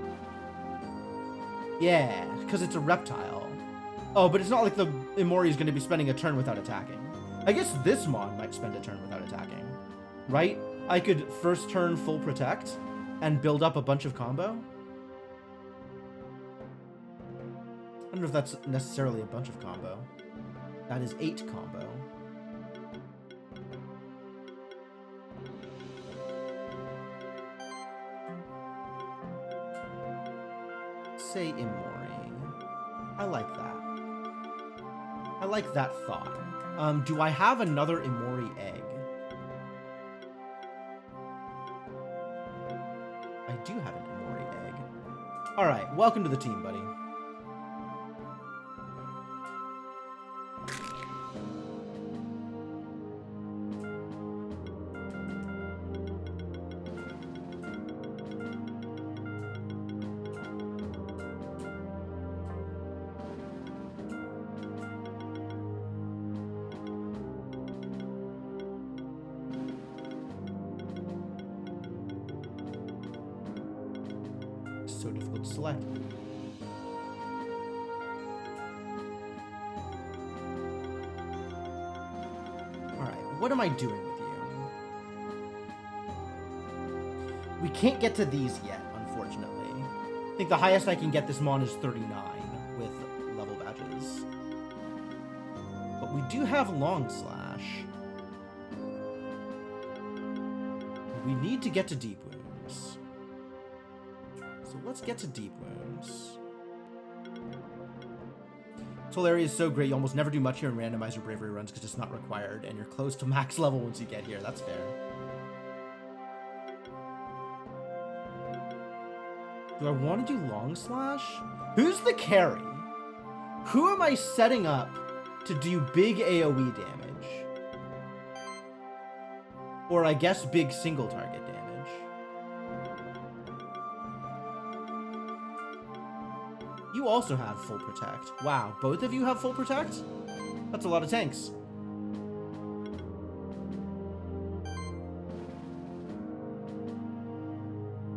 Yeah, because it's a reptile. Oh, but it's not like the Imori is going to be spending a turn without attacking. I guess this Mon might spend a turn without attacking. Right? I could first turn full protect and build up a bunch of combo. I don't know if that's necessarily a bunch of combo. That is 8 combo. say Imori. I like that. I like that thought. Do I have another Imori egg? I do have an Imori egg. Alright, welcome to the team, buddy. So difficult to select. Alright, what am I doing with you? We can't get to these yet, unfortunately. I think the highest I can get this Mon is 39 with level badges. But we do have Long Slash. We need to get to Deep Wounds. So let's get to Deep Wounds. Solari is so great, you almost never do much here in randomizer bravery runs because it's not required, and you're close to max level once you get here. That's fair. Do I want to do Long Slash? Who's the carry? Who am I setting up to do big AoE damage? Or I guess big single target damage. You also have full protect. Wow, both of you have full protect? That's a lot of tanks.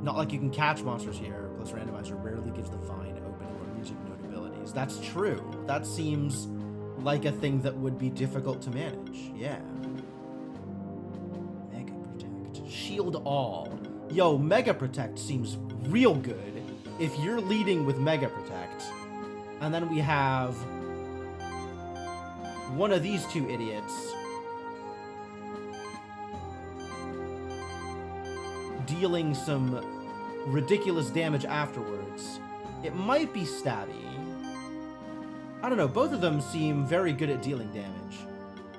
Not like you can catch monsters here, plus randomizer rarely gives the Vine opening or music note abilities. That's true. That seems like a thing that would be difficult to manage. Yeah. Mega Protect. Shield all. Yo, Mega Protect seems real good if you're leading with Mega Protect. And then we have one of these two idiots dealing some ridiculous damage afterwards. It might be Stabby. I don't know, both of them seem very good at dealing damage.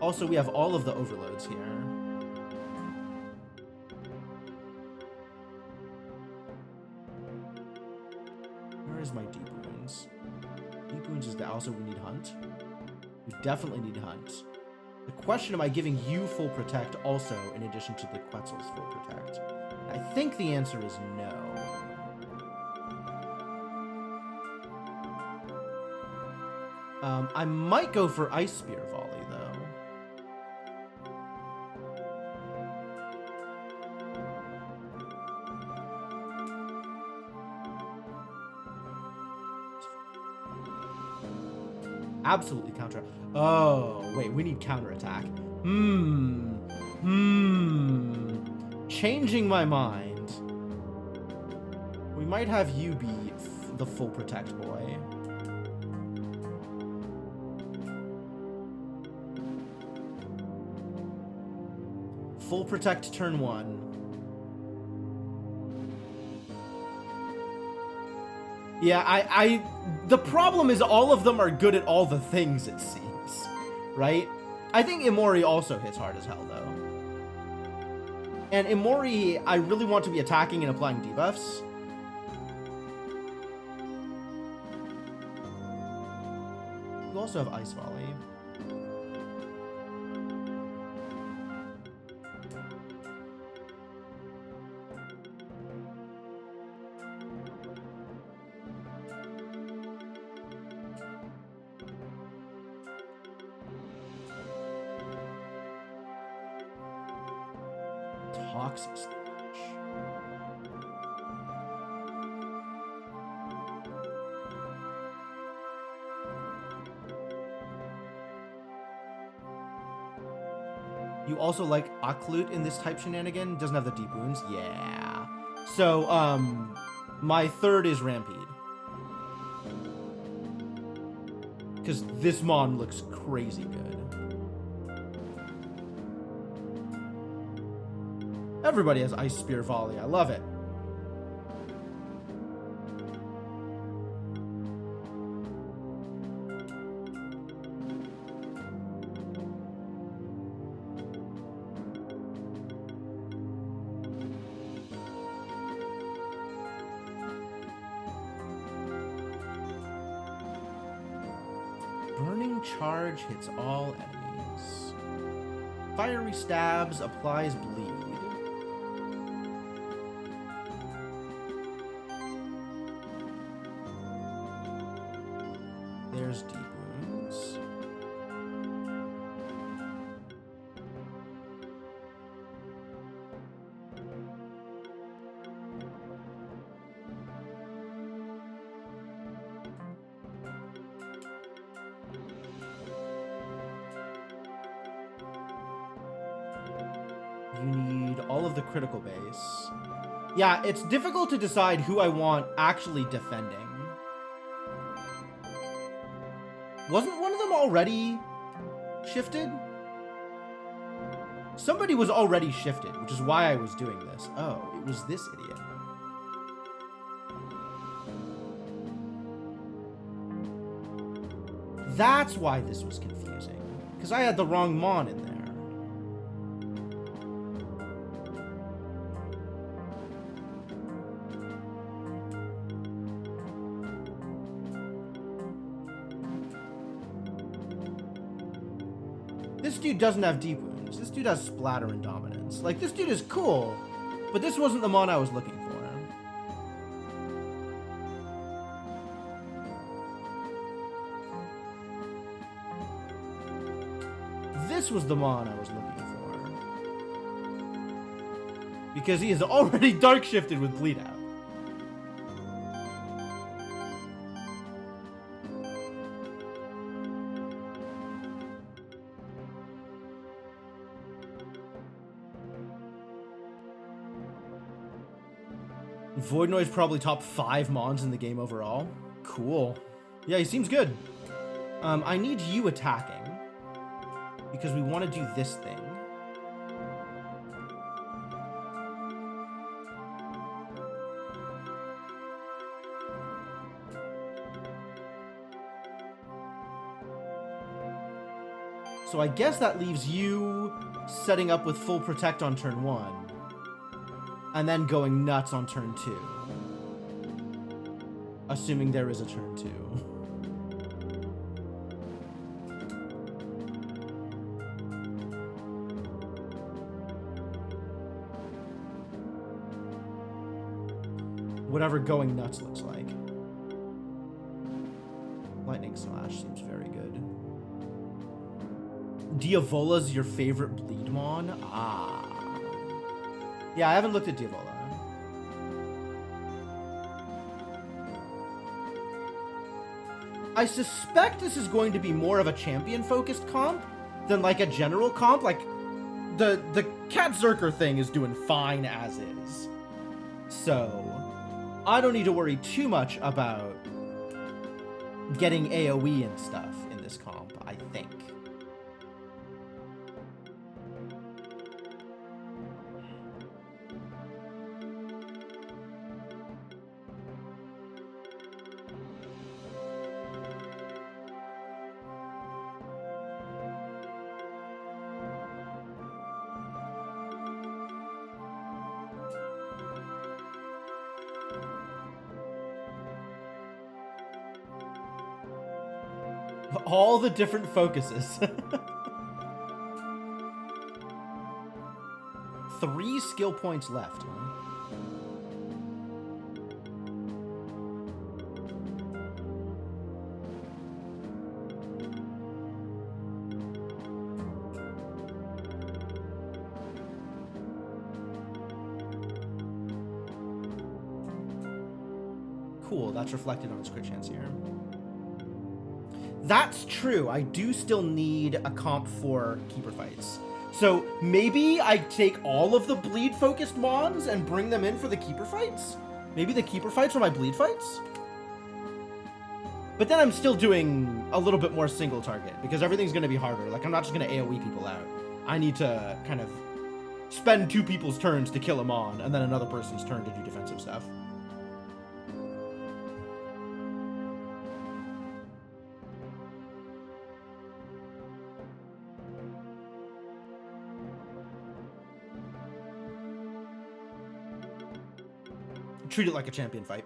Also, we have all of the overloads here. Where is my Deep Wounds? Deep Wounds is that also we need Hunt. We definitely need Hunt. The question, am I giving you full protect also in addition to the Quetzal's full protect? I think the answer is no. I might go for Ice Spear Volley, though. Absolutely counter. Oh, wait, we need counterattack. Changing my mind. We might have you be the full protect boy. Full protect turn 1. Yeah, the problem is all of them are good at all the things, it seems. Right? I think Imori also hits hard as hell, though. And Imori, I really want to be attacking and applying debuffs. You also have Ice Volley. Toxic Slash. You also like Aklut in this type shenanigan? Doesn't have the Deep Wounds? Yeah. So, my third is Rampede. Because this Mon looks crazy good. Everybody has Ice Spear Volley. I love it. Blinding charge hits all enemies. Fiery stabs applies bleed. There's deep wounds. You need all of the critical base. Yeah, it's difficult to decide who I want actually defending. Wasn't one of them already shifted? Somebody was already shifted, which is why I was doing this. Oh, it was this idiot. That's why this was confusing. Because I had the wrong Mon in there. This dude doesn't have deep wounds. This dude has splatter and dominance. Like, this dude is cool, but this wasn't the Mon I was looking for. This was the Mon I was looking for. Because he is already dark shifted with bleed out. Void Noise probably top 5 Mons in the game overall. Cool. Yeah, he seems good. I need you attacking. Because we want to do this thing. So I guess that leaves you setting up with full protect on turn 1. And then going nuts on turn 2. Assuming there is a turn 2. Whatever going nuts looks like. Lightning Slash seems very good. Diavola's your favorite bleed Mon? Ah. Yeah, I haven't looked at Diavola. I suspect this is going to be more of a champion-focused comp than like a general comp. Like, the Cat Zerker thing is doing fine as is. So, I don't need to worry too much about getting AoE and stuff in this comp, I think. All the different focuses. 3 skill points left, huh? Cool, that's reflected on his crit chance here. That's true. I do still need a comp for Keeper fights. So maybe I take all of the bleed-focused Mons and bring them in for the Keeper fights? Maybe the Keeper fights are my bleed fights? But then I'm still doing a little bit more single target, because everything's going to be harder. Like, I'm not just going to AoE people out. I need to kind of spend 2 people's turns to kill a Mon, and then another person's turn to do defensive stuff. Treat it like a champion fight.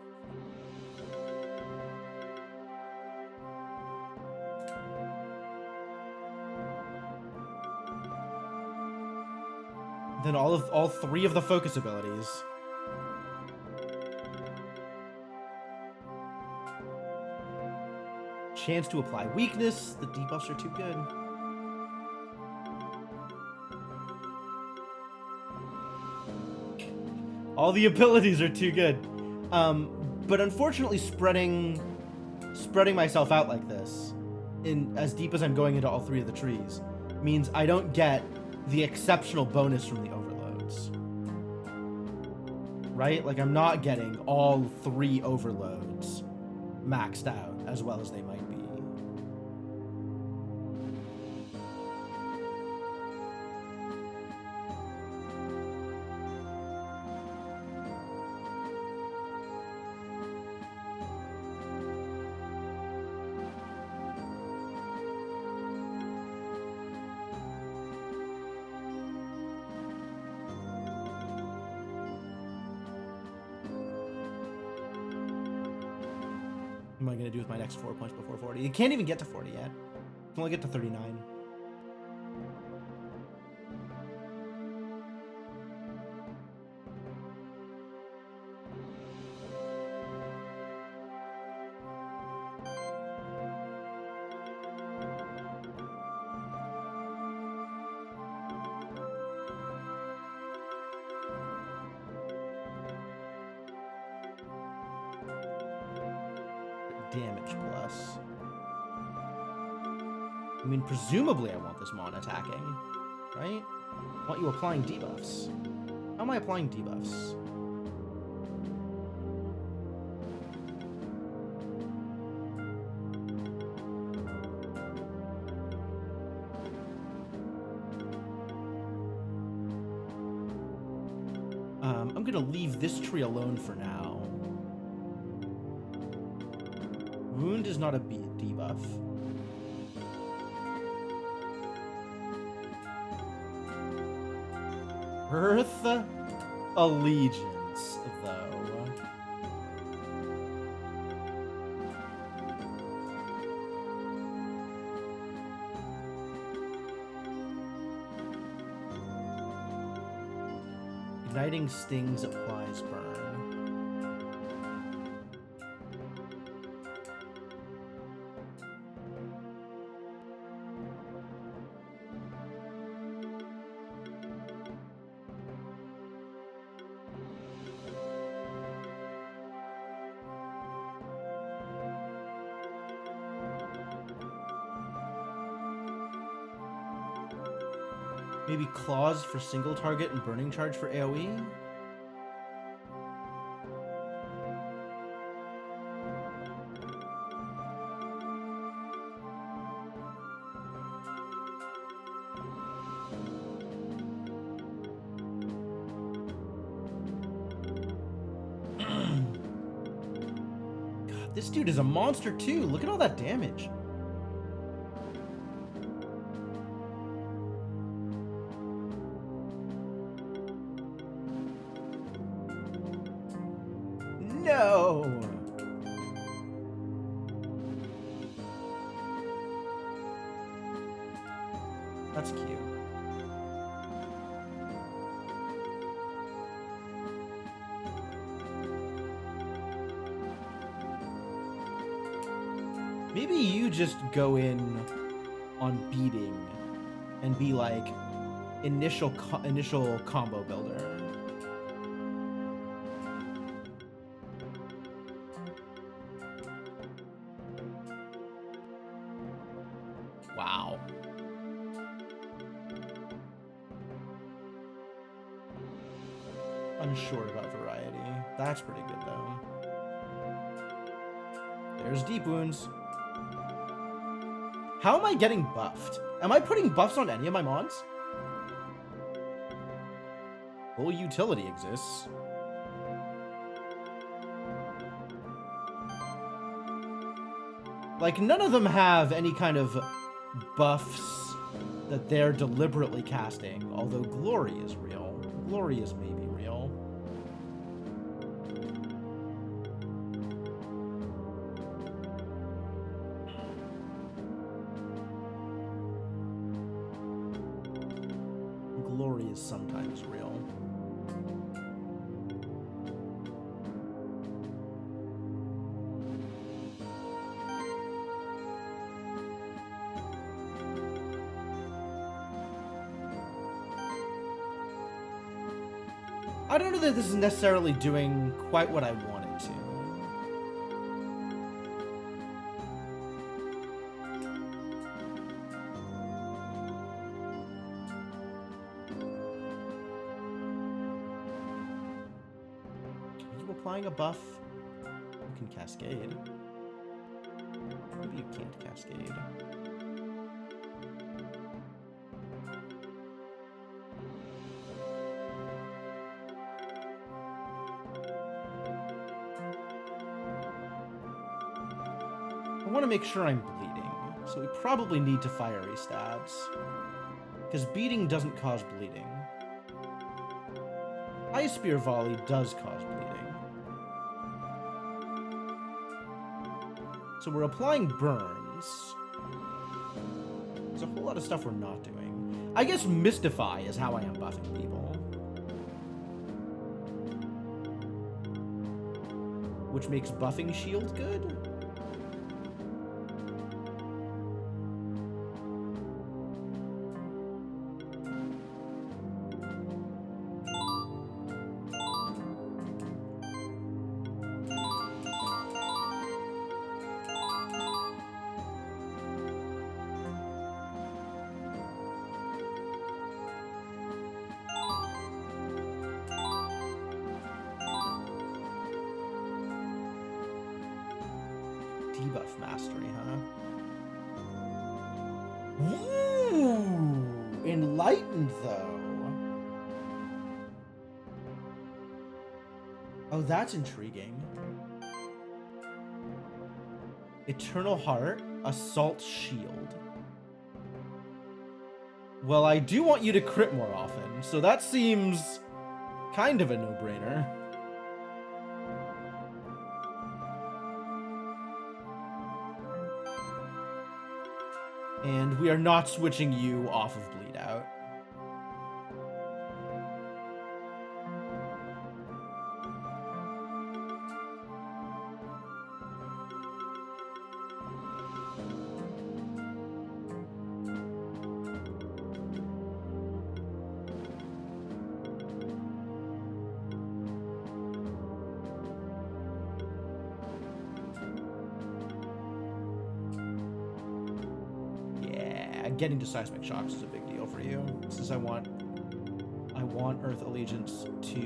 And all three of the focus abilities. Chance to apply weakness. The debuffs are too good. All the abilities are too good. But unfortunately, spreading myself out like this, in as deep as I'm going into all three of the trees, means I don't get the exceptional bonus from the overloads. Right? Like, I'm not getting all three overloads maxed out as well as they might be. What am I going to do with my next 4 points before 40? You can't even get to 40 yet. You can only get to 39. Damage plus. I mean, presumably I want this Mon attacking, right? I want you applying debuffs. How am I applying debuffs? I'm gonna leave this tree alone for now. Wound is not a debuff. Earth Allegiance, though. Igniting Stings applies burn. Maybe Claws for single target and Burning Charge for AoE? God, this dude is a monster too. Look at all that damage. No! That's cute. Maybe you just go in on beating and be like initial combo builder. Wow. Unsure about variety. That's pretty good, though. There's Deep Wounds. How am I getting buffed? Am I putting buffs on any of my mons? Full utility exists. Like, none of them have any kind of buffs that they're deliberately casting, although Glory is real. Glory is maybe real. Glory is sometimes real. I don't know that this is necessarily doing quite what I want it to. Are you applying a buff? You can cascade. Maybe you can't cascade. I want to make sure I'm bleeding, so we probably need to fiery stabs. Because beating doesn't cause bleeding. Ice Spear Volley does cause bleeding. So we're applying burns. There's a whole lot of stuff we're not doing. I guess Mystify is how I am buffing people. Which makes buffing shield good? Debuff mastery, huh? Ooh, enlightened though. Oh, that's intriguing. Eternal Heart, Assault Shield. Well, I do want you to crit more often, so that seems kind of a no-brainer. And we are not switching you off of Bleed Out. Getting to Seismic Shocks is a big deal for you, since I want Earth Allegiance to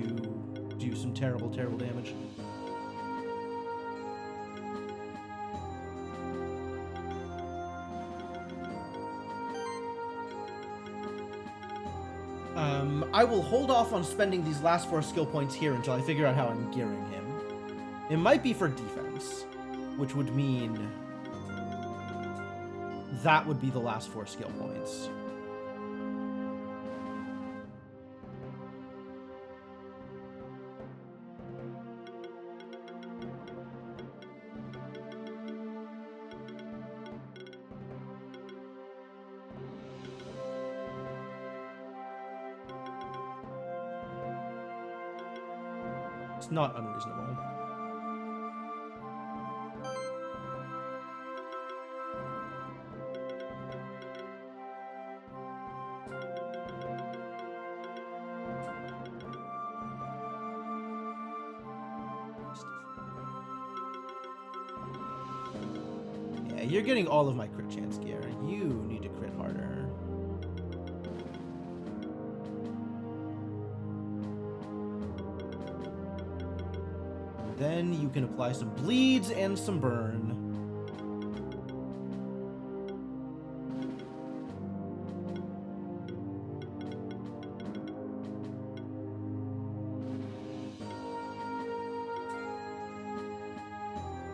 do some terrible, terrible damage. I will hold off on spending these last 4 skill points here until I figure out how I'm gearing him. It might be for defense, which would mean that would be the last 4 skill points. It's not unreasonable. Yeah, you're getting all of my crit chance gear. You need to crit harder. Then you can apply some bleeds and some burn.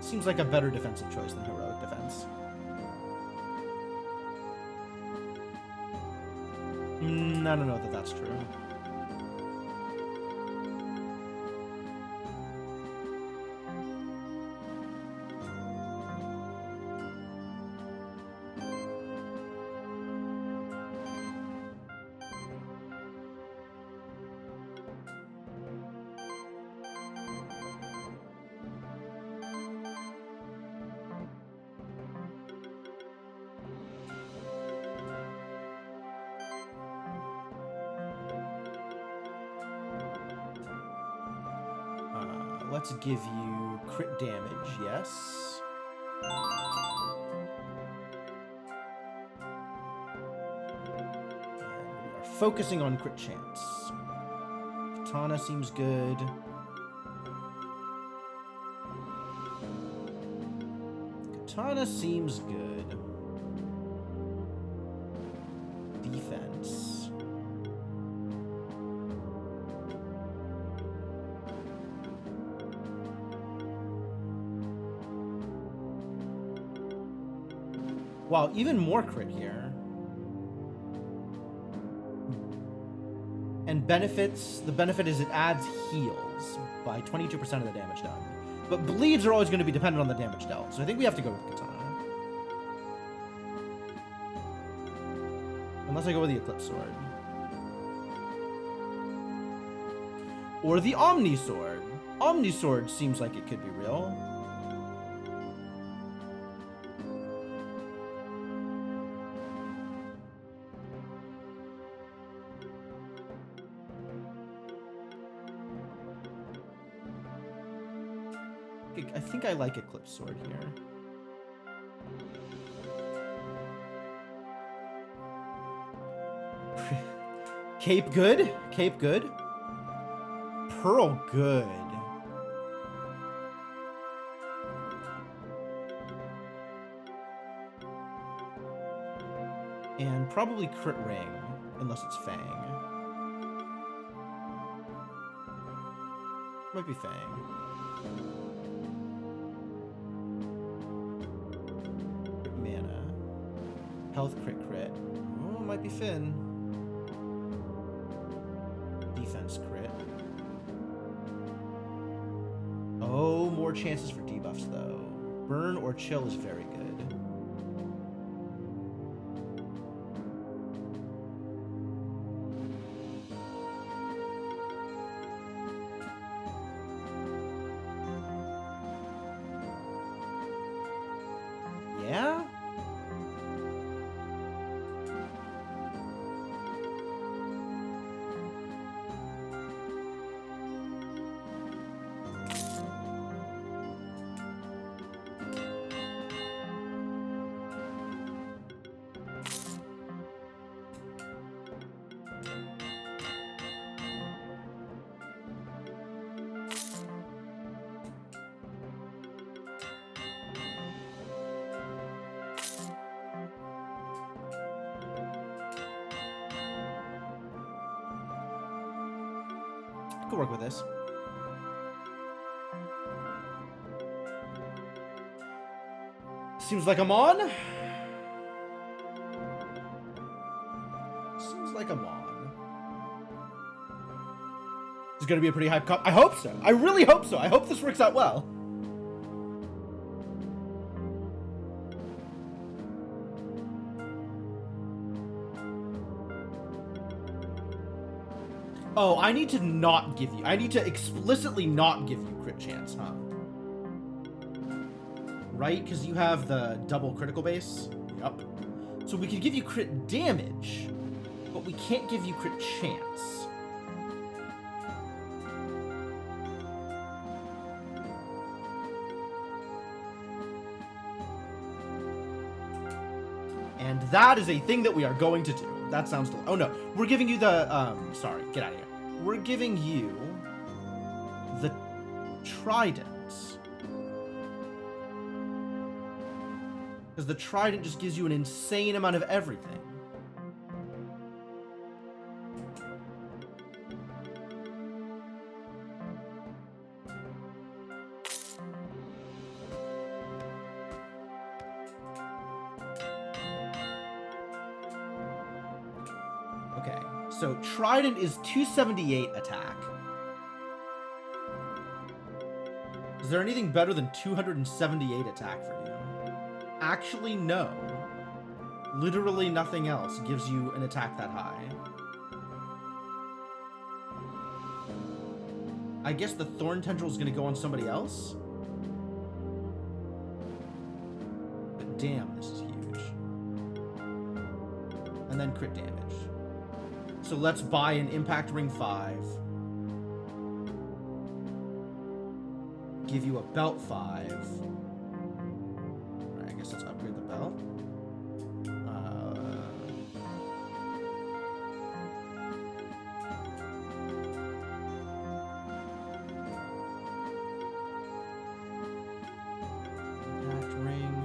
Seems like a better defensive choice than heroic defense. I don't know that that's true. let's give you crit damage, yes. And we are focusing on crit chance. Katana seems good. Katana seems good. Defense. Wow, even more crit here. And benefits, the benefit is it adds heals by 22% of the damage done. But bleeds are always going to be dependent on the damage dealt, so I think we have to go with Katana. Unless I go with the Eclipse Sword. Or the Omni Sword. Omni Sword seems like it could be real. I think I like Eclipse Sword here. Cape good. Cape good. Pearl good. And probably crit ring, unless it's Fang. Might be Fang. Mana. Health crit. Oh, might be Finn. Defense crit. Oh, more chances for debuffs though. Burn or chill is very good. Yeah? Could work with this. Seems like I'm on. Seems like I'm on. It's gonna be a pretty hype comp. I hope so. I really hope so. I hope this works out well. Oh, I need to not give you. I need to explicitly not give you crit chance, huh? Right? Because you have the double critical base. Yup. So we could give you crit damage, but we can't give you crit chance. And that is a thing that we are going to do. That sounds oh no, we're giving you the sorry, get out of here. We're giving you the trident. Because the trident just gives you an insane amount of everything. Okay, so Trident is 278 attack. Is there anything better than 278 attack for you? Actually, no. Literally nothing else gives you an attack that high. I guess the Thorn Tendril is going to go on somebody else? But damn, this is huge. And then crit damage. So let's buy an Impact Ring 5. give you a belt 5. Alright, I guess let's upgrade the belt. Impact ring.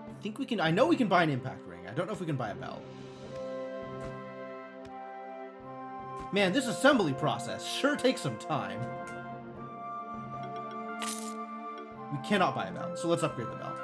I think we can. I know we can buy an impact ring. I don't know if we can buy a belt. Man, this assembly process sure takes some time. We cannot buy a belt, so let's upgrade the belt.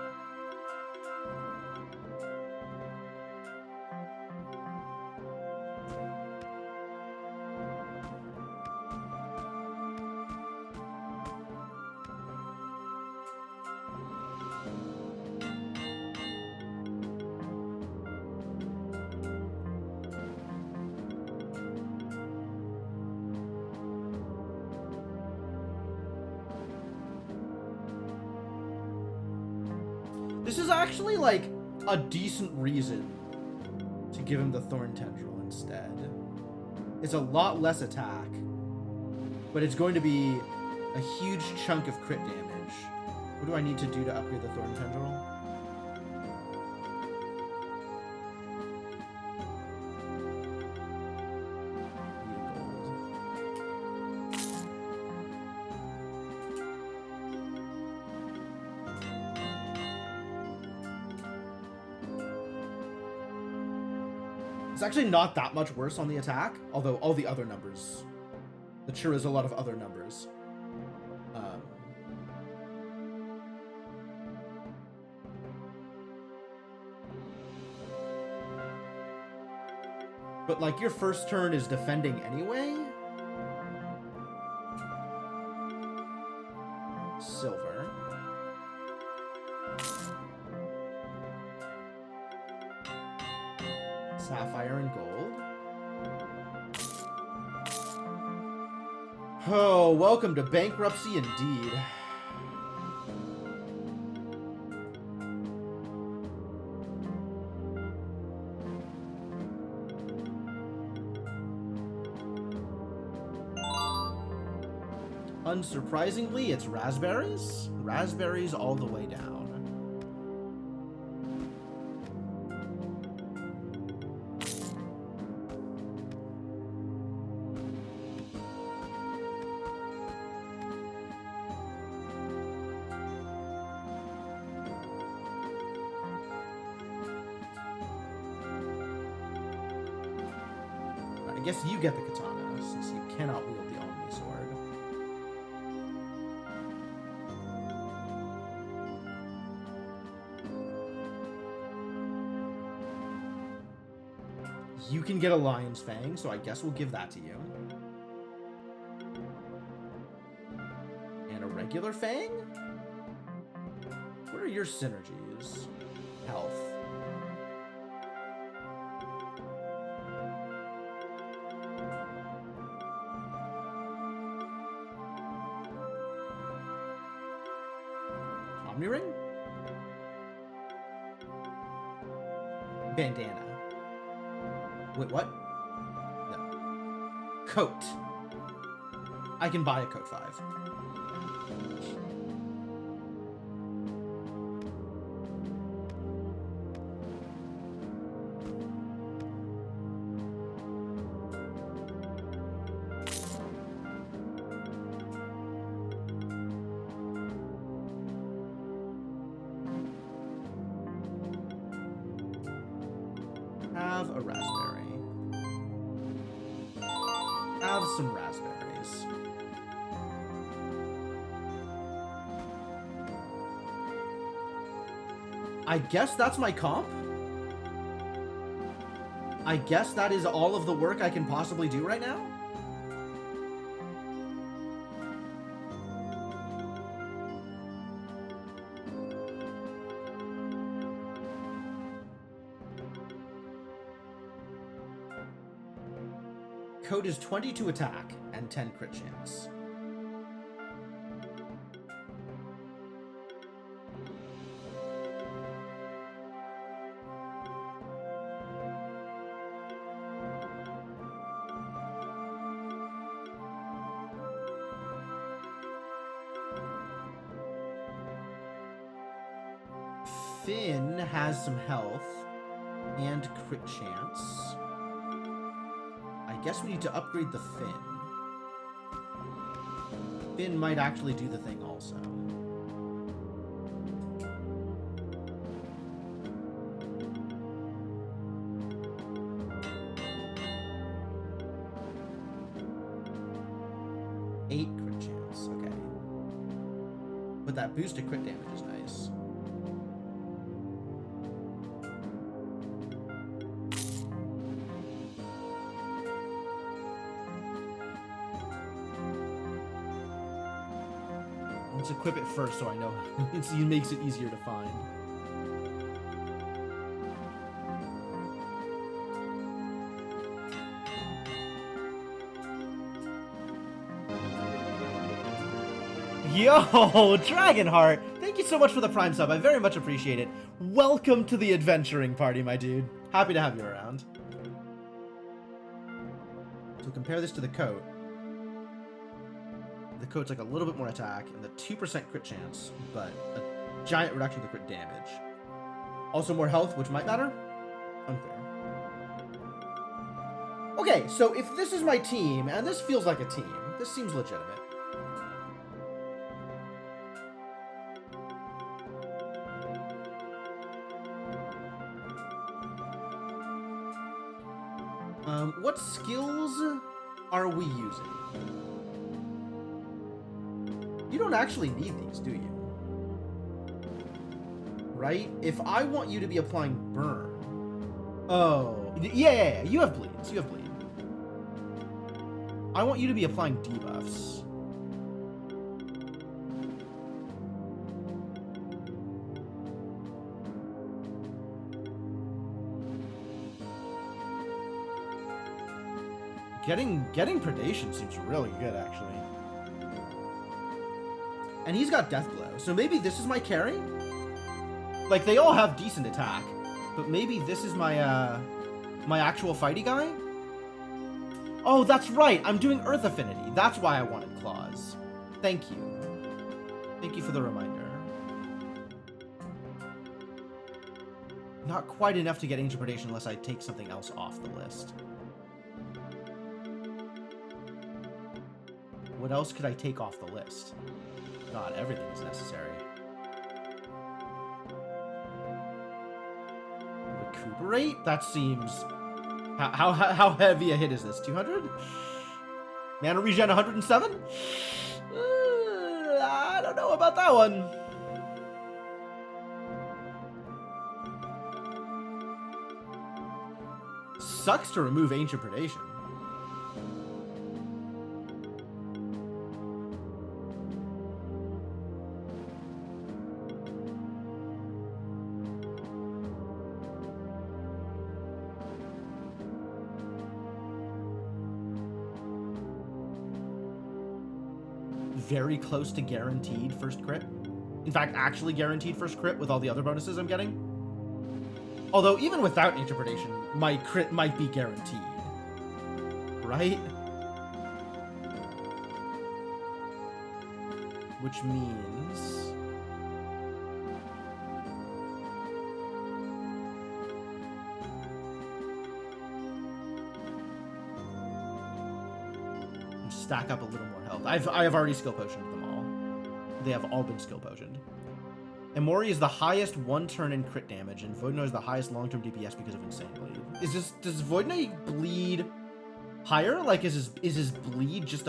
This is actually, like, a decent reason to give him the Thorn Tendril instead. It's a lot less attack, but it's going to be a huge chunk of crit damage. What do I need to do to upgrade the Thorn Tendril? It's actually not that much worse on the attack, although all the other numbers. It sure is a lot of other numbers. But, like, your first turn is defending anyway? Silver. Sapphire and gold. Oh, welcome to bankruptcy indeed. Unsurprisingly, it's raspberries. Raspberries all the way down. I guess you get the katana, since you cannot wield the Omni Sword. You can get a Lion's Fang, so I guess we'll give that to you. And a regular Fang? What are your synergies? Health. Omni Ring? Bandana. Wait, what? No. Coat. I can buy a coat 5. Have a raspberry. Have some raspberries. I guess that's my comp? I guess that is all of the work I can possibly do right now? Code is 20 to attack and 10 crit chance. Finn has some health and crit chance. I guess we need to upgrade the Finn. Finn might actually do the thing also. Eight crit chance, okay. But that boosted crit damage is nice. Let's equip it first so I know. It makes it easier to find. Yo, Dragonheart! Thank you so much for the Prime sub. I very much appreciate it. Welcome to the adventuring party, my dude. Happy to have you around. So compare this to the coat. The coat's like a little bit more attack and the 2% crit chance, but a giant reduction to crit damage. Also more health, which might matter? Unclear. Okay, so if this is my team, and this feels like a team, this seems legitimate. What skills are we using? You don't actually need these, do you? Right? If I want you to be applying burn... Oh. Yeah, you have bleeds. You have bleed. I want you to be applying debuffs. Getting predation seems really good, actually. And he's got Deathglow, so maybe this is my carry? Like, they all have decent attack, but maybe this is my, my actual fighty guy? Oh, that's right, I'm doing Earth Affinity. That's why I wanted Claws. Thank you. Thank you for the reminder. Not quite enough to get Ancient Predation unless I take something else off the list. What else could I take off the list? God, everything is necessary. Recuperate? That seems... How heavy a hit is this? 200? Mana regen 107? I don't know about that one. Sucks to remove Ancient Predation. Very close to guaranteed first crit. In fact, actually guaranteed first crit with all the other bonuses I'm getting. Although, even without Ancient Predation, my crit might be guaranteed. Right? Which means... stack up a little more health. I have already skill potioned them all. They have all been skill potioned. Emori is the highest one turn in crit damage, and Voidno is the highest long-term DPS because of Insane Bleed. Does Voidno bleed higher? Like, is his bleed just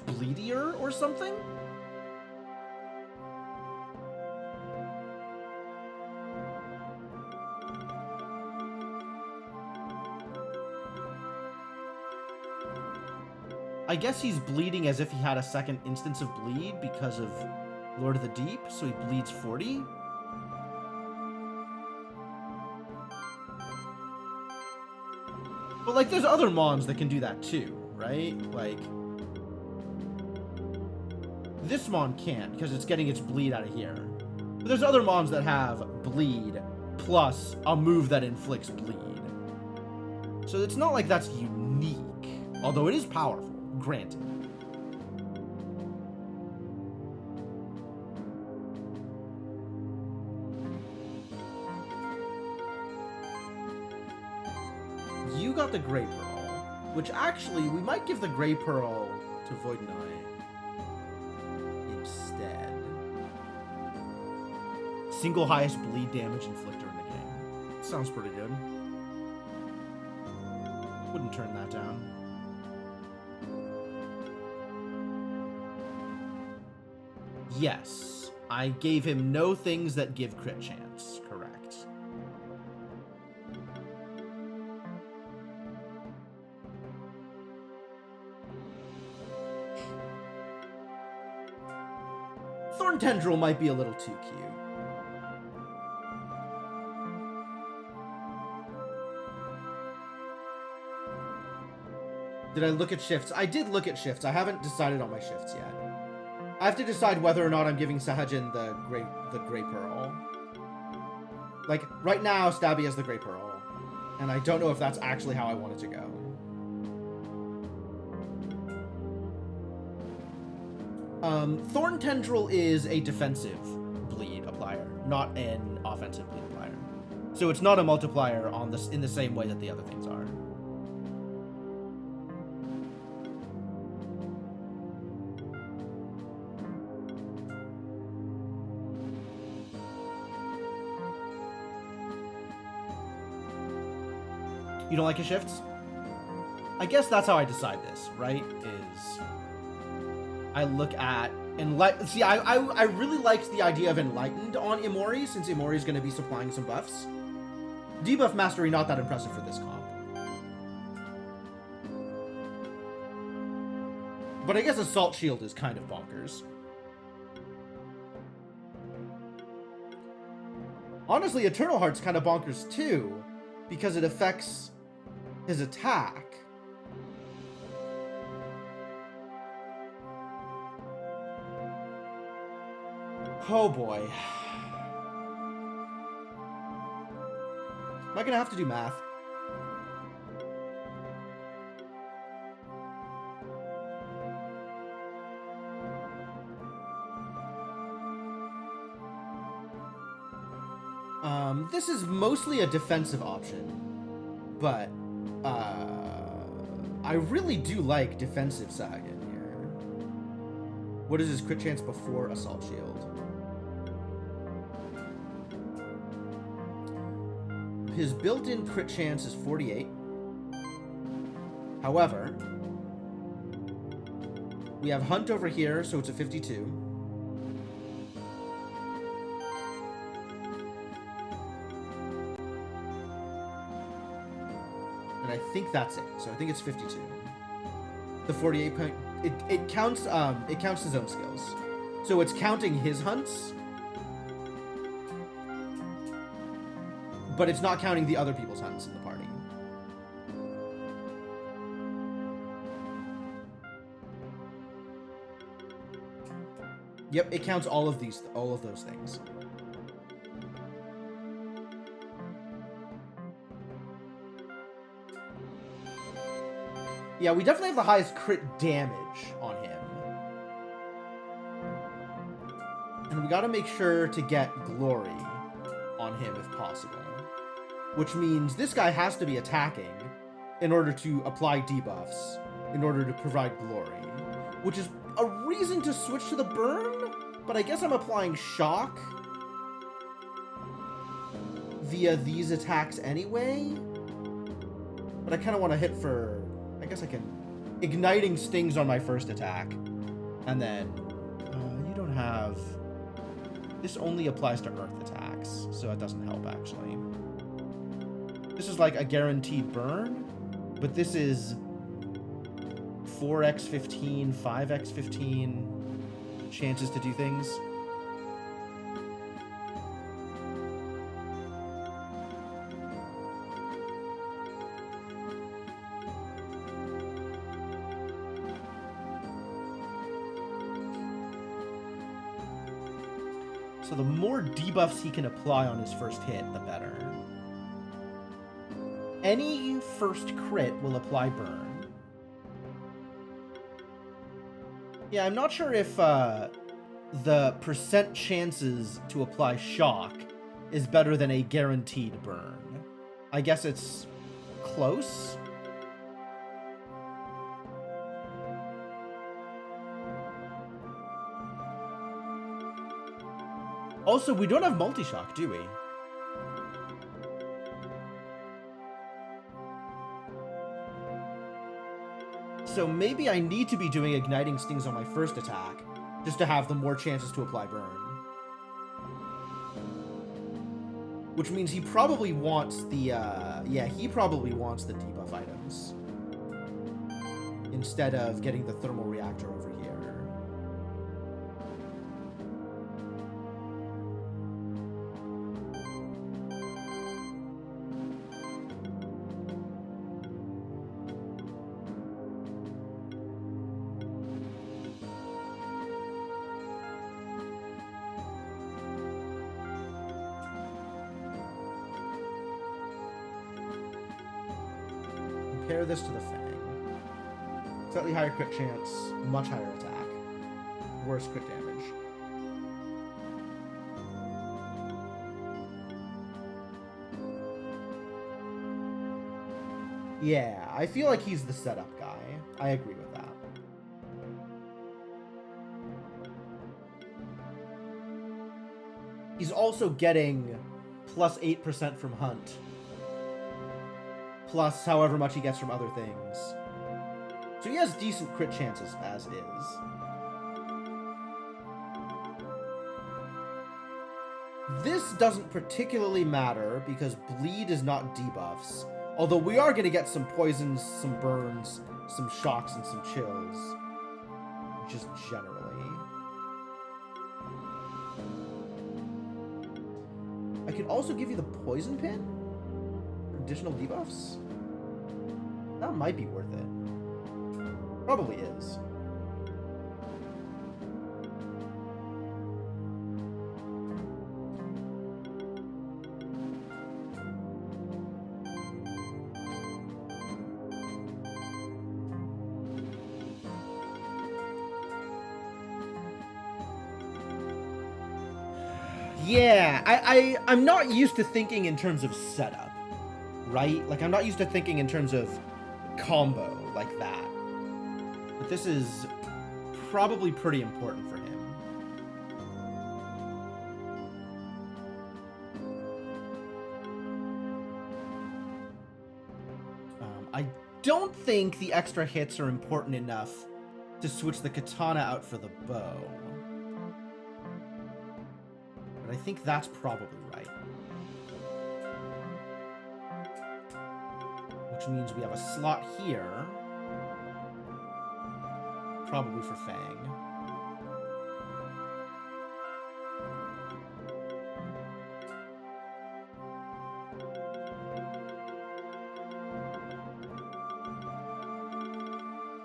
bleedier or something? I guess he's bleeding as if he had a second instance of bleed because of Lord of the Deep, so he bleeds 40. But, like, there's other mons that can do that too, right? Like, this mon can't because it's getting its bleed out of here. But there's other mons that have bleed plus a move that inflicts bleed. So it's not like that's unique, although it is powerful, granted. You got the Grey Pearl, which actually, we might give the Grey Pearl to Void Knight instead. Single highest bleed damage inflictor in the game. Sounds pretty good. Wouldn't turn that down. Yes, I gave him no things that give crit chance. Correct. Thorn Tendril might be a little too cute. Did I look at shifts? I did look at shifts. I haven't decided on my shifts yet. I have to decide whether or not I'm giving Sahajin the Grey Pearl. Like, right now, Stabby has the Grey Pearl. And I don't know if that's actually how I want it to go. Thorn Tendril is a defensive bleed applier, not an offensive bleed applier. So it's not a multiplier on this in the same way that the other things are. You don't like his shifts? I guess that's how I decide this, right? Is I look at see, I really liked the idea of Enlightened on Imori, since Imori is going to be supplying some buffs. Debuff Mastery, not that impressive for this comp. But I guess Assault Shield is kind of bonkers. Honestly, Eternal Heart's kind of bonkers too, because it affects his attack. Oh boy. Am I gonna have to do math? This is mostly a defensive option, but I really do like defensive Sagan here. What is his crit chance before Assault Shield? His built-in crit chance is 48. However, we have Hunt over here, so it's a 52. And I think that's it. So I think it's 52. The 48 point, it counts his own skills. So it's counting his hunts, but it's not counting the other people's hunts in the party. Yep, it counts all of those things. Yeah, we definitely have the highest crit damage on him. And we gotta make sure to get glory on him if possible. Which means this guy has to be attacking in order to apply debuffs, in order to provide glory. Which is a reason to switch to the burn, but I guess I'm applying shock via these attacks anyway. But I kind of want to hit for... I guess I can... Igniting stings on my first attack. And then... you don't have... This only applies to earth attacks, so it doesn't help, actually. This is like a guaranteed burn, but this is 4x15, 5x15 chances to do things. So the more debuffs he can apply on his first hit, the better. Any first crit will apply burn. Yeah, I'm not sure if the percent chances to apply shock is better than a guaranteed burn. I guess it's close. Also, we don't have multi-shock, do we? So maybe I need to be doing Igniting Stings on my first attack, just to have the more chances to apply burn. Which means he probably wants the, yeah, he probably wants the debuff items. Instead of getting the thermal reactor over here. Compare this to the Fang. Slightly higher crit chance, much higher attack. Worse crit damage. Yeah, I feel like he's the setup guy. I agree with that. He's also getting plus 8% from Hunt. Plus however much he gets from other things. So he has decent crit chances as is. This doesn't particularly matter because bleed is not debuffs. Although we are going to get some poisons, some burns, some shocks, and some chills. Just generally. I could also give you the poison pin for additional debuffs. That might be worth it. Probably is. Yeah, I'm not used to thinking in terms of setup, right? Like, I'm not used to thinking in terms of combo like that. But this is probably pretty important for him. I don't think the extra hits are important enough to switch the katana out for the bow. But I think that's probably right. Which means we have a slot here. Probably for Fang.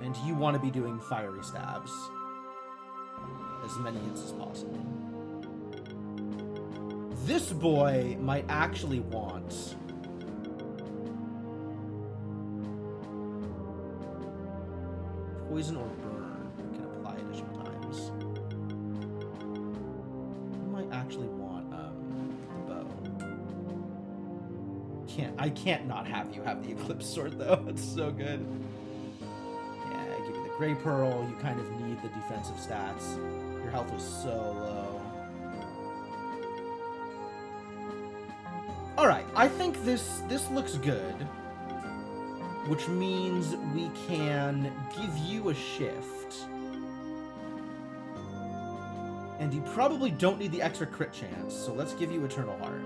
And you want to be doing fiery stabs. As many hits as possible. This boy might actually want poison or burn. You can apply additional times. You might actually want the bow. I can't not have you have the Eclipse Sword though. It's so good. Yeah, I give you the Grey Pearl. You kind of need the defensive stats. Your health was so low. Alright, I think this looks good. Which means we can give you a shift. And you probably don't need the extra crit chance, so let's give you Eternal Heart.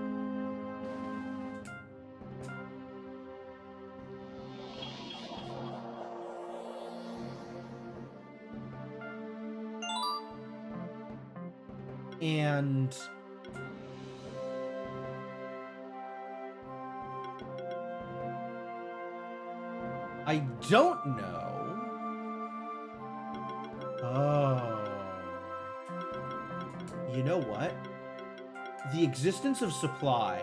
And I don't know. Oh. You know what? the existence of supply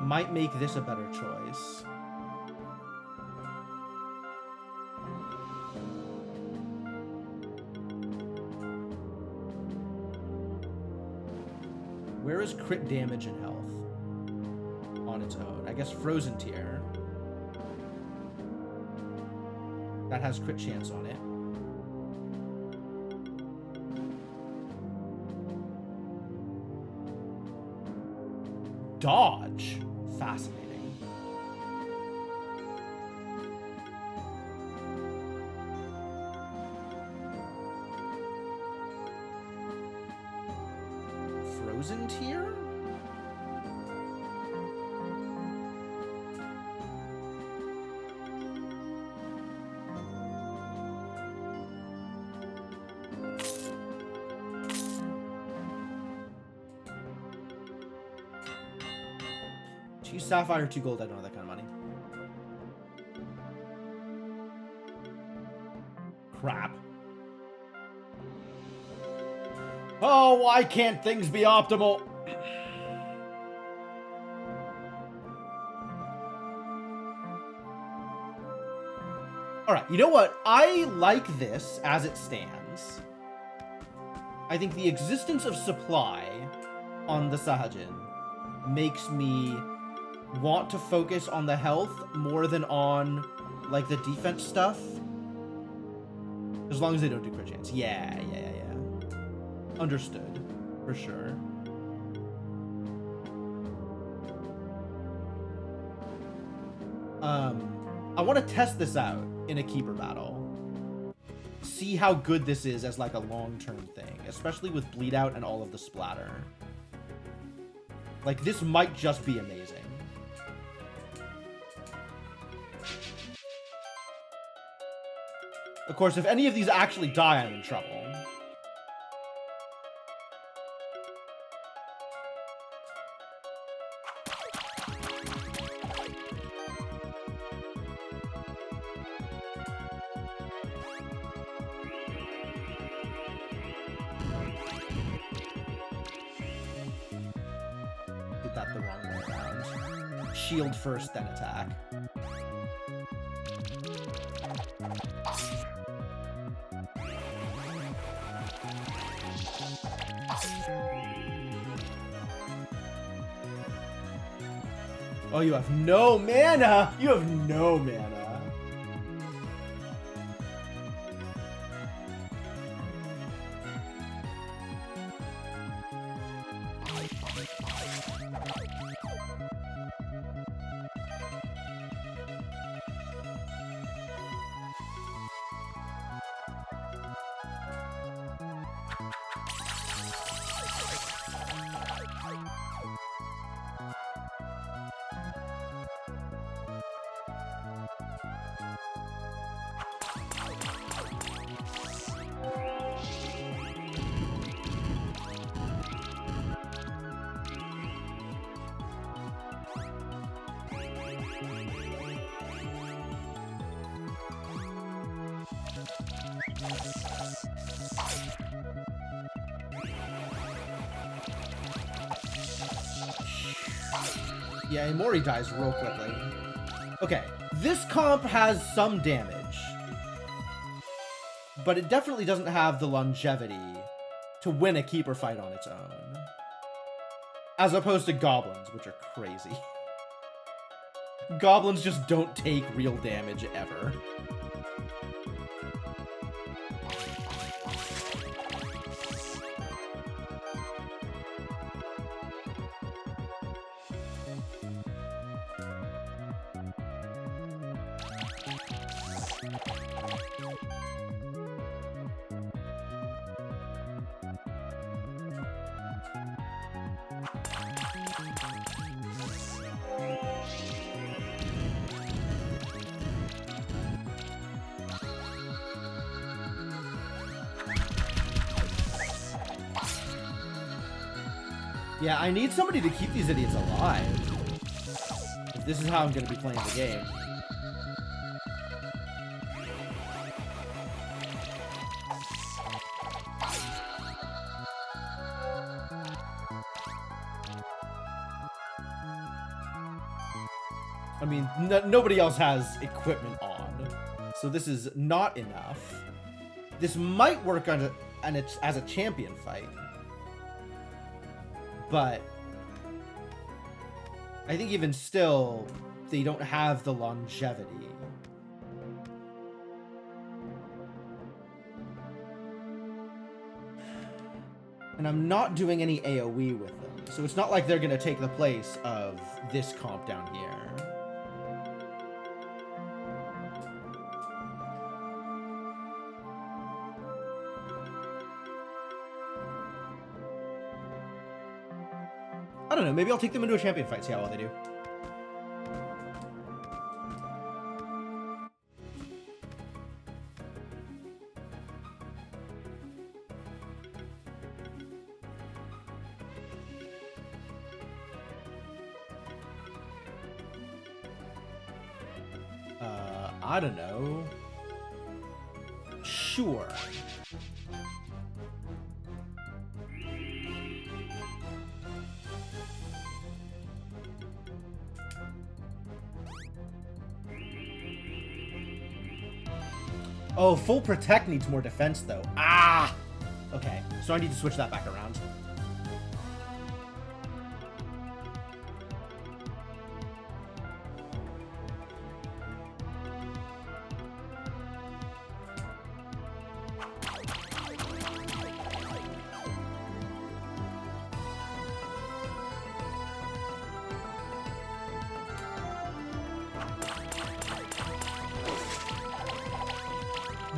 might make this a better choice. Where is crit damage and health on its own? I guess Frozen Tier. That has crit chance on it. Dodge. Fascinating. Frozen Tier? Choose Sapphire, 2 gold. I don't have that kind of money. Crap. Oh, why can't things be optimal? Alright, you know what? I like this as it stands. I think the existence of supply on the Sahajin makes me want to focus on the health more than on, like, the defense stuff. As long as they don't do crit chance. Yeah. Understood. For sure. I want to test this out in a keeper battle. See how good this is as, like, a long-term thing. Especially with bleed out and all of the splatter. Like, this might just be amazing. Of course, if any of these actually die, I'm in trouble. Did that the wrong way around. Shield first, then attack. Oh, you have no mana! You have no mana. Yeah, Mori dies real quickly. Okay, this comp has some damage, but it definitely doesn't have the longevity to win a keeper fight on its own. As opposed to goblins, which are crazy. Goblins just don't take real damage ever. Yeah, I need somebody to keep these idiots alive. If this is how I'm going to be playing the game. I mean, nobody else has equipment on, so this is not enough. This might work on as a champion fight, but I think even still, they don't have the longevity. And I'm not doing any AoE with them, so it's not like they're going to take the place of this comp down here. I don't know, maybe I'll take them into a champion fight, see how well they do. I don't know. Sure. Oh, full protect needs more defense, though. Ah! Okay, so I need to switch that back around.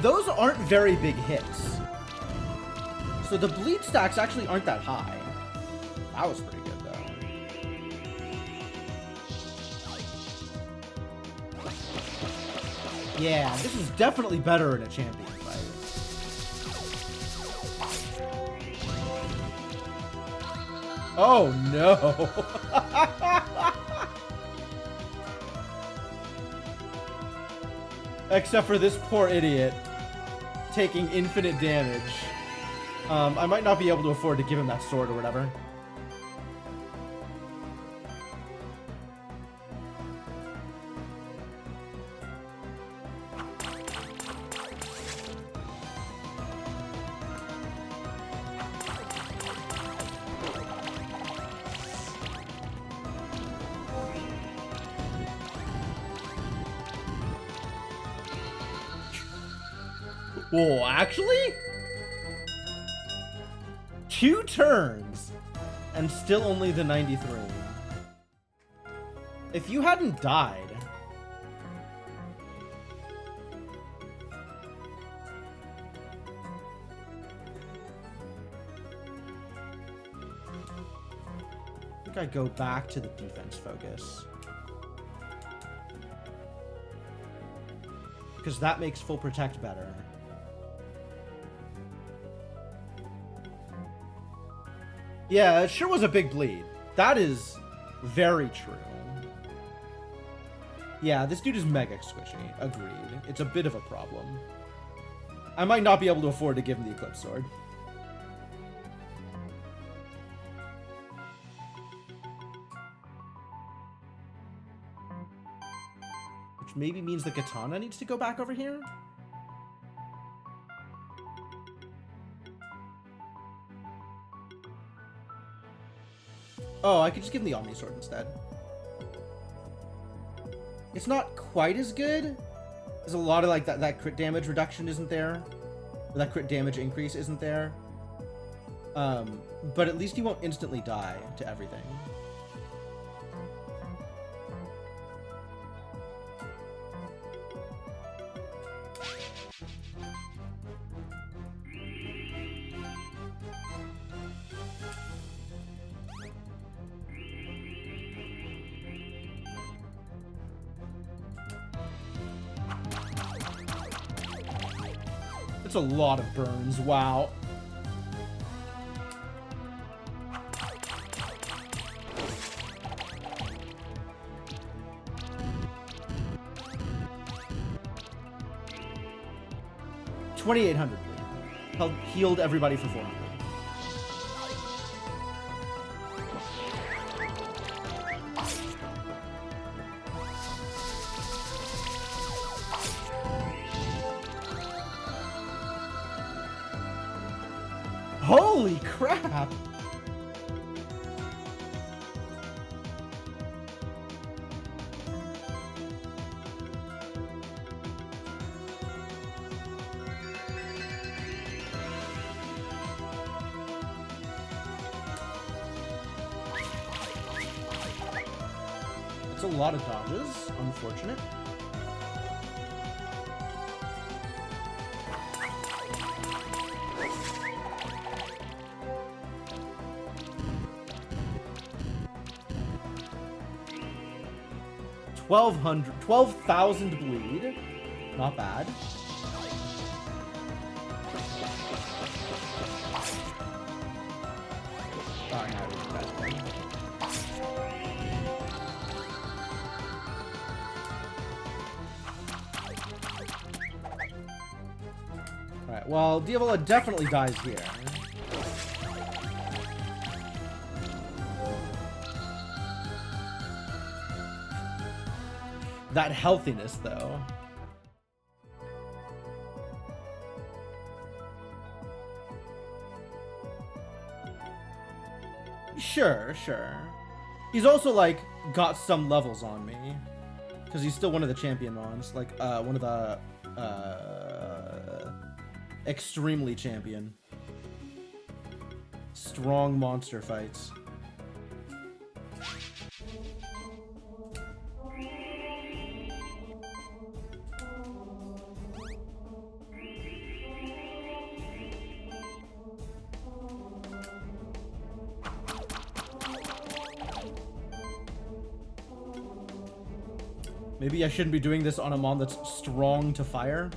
Those aren't very big hits. So the bleed stacks actually aren't that high. That was pretty good, though. Yeah, this is definitely better in a champion fight. Oh, no. Except for this poor idiot taking infinite damage. I might not be able to afford to give him that sword or whatever. Whoa, actually? 2 turns, and still only the 93. If you hadn't died... I think I'd go back to the defense focus. Because that makes full protect better. Yeah, it sure was a big bleed. That is very true. Yeah, this dude is mega squishy. Agreed. It's a bit of a problem. I might not be able to afford to give him the Eclipse Sword. Which maybe means the Katana needs to go back over here? Oh, I could just give him the Omni Sword instead. It's not quite as good. There's a lot of like that crit damage reduction isn't there. Or that crit damage increase isn't there. But at least you won't instantly die to everything. It's a lot of burns, wow. $2,800 bleed. Healed everybody for 400. Holy crap! It's a lot of dodges, unfortunate. $12,000 bleed. Not bad. Alright, well, Diavola definitely dies here. That healthiness, though. Sure. He's also, like, got some levels on me. Because he's still one of the champion mons. Like, one of the, extremely champion. Strong monster fights. Maybe I shouldn't be doing this on a mon that's strong to fire.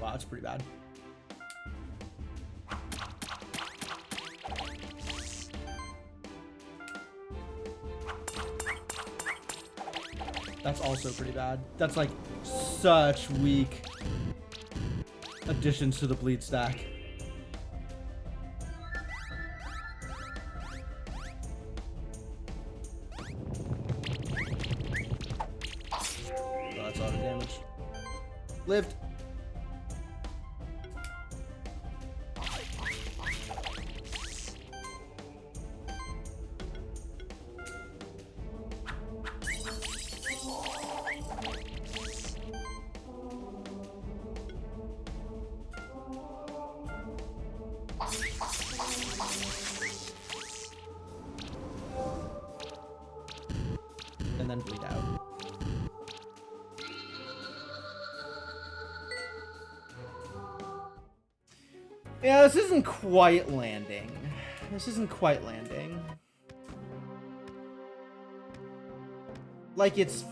Wow, that's pretty bad. That's also pretty bad. That's like such weak additions to the bleed stack. Oh, that's auto damage. Lived. And then bleed out. Yeah, this isn't quite landing. Like, it's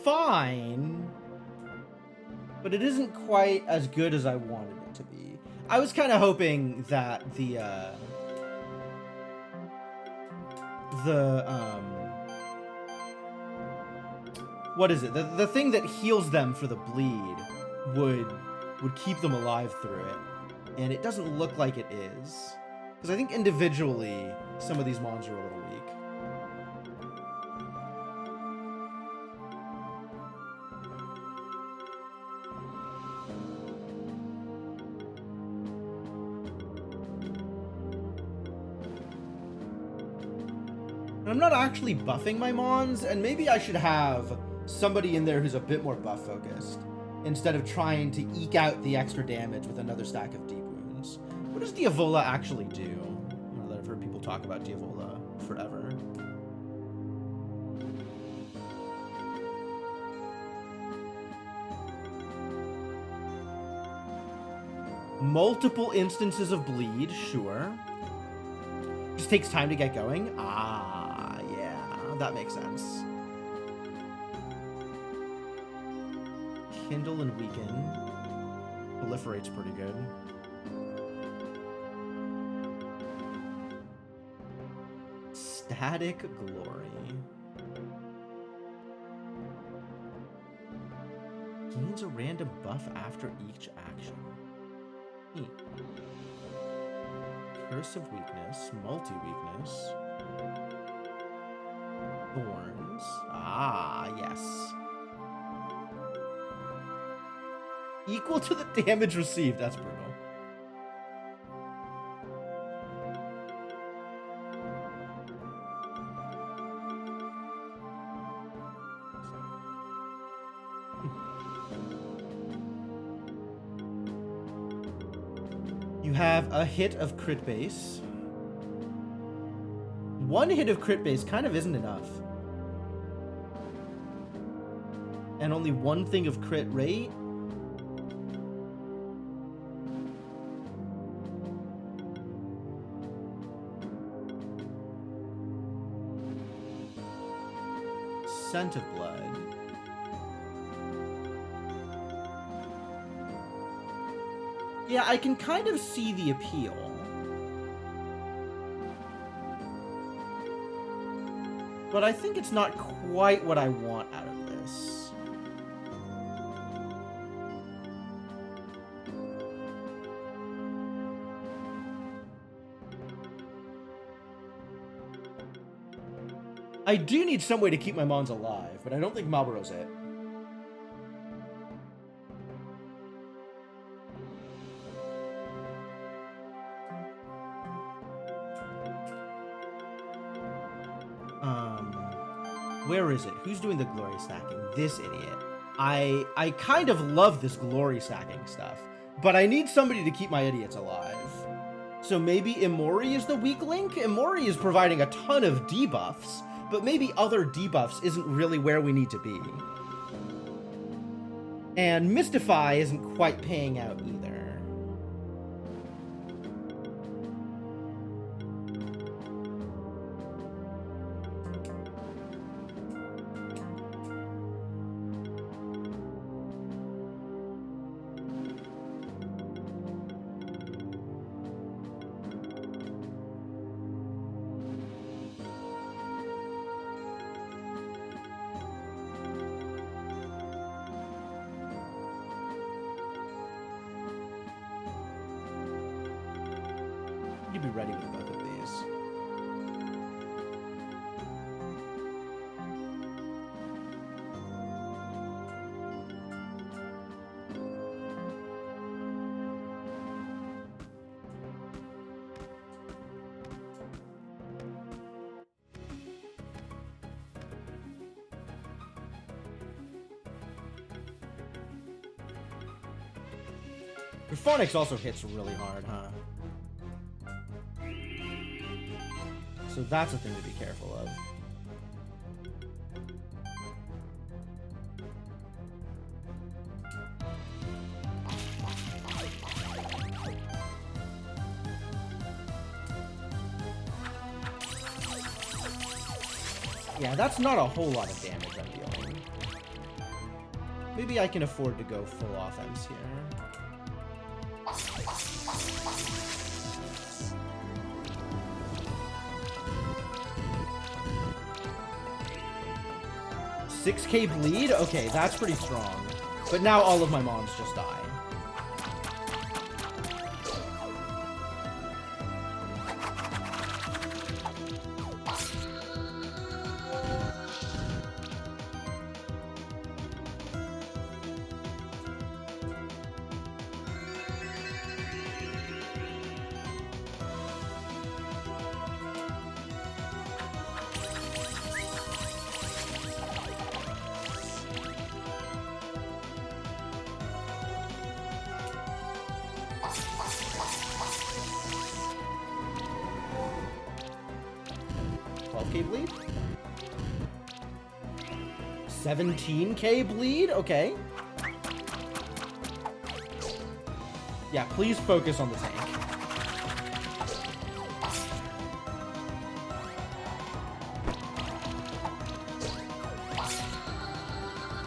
fine, but it isn't quite as good as I wanted it to be. I was kind of hoping that what is it? The thing that heals them for the bleed would keep them alive through it. And it doesn't look like it is. Because I think individually, some of these mons are a little weak. And I'm not actually buffing my mons, and maybe I should have somebody in there who's a bit more buff focused, instead of trying to eke out the extra damage with another stack of deep wounds. What does Diavola actually do? You know, that I've heard people talk about Diavola forever. Multiple instances of bleed, sure. Just takes time to get going. Ah, yeah, that makes sense. Kindle and weaken. Proliferate's pretty good. Static Glory. Gains a random buff after each action. Neat. Curse of Weakness, Multi-Weakness. Thorns. Ah, yes. Equal to the damage received. That's brutal. You have a hit of crit base. One hit of crit base kind of isn't enough. And only one thing of crit rate? Scent of Blood. Yeah, I can kind of see the appeal. But I think it's not quite what I want out of this. I do need some way to keep my mons alive, but I don't think Malboro's it. Where is it? Who's doing the glory stacking? This idiot. I kind of love this glory stacking stuff, but I need somebody to keep my idiots alive. So maybe Imori is the weak link? Imori is providing a ton of debuffs, but maybe other debuffs isn't really where we need to be. And Mystify isn't quite paying out either. You'd be ready with both of these. Phonics also hits really hard, huh? So that's a thing to be careful of. Yeah, that's not a whole lot of damage I'm dealing. Maybe I can afford to go full offense here. $6K bleed? Okay, that's pretty strong. But now all of my mons just die. Bleed? 17K bleed? Okay. Yeah, please focus on the tank.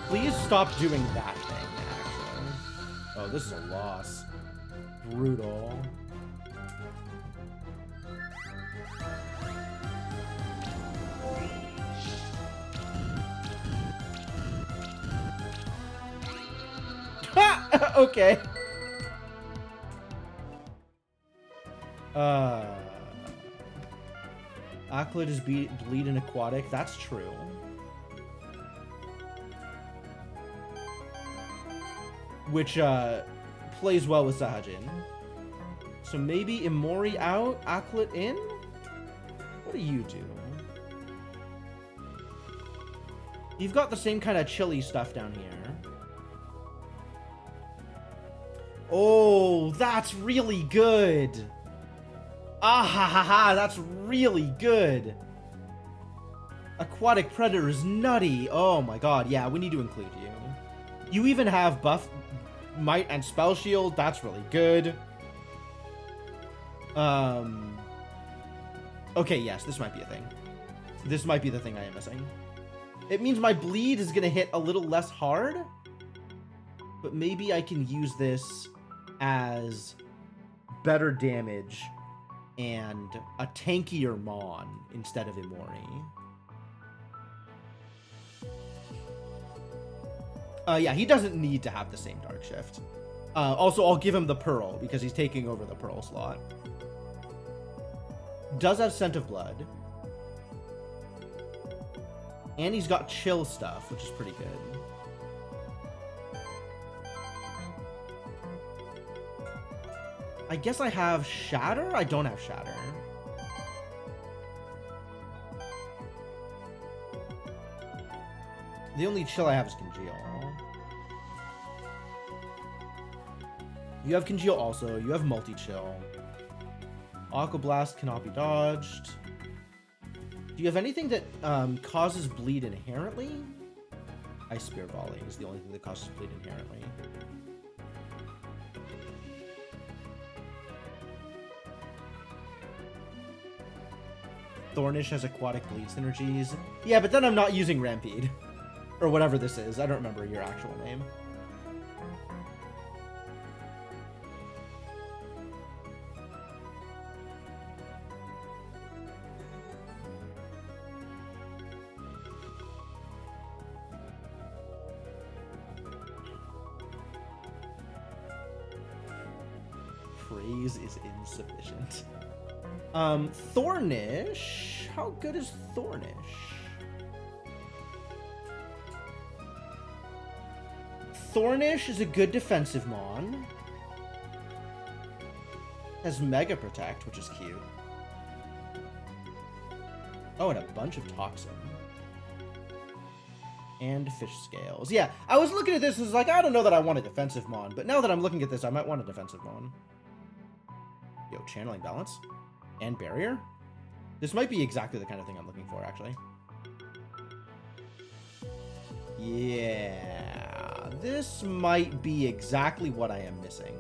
Please stop doing that thing, actually. Oh, this is a loss. Brutal. Okay. Aklit is bleed and aquatic. That's true. Which plays well with Sahajin. So maybe Imori out, Aklit in? What do you do? You've got the same kind of chilly stuff down here. Oh, that's really good. Ah ha ha ha, that's really good. Aquatic Predator is nutty. Oh my god, yeah, we need to include you. You even have buff Might and Spell Shield. That's really good. Okay, yes, this might be a thing. This might be the thing I am missing. It means my bleed is gonna hit a little less hard, but maybe I can use this as better damage and a tankier Mon instead of Imori. Yeah, he doesn't need to have the same Dark Shift. Also, I'll give him the Pearl because he's taking over the Pearl slot. Does have Scent of Blood. And he's got chill stuff, which is pretty good. I guess I have Shatter? I don't have Shatter. The only chill I have is Congeal. You have Congeal also. You have Multi-Chill. Aqua Blast cannot be dodged. Do you have anything that causes bleed inherently? Ice Spear Volley is the only thing that causes bleed inherently. Thornish has aquatic bleed synergies. Yeah, but then I'm not using Rampede. Or whatever this is. I don't remember your actual name. Praise is insufficient. Thornish? How good is Thornish? Thornish is a good defensive Mon. Has Mega Protect, which is cute. Oh, and a bunch of Toxin. And Fish Scales. Yeah, I was looking at this and was like, I don't know that I want a defensive Mon, but now that I'm looking at this, I might want a defensive Mon. Yo, Channeling Balance. And Barrier? This might be exactly the kind of thing I'm looking for, actually. Yeah, this might be exactly what I am missing.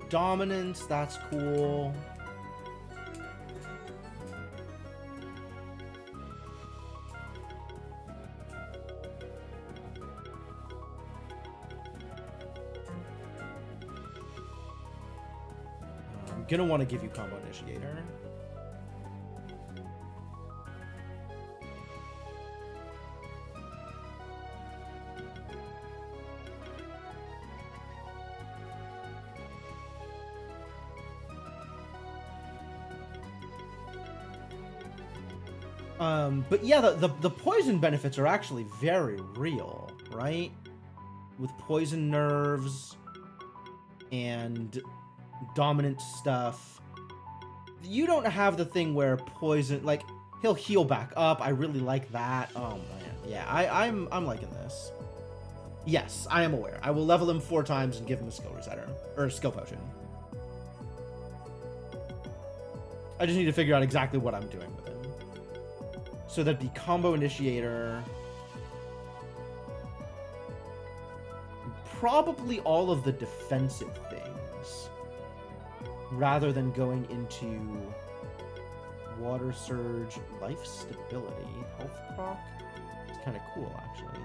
Dominance, that's cool. I'm gonna want to give you Combo Initiator. But yeah, the poison benefits are actually very real, right? with poison nerves and dominant stuff. You don't have the thing where poison, like, he'll heal back up. I really like that. Oh man, yeah, I'm liking this. Yes, I am aware. I will level him 4 times and give him a skill resetter or a skill potion. I just need to figure out exactly what I'm doing with him. So that'd be combo initiator. Probably all of the defensive things, rather than going into water surge, life stability, health proc. It's kind of cool, actually.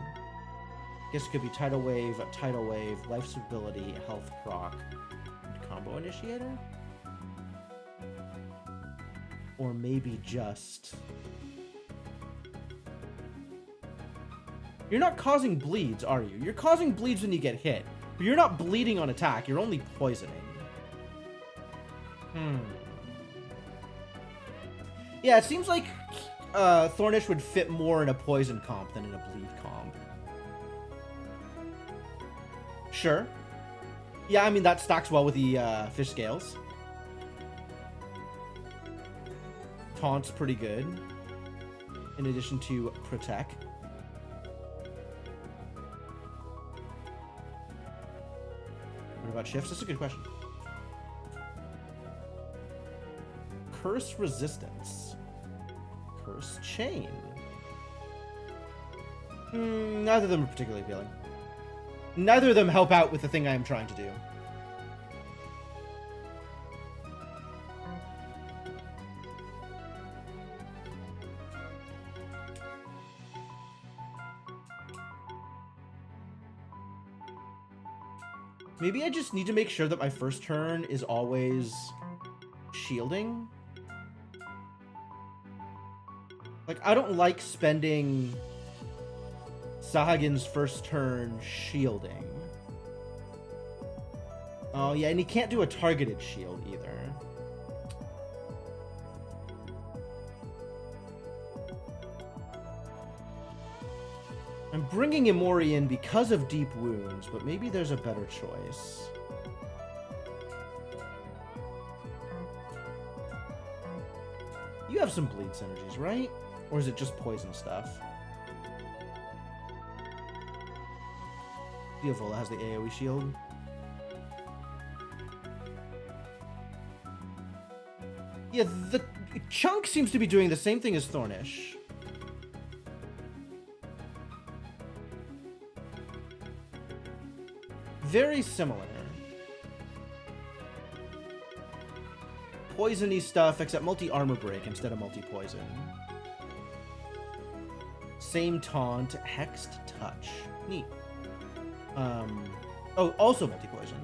Guess it could be tidal wave, life stability, health proc, and combo initiator. Or maybe just... You're not causing bleeds, are you? You're causing bleeds when you get hit. But you're not bleeding on attack, you're only poisoning. Yeah, it seems like Thornish would fit more in a poison comp than in a bleed comp. Sure. Yeah, I mean, that stacks well with the fish scales. Taunt's pretty good, in addition to protect. What about shifts? That's a good question. Curse resistance. Curse chain. Neither of them are particularly appealing. Neither of them help out with the thing I am trying to do. Maybe I just need to make sure that my first turn is always shielding. Like, I don't like spending Sahagins' first turn shielding. Oh, yeah, and he can't do a targeted shield either. I'm bringing Imori in because of Deep Wounds, but maybe there's a better choice. You have some bleed synergies, right? Or is it just poison stuff? Diavola has the AoE shield. Yeah, the Chunk seems to be doing the same thing as Thornish. Very similar. Poisony stuff, except multi-armor break instead of multi-poison. Same taunt, hexed touch. Neat. Oh, also multi-poison.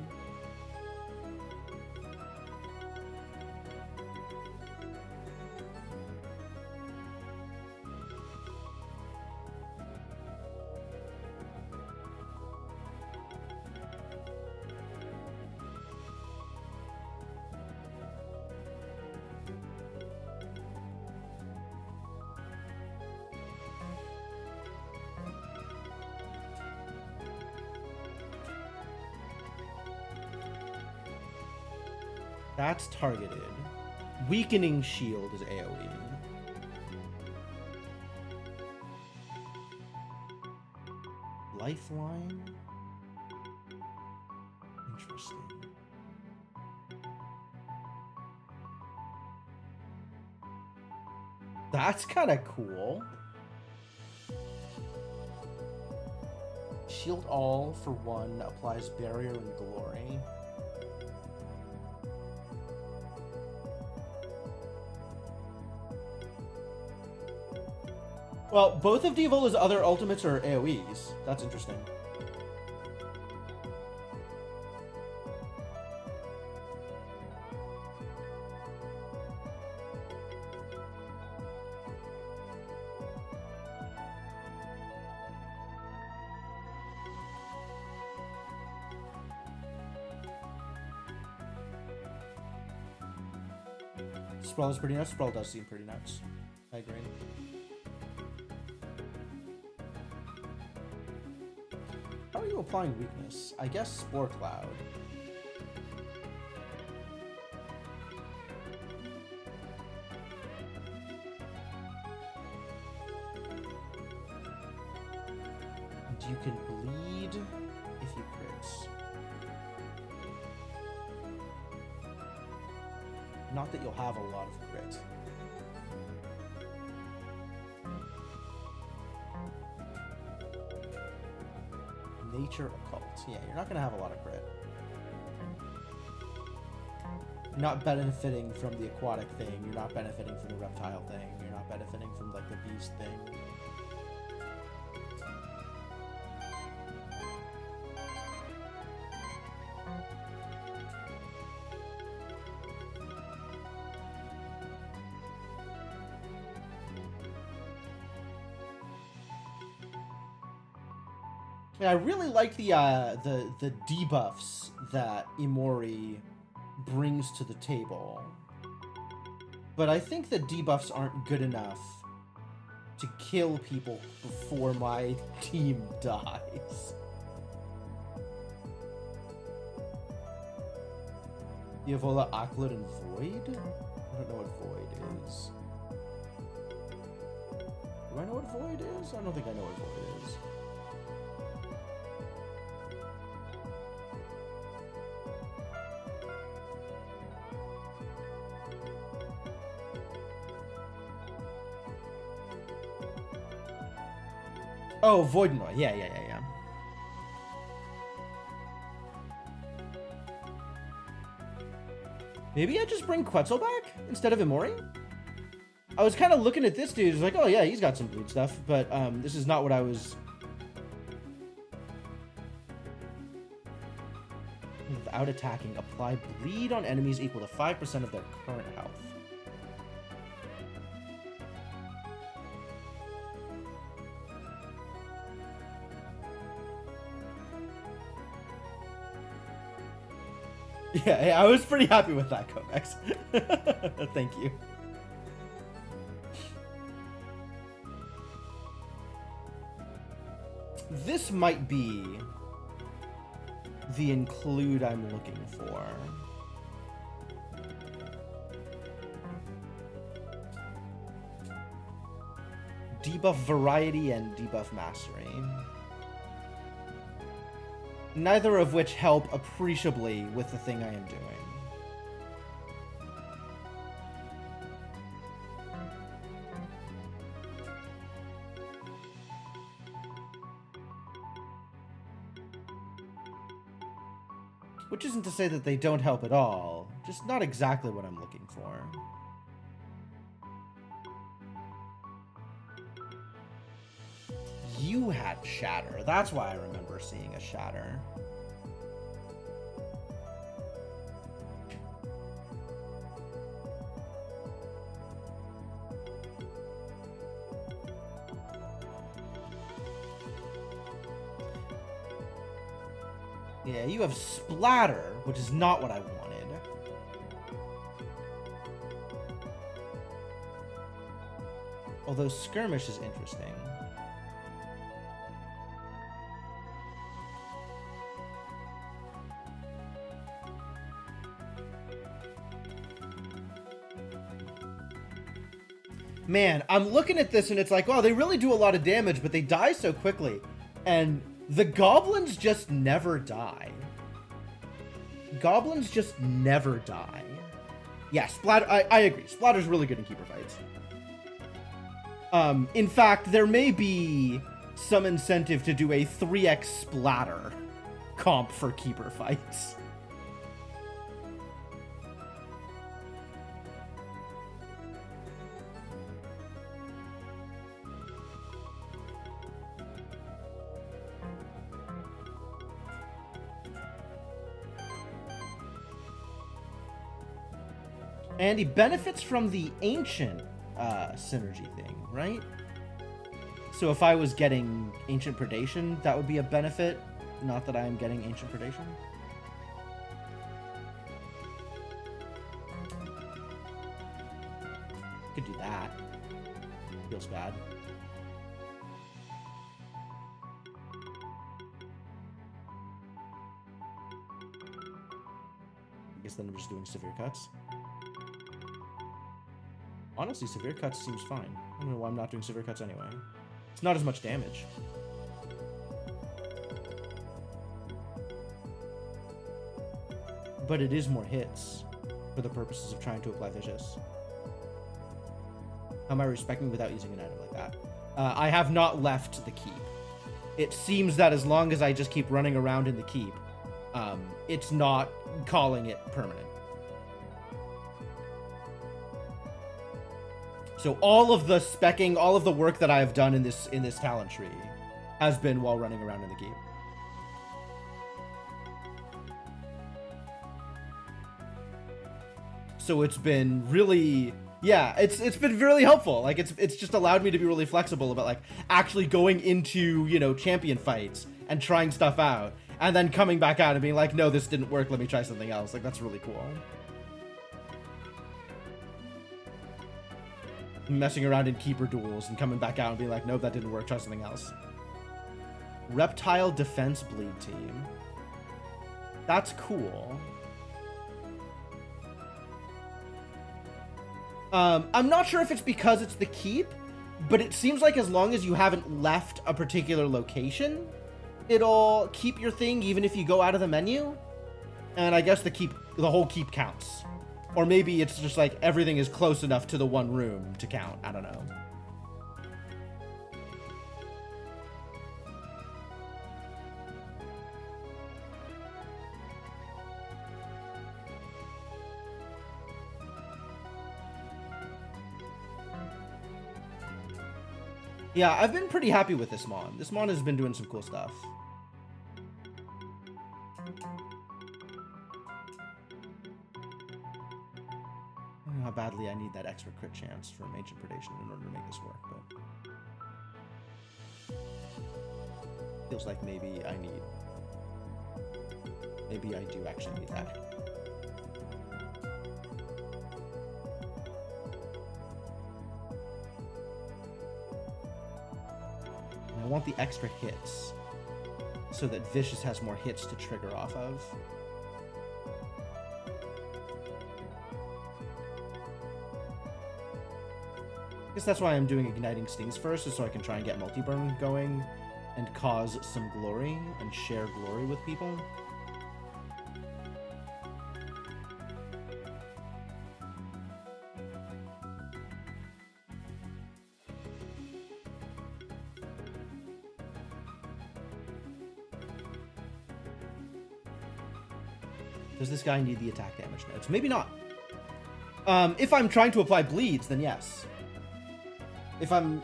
That's targeted. Weakening shield is AoE. Lifeline? Interesting. That's kind of cool. Shield all for 1 applies barrier and glory. Well, both of Diavola's other ultimates are AoEs. That's interesting. Sprawl is pretty nuts. Sprawl does seem pretty nuts. I agree. are you applying weakness? I guess Spore Cloud. And you can bleed if you crits. Not that you'll have a lot of crit. Nature Occult. Yeah, you're not going to have a lot of crit. You're not benefiting from the aquatic thing. You're not benefiting from the reptile thing. You're not benefiting from, like, the beast thing. Yeah, I really like the debuffs that Imori brings to the table. But I think the debuffs aren't good enough to kill people before my team dies. Evola, Akhlid, and Void? I don't know what Void is. Do I know what Void is? I don't think I know what Void is. Oh, Voidnoy. Yeah. Maybe I just bring Quetzal back instead of Imori? I was kind of looking at this dude. I was like, oh yeah, he's got some bleed stuff, but this is not what I was... Without attacking, apply bleed on enemies equal to 5% of their current health. Yeah, I was pretty happy with that, Kovacs. Thank you. This might be the include I'm looking for. Debuff variety and debuff mastery. Neither of which help appreciably with the thing I am doing. Which isn't to say that they don't help at all, just not exactly what I'm looking for. You had Shatter. That's why I remember seeing a Shatter. Yeah, you have Splatter, which is not what I wanted. Although Skirmish is interesting. Man, I'm looking at this and it's like, wow, they really do a lot of damage, but they die so quickly. And the goblins just never die. Goblins just never die. Yeah, Splatter, I agree. Splatter's really good in Keeper fights. In fact, there may be some incentive to do a 3x Splatter comp for Keeper fights. And he benefits from the ancient synergy thing, right? So if I was getting ancient predation, that would be a benefit. Not that I am getting ancient predation. Could do that. Feels bad. guess then I'm just doing severe cuts. Honestly, severe cuts seems fine. I don't know why I'm not doing severe cuts anyway. It's not as much damage. But it is more hits for the purposes of trying to apply Vicious. How am I respecting without using an item like that? I have not left the keep. It seems that as long as I just keep running around in the keep, it's not calling it permanent. So all of the specking, all of the work that I have done in this talent tree has been while running around in the keep. So it's been really, yeah, it's been really helpful. Like it's just allowed me to be really flexible about like actually going into, you know, champion fights and trying stuff out and then coming back out and being like, no, this didn't work, let me try something else. Like that's really cool. Messing around in keeper duels and coming back out and being like, nope, that didn't work, try something else. Reptile defense bleed team. That's cool. I'm not sure if it's because it's the keep, but it seems like as long as you haven't left a particular location, it'll keep your thing even if you go out of the menu. And I guess the whole keep counts. Or maybe it's just like everything is close enough to the one room to count. I don't know. Yeah, I've been pretty happy with this Mon. This Mon has been doing some cool stuff. I don't know how badly I need that extra crit chance from Ancient Predation in order to make this work, but feels like maybe I do actually need that. I want the extra hits so that Vicious has more hits to trigger off of. I guess that's why I'm doing Igniting Stings first, is so I can try and get multi-burn going and cause some glory and share glory with people. Does this guy need the attack damage notes? Maybe not. If I'm trying to apply bleeds, then yes. If I'm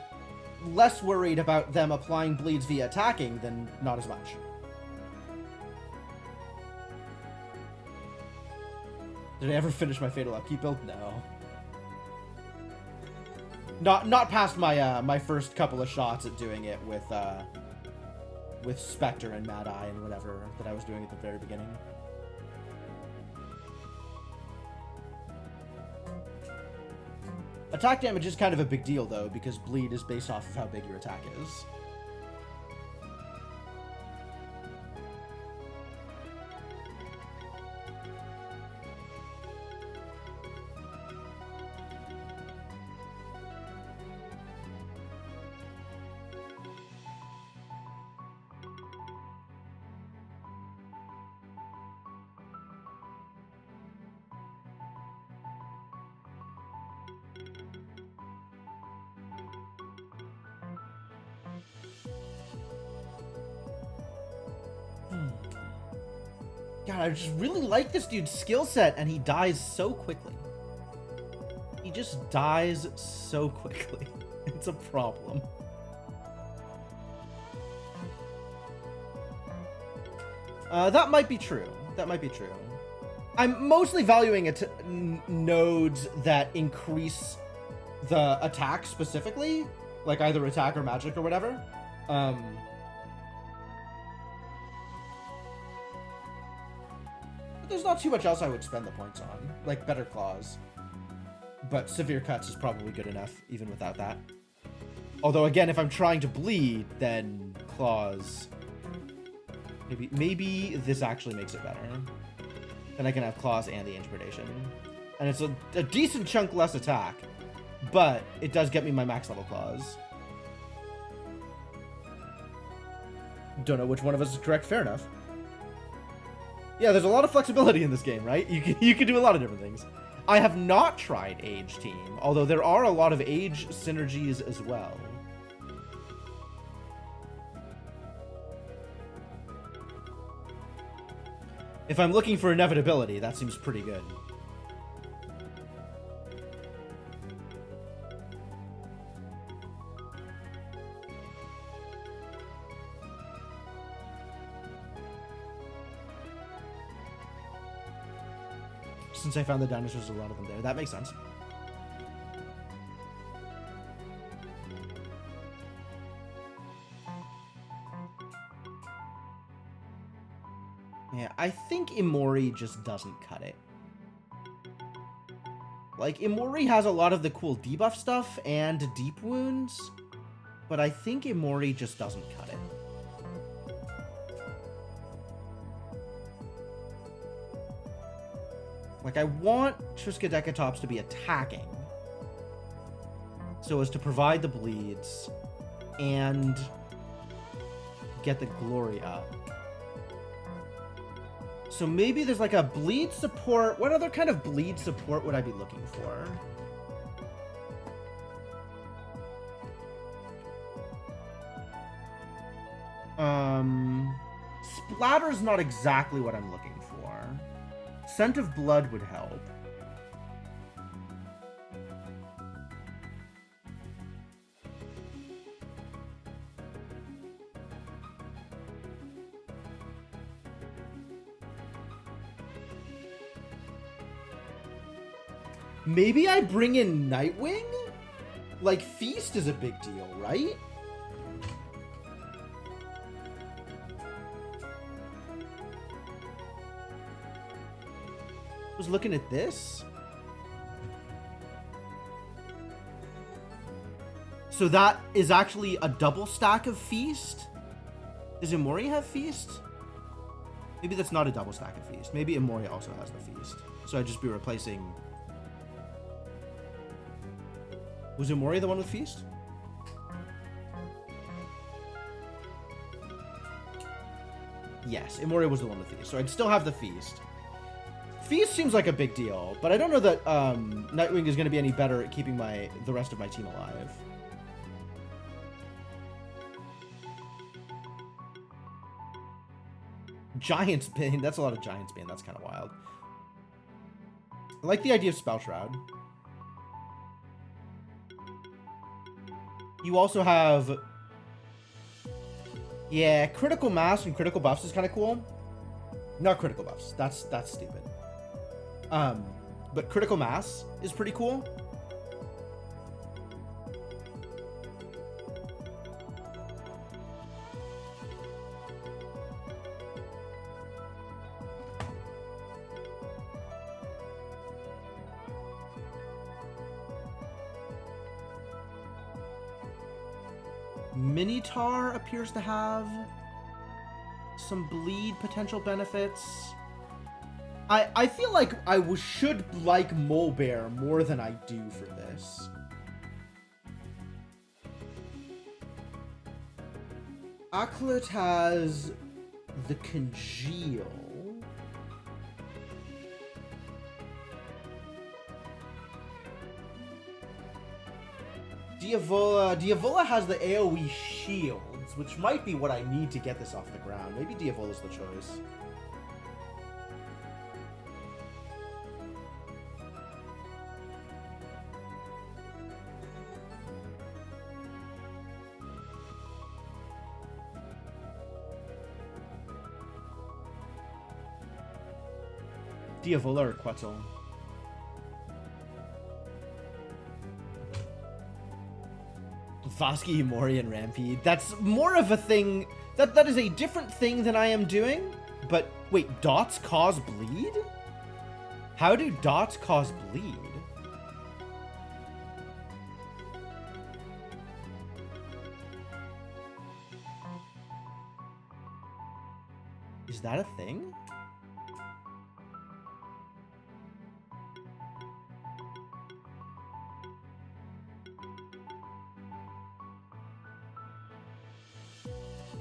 less worried about them applying bleeds via attacking, then not as much. Did I ever finish my Fatal Upkeep build? No. Not past my my first couple of shots at doing it with Spectre and Mad Eye and whatever that I was doing at the very beginning. Attack damage is kind of a big deal, though, because bleed is based off of how big your attack is. God, I just really like this dude's skill set, and he dies so quickly. He just dies so quickly. It's a problem. That might be true. That might be true. I'm mostly valuing nodes that increase the attack specifically, like either attack or magic or whatever. There's not too much else I would spend the points on, like Better Claws. But Severe Cuts is probably good enough, even without that. Although, again, if I'm trying to bleed, then Claws... Maybe this actually makes it better. then I can have claws and the intimidation. And it's a decent chunk less attack, but it does get me my max level claws. Don't know which one of us is correct. Fair enough. Yeah, there's a lot of flexibility in this game, right? You can do a lot of different things. I have not tried Age Team, although there are a lot of Age synergies as well. If I'm looking for inevitability, that seems pretty good. Since I found the dinosaurs, a lot of them there. That makes sense. Yeah, I think Imori just doesn't cut it. Like, Imori has a lot of the cool debuff stuff and deep wounds, but I think Imori just doesn't cut it. Like, I want Triskaidekatops to be attacking so as to provide the bleeds and get the glory up. So maybe there's like a bleed support. What other kind of bleed support would I be looking for? Splatter's not exactly what I'm looking for. Scent of Blood would help. Maybe I bring in Nightwing? Like, Feast is a big deal, right? I was looking at this. So that is actually a double stack of Feast? Does Imori have Feast? Maybe that's not a double stack of Feast. Maybe Imori also has the Feast. So I'd just be replacing... Was Imori the one with Feast? Yes, Imori was the one with Feast. So I'd still have the Feast. Feast seems like a big deal, but I don't know that Nightwing is going to be any better at keeping the rest of my team alive. Giant's Bane. That's a lot of Giant's Bane. That's kind of wild. I like the idea of Spell Shroud. You also have... Yeah, Critical Mass and Critical Buffs is kind of cool. Not Critical Buffs. That's stupid. But Critical Mass is pretty cool. Minotaur appears to have some bleed potential benefits. I feel like I should like Molebear more than I do for this. Aklet has the Congeal. Diavola has the AoE shields, which might be what I need to get this off the ground. Maybe Diavola's the choice. Diavola or Quetzal? Voski, Imori, and Rampede. That's more of a thing... That is a different thing than I am doing. But, wait, dots cause bleed? How do dots cause bleed? Is that a thing?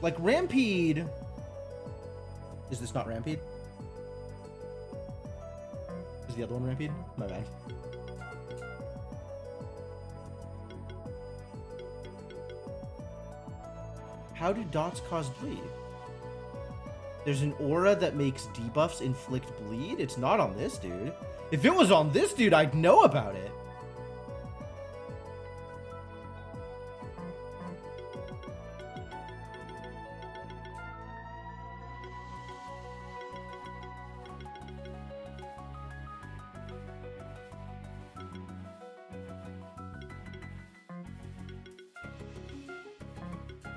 Like, Rampede... Is this not Rampede? Is the other one Rampede? My bad. How do dots cause bleed? There's an aura that makes debuffs inflict bleed? It's not on this dude. If it was on this dude, I'd know about it.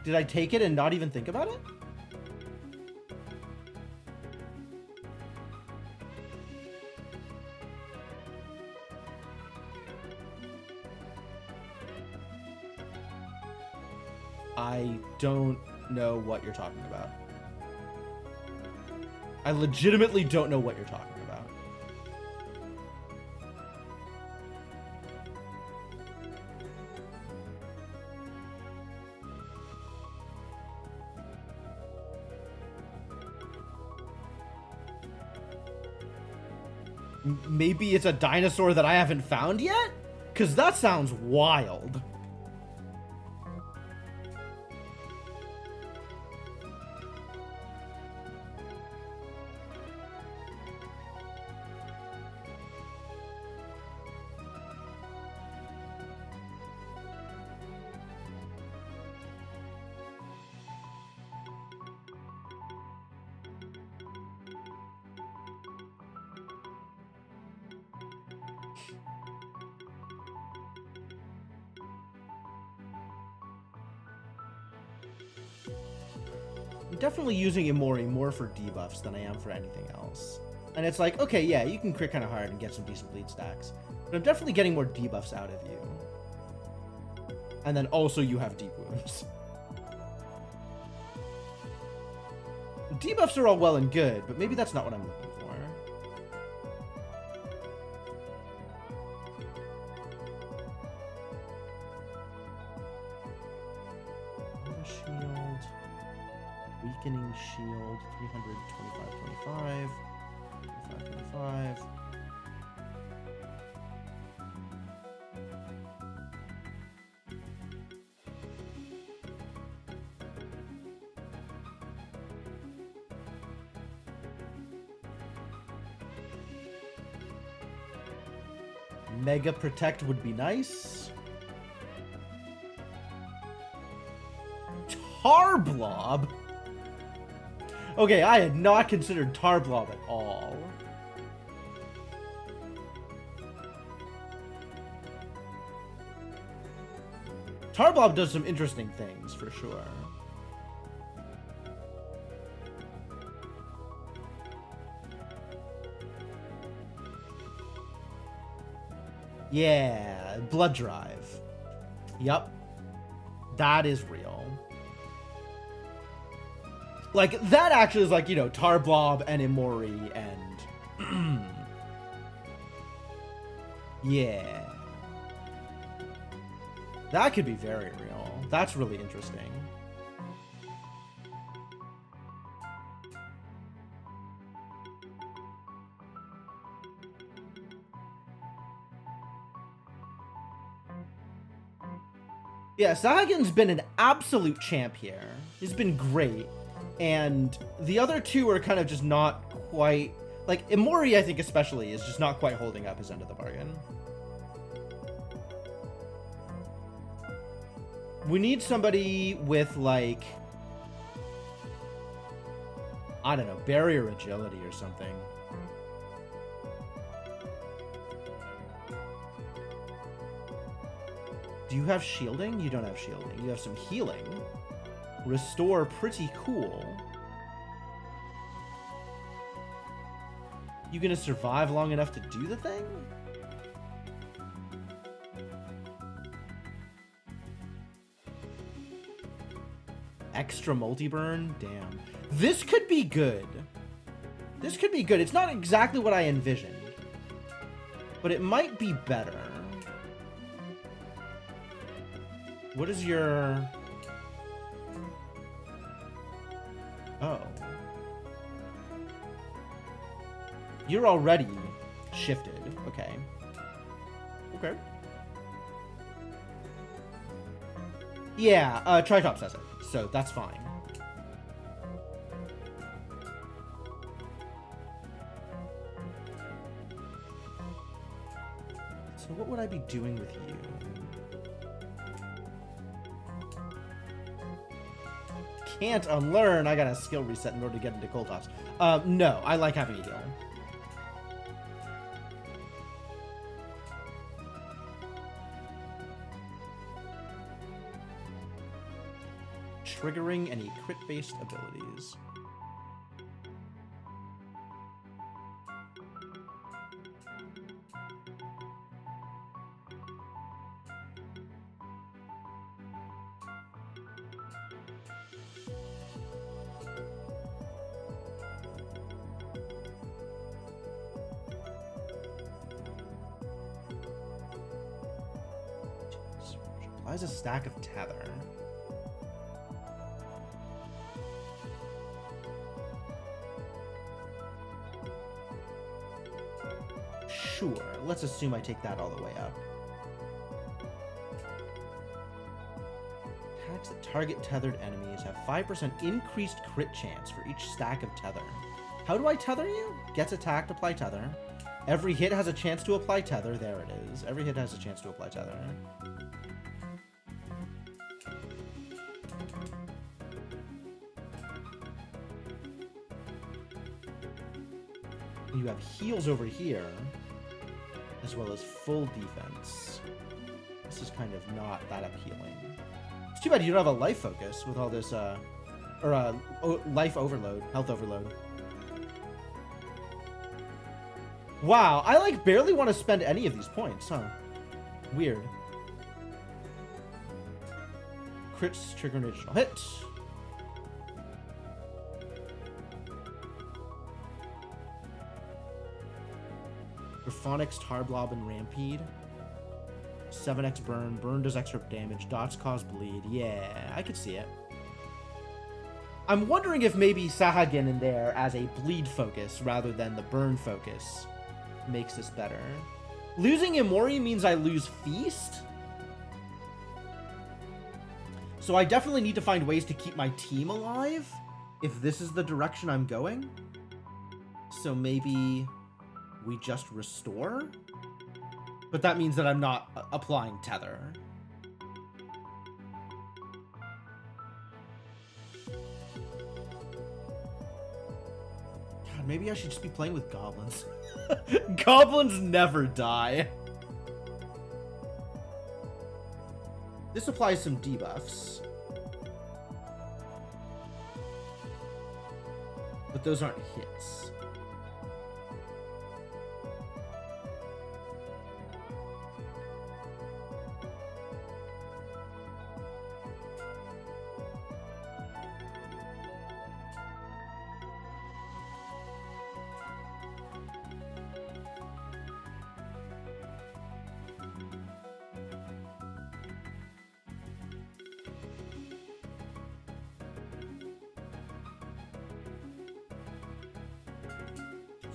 Did I take it and not even think about it? I don't know what you're talking about. I legitimately don't know what you're talking about. Maybe it's a dinosaur that I haven't found yet? Because that sounds wild. I'm definitely using Imori more for debuffs than I am for anything else. And it's like, okay, yeah, you can crit kind of hard and get some decent bleed stacks. But I'm definitely getting more debuffs out of you. And then also you have deep wounds. Debuffs are all well and good, but maybe that's not what I'm looking for. Shield. Weakening shield. 300, 25, 25. 25, 25. Mega Protect would be nice. Tarblob? Okay, I had not considered Tarblob at all. Tarblob does some interesting things, for sure. Yeah, Blood Drive. Yep. That is real. Like, that actually is like, you know, Tarblob and Imori and... yeah. That could be very real. That's really interesting. Yeah, Sahagan's been an absolute champ here. He's been great. And the other two are kind of just not quite... Like, Imori, I think especially, is just not quite holding up his end of the bargain. We need somebody with, like... I don't know, barrier agility or something. Do you have shielding? You don't have shielding. You have some healing. Restore, pretty cool. You gonna survive long enough to do the thing? Extra multi-burn? Damn. This could be good. This could be good. It's not exactly what I envisioned. But it might be better. What is your... Oh. You're already shifted. Okay. Okay. Yeah, Tritops says it, so that's fine. So what would I be doing with you? Can't unlearn. I got a skill reset in order to get into Koltos. No, I like having a heal. Triggering any crit-based abilities. Applies a stack of tether. Sure, let's assume I take that all the way up. Attacks that target tethered enemies have 5% increased crit chance for each stack of tether. How do I tether you? Gets attacked, apply tether. Every hit has a chance to apply tether. There it is. Every hit has a chance to apply tether. You have heals over here, as well as full defense. This is kind of not that appealing. It's too bad you don't have a life focus with all this, life overload, health overload. Wow, I like barely want to spend any of these points, huh? Weird. Crits trigger an additional hit. Graphonics, Tarblob, and Rampede. 7x burn. Burn does extra damage. Dots cause bleed. Yeah, I could see it. I'm wondering if maybe Sahagin in there as a bleed focus rather than the burn focus makes this better. Losing Imori means I lose Feast. So I definitely need to find ways to keep my team alive if this is the direction I'm going. So maybe we just restore? But that means that I'm not applying tether. God, maybe I should just be playing with goblins. Goblins never die. This applies some debuffs. But those aren't hits.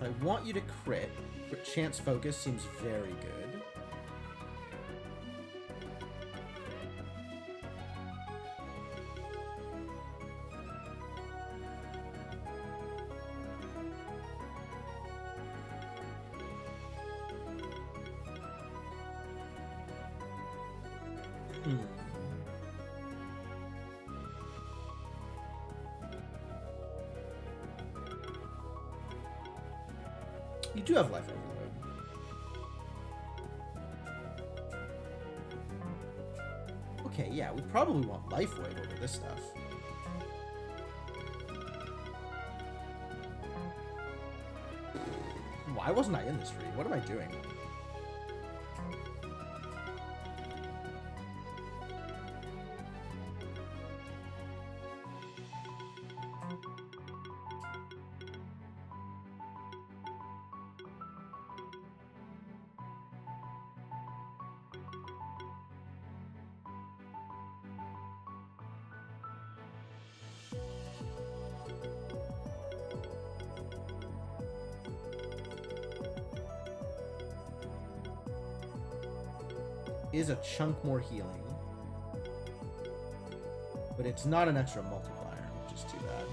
If I want you to crit, chance focus seems very good. You do have life overload. Okay, yeah, we probably want life weight over this stuff. Why wasn't I in this read? What am I doing? is a chunk more healing. But it's not an extra multiplier, which is too bad.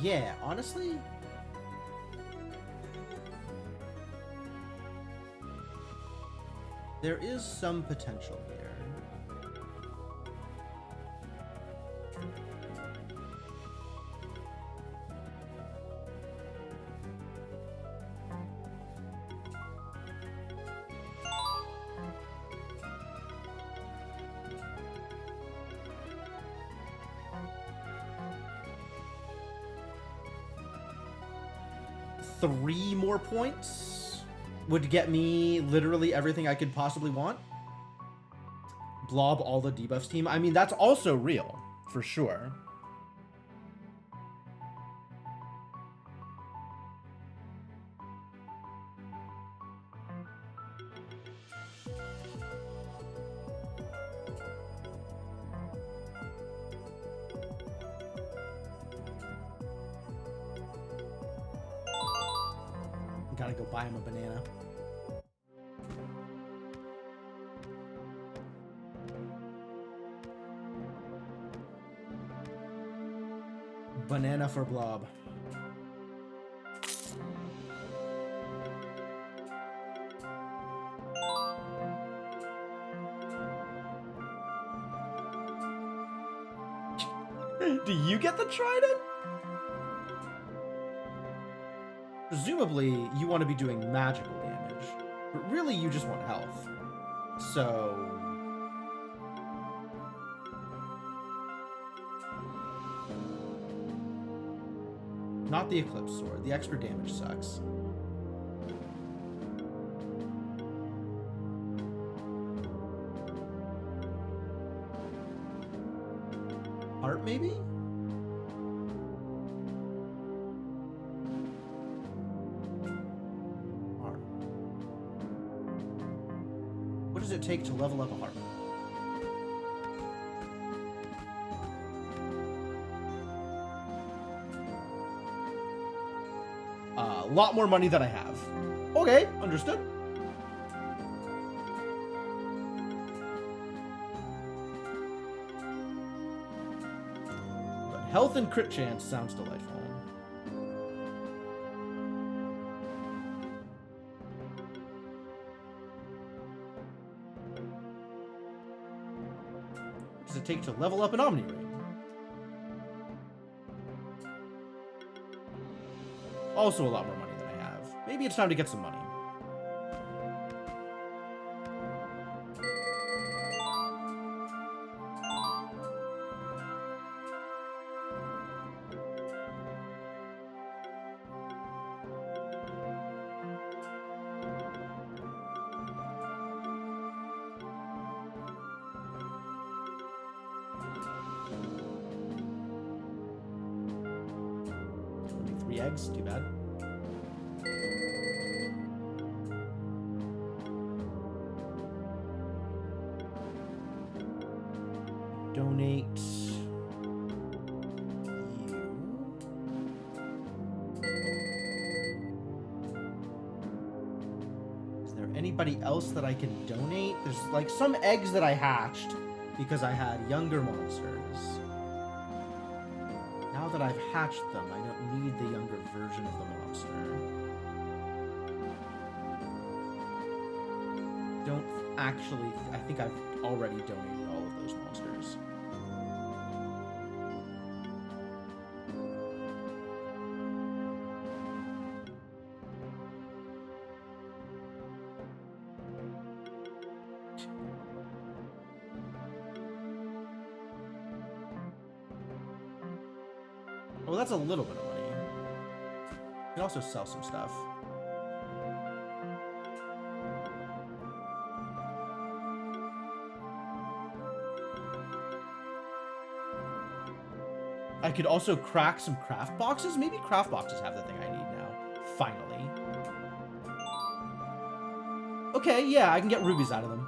Yeah, honestly, there is some potential here. Three more points would get me literally everything I could possibly want. Blob all the debuffs team. I mean, that's also real, for sure. Gotta go buy him a banana. Banana for Blob. Do you get the trident? Presumably, you want to be doing magical damage, but really you just want health. So... not the Eclipse Sword. The extra damage sucks. Heart, maybe? Heart. What does it take to level up a heart? A lot more money than I have. Okay, understood. But health and crit chance sounds delightful. What does it take to level up an Omni Ring? Also a lot more money than I have. Maybe it's time to get some money. Only 3 eggs, too bad. Donate you. Is there anybody else that I can donate? There's like some eggs that I hatched because I had younger monsters. Now that I've hatched them, I don't need the younger version of the monster. Don't actually... I think I've already donated all of those monsters. Well, that's a little bit of money. You can also sell some stuff. I could also crack some craft boxes. Maybe craft boxes have the thing I need now. Finally. Okay, yeah, I can get rubies out of them.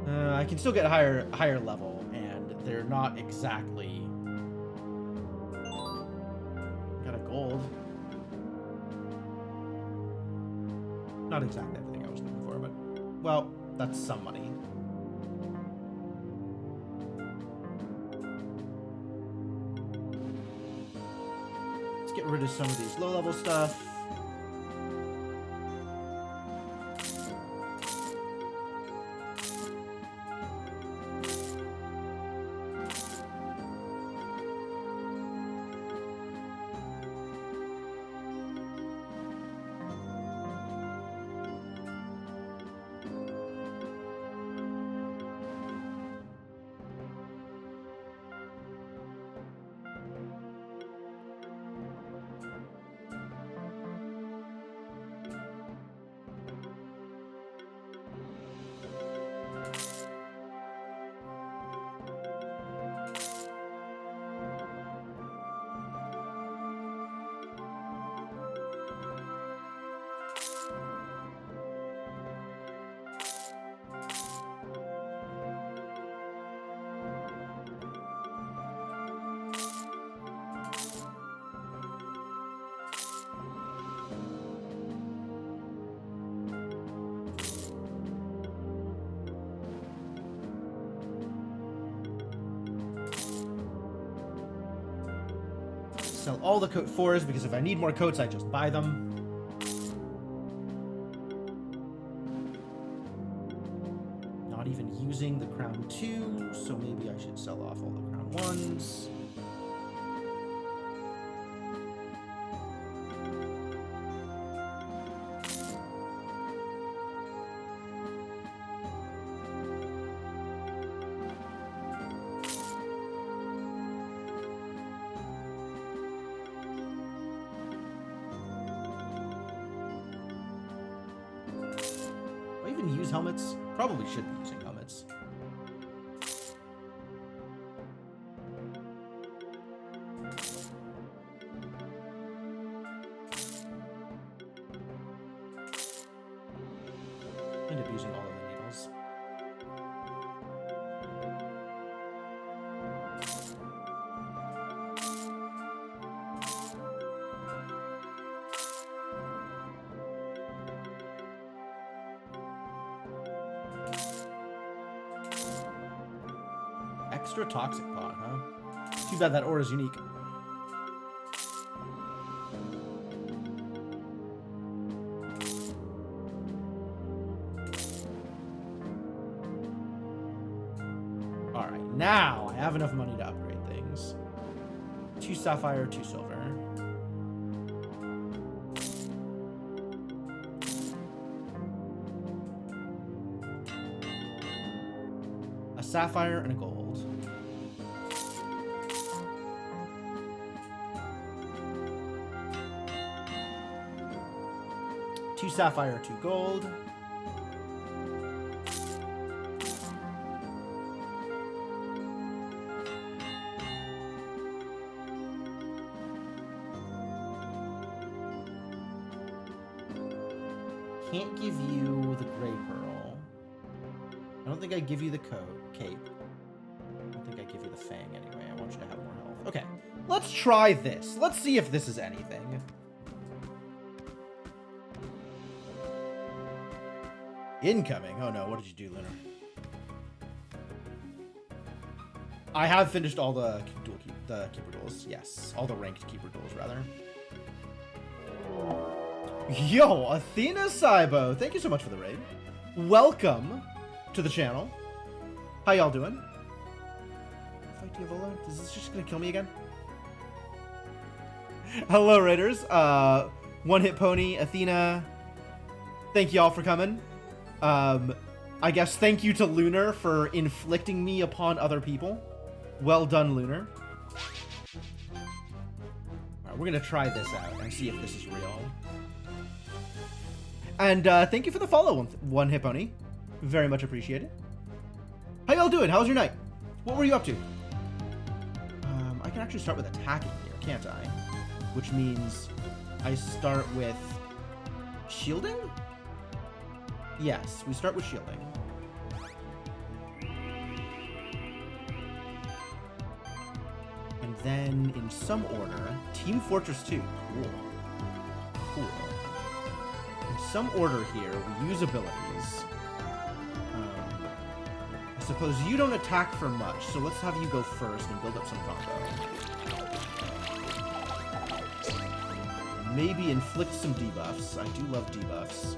I can still get higher level, and they're not exactly... Got a gold. Not exactly everything I was looking for, but... Well, that's some money. Let's get rid of some of these low-level stuff. Sell all the coat 4s, because if I need more coats, I just buy them. Not even using the crown 2, so maybe I should sell off all the crown 1s. Use helmets? Probably should be using helmets. End up using all of the needles. Extra toxic pot, huh? Too bad that ore is unique. Alright, now I have enough money to upgrade things. 2 sapphire, 2 silver. A sapphire and a gold. Two sapphire, 2 gold. Can't give you the gray pearl. I don't think I give you the cape. I don't think I give you the fang anyway. I want you to have more health. Okay, let's try this. Let's see if this is anything. Incoming. Oh no, what did you do, Lunar? I have finished all the keeper duels. Yes, all the ranked keeper duels, rather. Yo, Athena Saibo, thank you so much for the raid. Welcome to the channel. How y'all doing? Fight Diavola? Is this just gonna kill me again? Hello, raiders. One Hit Pony, Athena. Thank y'all for coming. I guess thank you to Lunar for inflicting me upon other people. Well done, Lunar. Alright, we're gonna try this out and see if this is real. And thank you for the follow, One Hit Pony. Very much appreciated. How y'all doing? How was your night? What were you up to? I can actually start with attacking here, can't I? Which means I start with shielding? Yes, we start with shielding. And then, in some order, Team Fortress 2. Cool. Cool. In some order here, we use abilities. I suppose you don't attack for much, so let's have you go first and build up some combo. Maybe inflict some debuffs. I do love debuffs.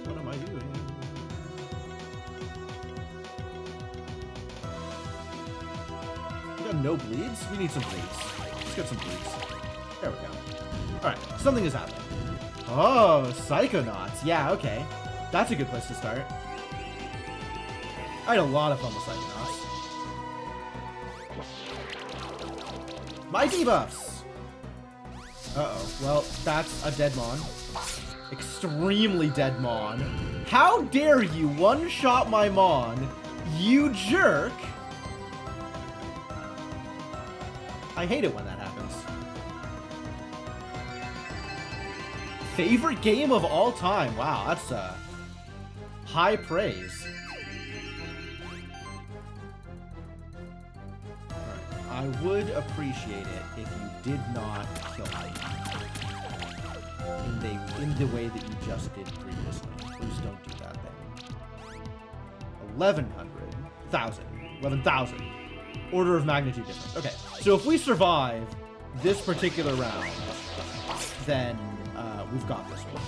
What am I doing? We got no bleeds? We need some bleeds. Let's get some bleeds. There we go. Alright, something is happening. Oh, Psychonauts. Yeah, okay. That's a good place to start. I had a lot of fun with Psychonauts. My debuffs! Uh-oh. Well, that's a dead Mon. Extremely dead Mon. How dare you one-shot my Mon, you jerk! I hate it when that happens. Favorite game of all time. Wow, that's high praise. Alright, I would appreciate it if you did not kill me in the way that you just did previously. Please don't do that thing. 11,000. Order of magnitude difference. Okay, so if we survive this particular round, then we've got this one.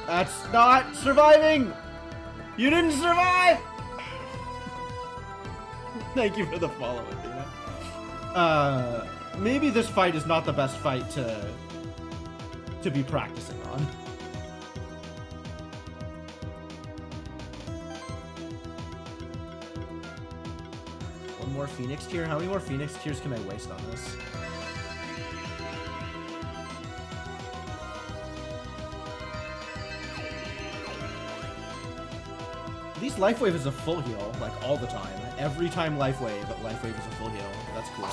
That's not surviving! You didn't survive! Thank you for the follow, Athena. Maybe this fight is not the best fight to be practicing on. One more Phoenix tier? How many more Phoenix tiers can I waste on this? At least Life Wave is a full heal, like, all the time. Every time Life Wave is a full heal. That's cool.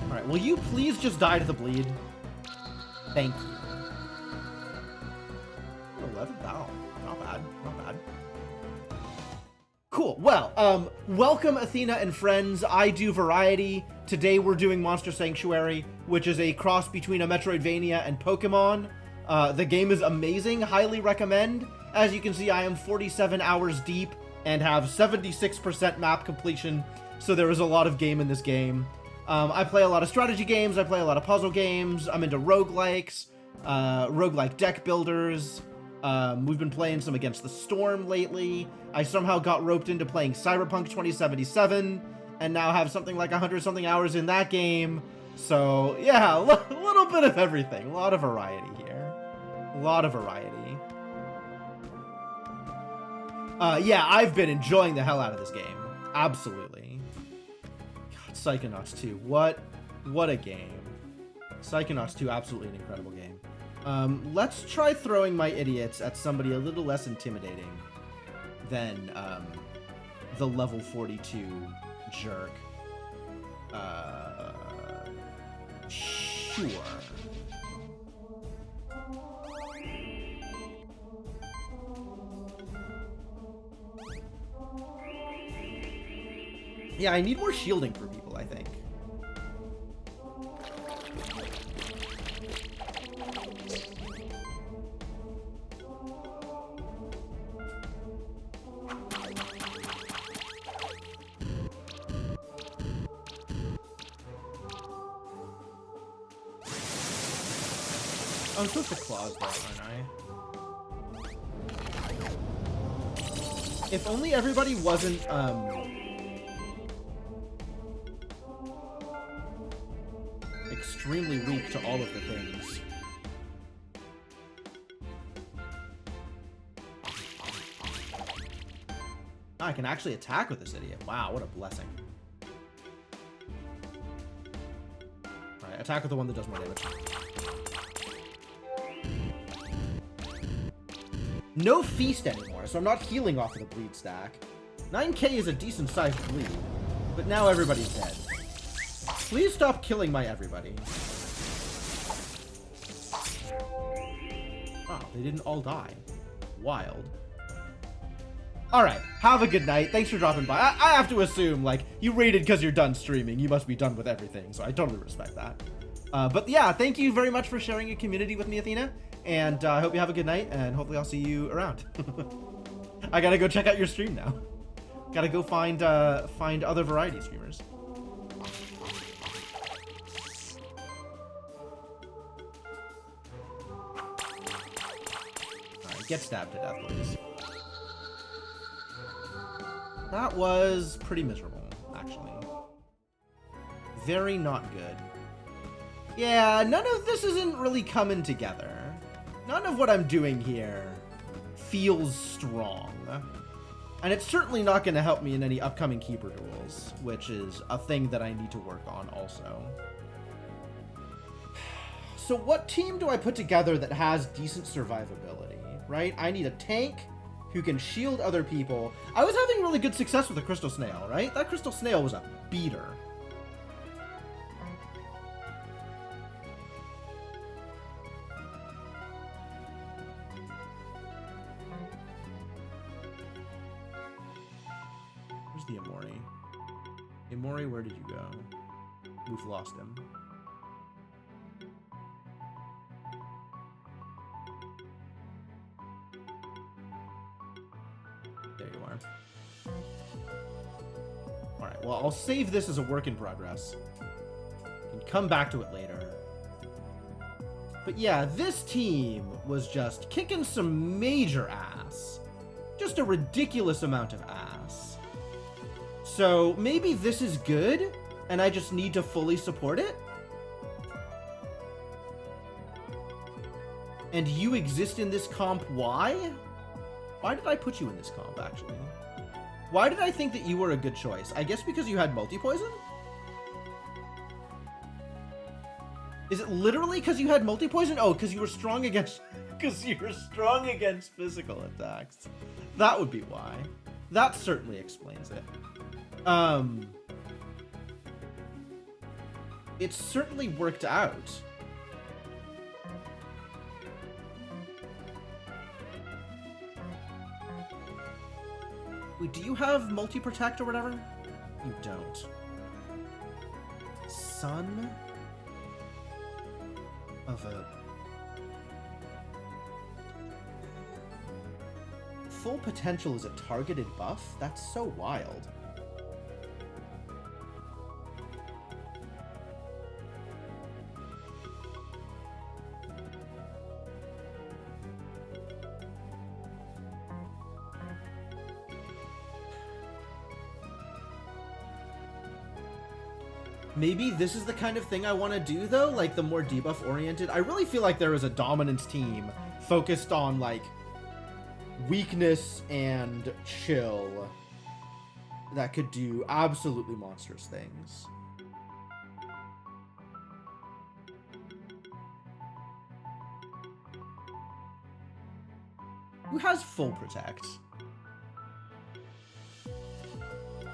Alright, will you please just die to the bleed? Thank you. 11,000. Not bad. Not bad. Cool. Well, welcome Athena and friends. I do variety. Today we're doing Monster Sanctuary, which is a cross between a Metroidvania and Pokemon. The game is amazing, highly recommend. As you can see, I am 47 hours deep and have 76% map completion, so there is a lot of game in this game. I play a lot of strategy games, I play a lot of puzzle games, I'm into roguelikes, roguelike deck builders. We've been playing some Against the Storm lately. I somehow got roped into playing Cyberpunk 2077, and now have something like 100-something hours in that game. So, yeah, a little bit of everything. A lot of variety here. A lot of variety. Yeah, I've been enjoying the hell out of this game. Absolutely. God, Psychonauts 2. What a game. Psychonauts 2, absolutely an incredible game. Let's try throwing my idiots at somebody a little less intimidating than the level 42 jerk. Sure. Yeah, I need more shielding for people, I think. I'm supposed to claws though, aren't I? If only everybody wasn't, extremely weak to all of the things. I can actually attack with this idiot. Wow, what a blessing. Alright, attack with the one that does more damage. No feast anymore, so I'm not healing off of the bleed stack. 9k is a decent sized bleed, but now everybody's dead. Please stop killing my everybody. Wow, they didn't all die. Wild. Alright, have a good night. Thanks for dropping by. I have to assume, like, you raided because you're done streaming. You must be done with everything, so I totally respect that. But yeah, thank you very much for sharing your community with me, Athena. And I hope you have a good night, and hopefully I'll see you around. I gotta go check out your stream now. Gotta go find other variety streamers. Alright, get stabbed to death, please. That was pretty miserable, actually. Very not good. Yeah, none of this isn't really coming together. None of what I'm doing here feels strong. And it's certainly not going to help me in any upcoming Keeper duels, which is a thing that I need to work on also. So what team do I put together that has decent survivability, right? I need a tank who can shield other people. I was having really good success with the Crystal Snail, right? That Crystal Snail was a beater. Where's the Amori? Amori, where did you go? We've lost him. There you are. Alright, well, I'll save this as a work in progress. Can come back to it later. But yeah, this team was just kicking some major ass. Just a ridiculous amount of ass. So maybe this is good, and I just need to fully support it? And you exist in this comp, why? Why did I put you in this comp, actually? Why did I think that you were a good choice? I guess because you had multi-poison? Is it literally because you had multi-poison? Oh, because you were strong against... Because you were strong against physical attacks. That would be why. That certainly explains it. It certainly worked out. Wait, do you have multi-protect or whatever? You don't. Son of a... Full potential is a targeted buff? That's so wild. Maybe this is the kind of thing I want to do, though, like the more debuff-oriented. I really feel like there is a dominance team focused on, like, weakness and chill that could do absolutely monstrous things. Who has full protect?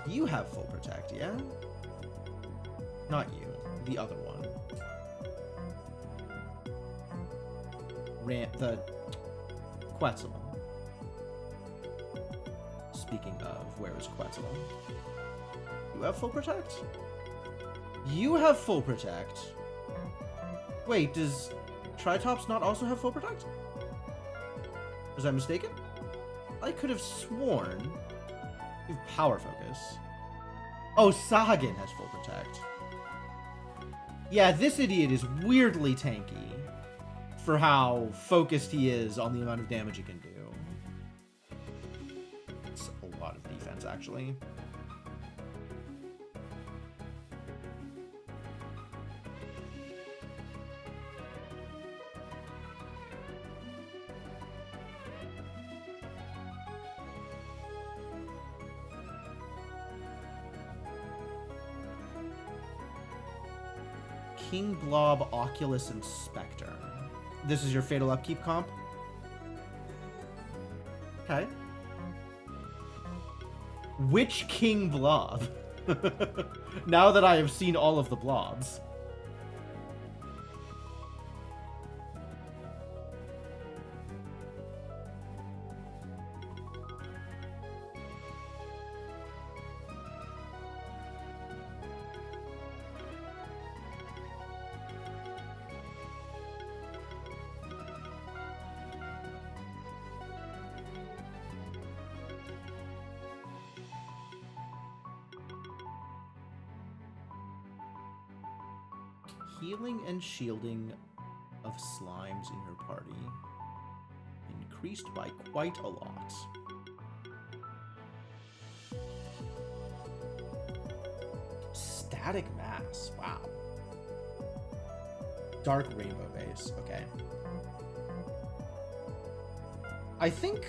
You have full protect, yeah? Not you, the other one. The Quetzal. Speaking of, where is Quetzal? You have full protect? You have full protect. Wait, does Tritops not also have full protect? Was I mistaken? I could have sworn you have power focus. Oh, Sahagin has full protect. Yeah, this idiot is weirdly tanky for how focused he is on the amount of damage he can do. It's a lot of defense, actually. King Blob, Oculus, and Spectre. This is your Fatal Upkeep comp? Okay. Which King Blob? Now that I have seen all of the blobs. Healing and shielding of slimes in your party increased by quite a lot. Static mass, wow. Dark rainbow base, okay. I think...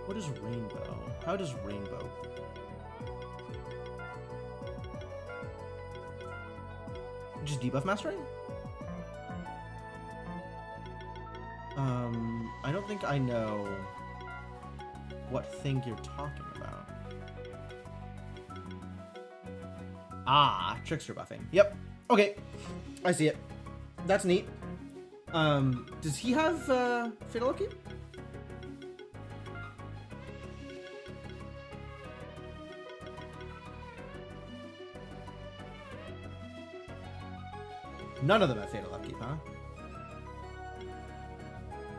What is rainbow? How does rainbow? Just debuff mastering? I don't think I know what thing you're talking about. Ah, trickster buffing. Yep. Okay. I see it. That's neat. Does he have Fatal Upkeep? None of them have Fatal Upkeep, huh?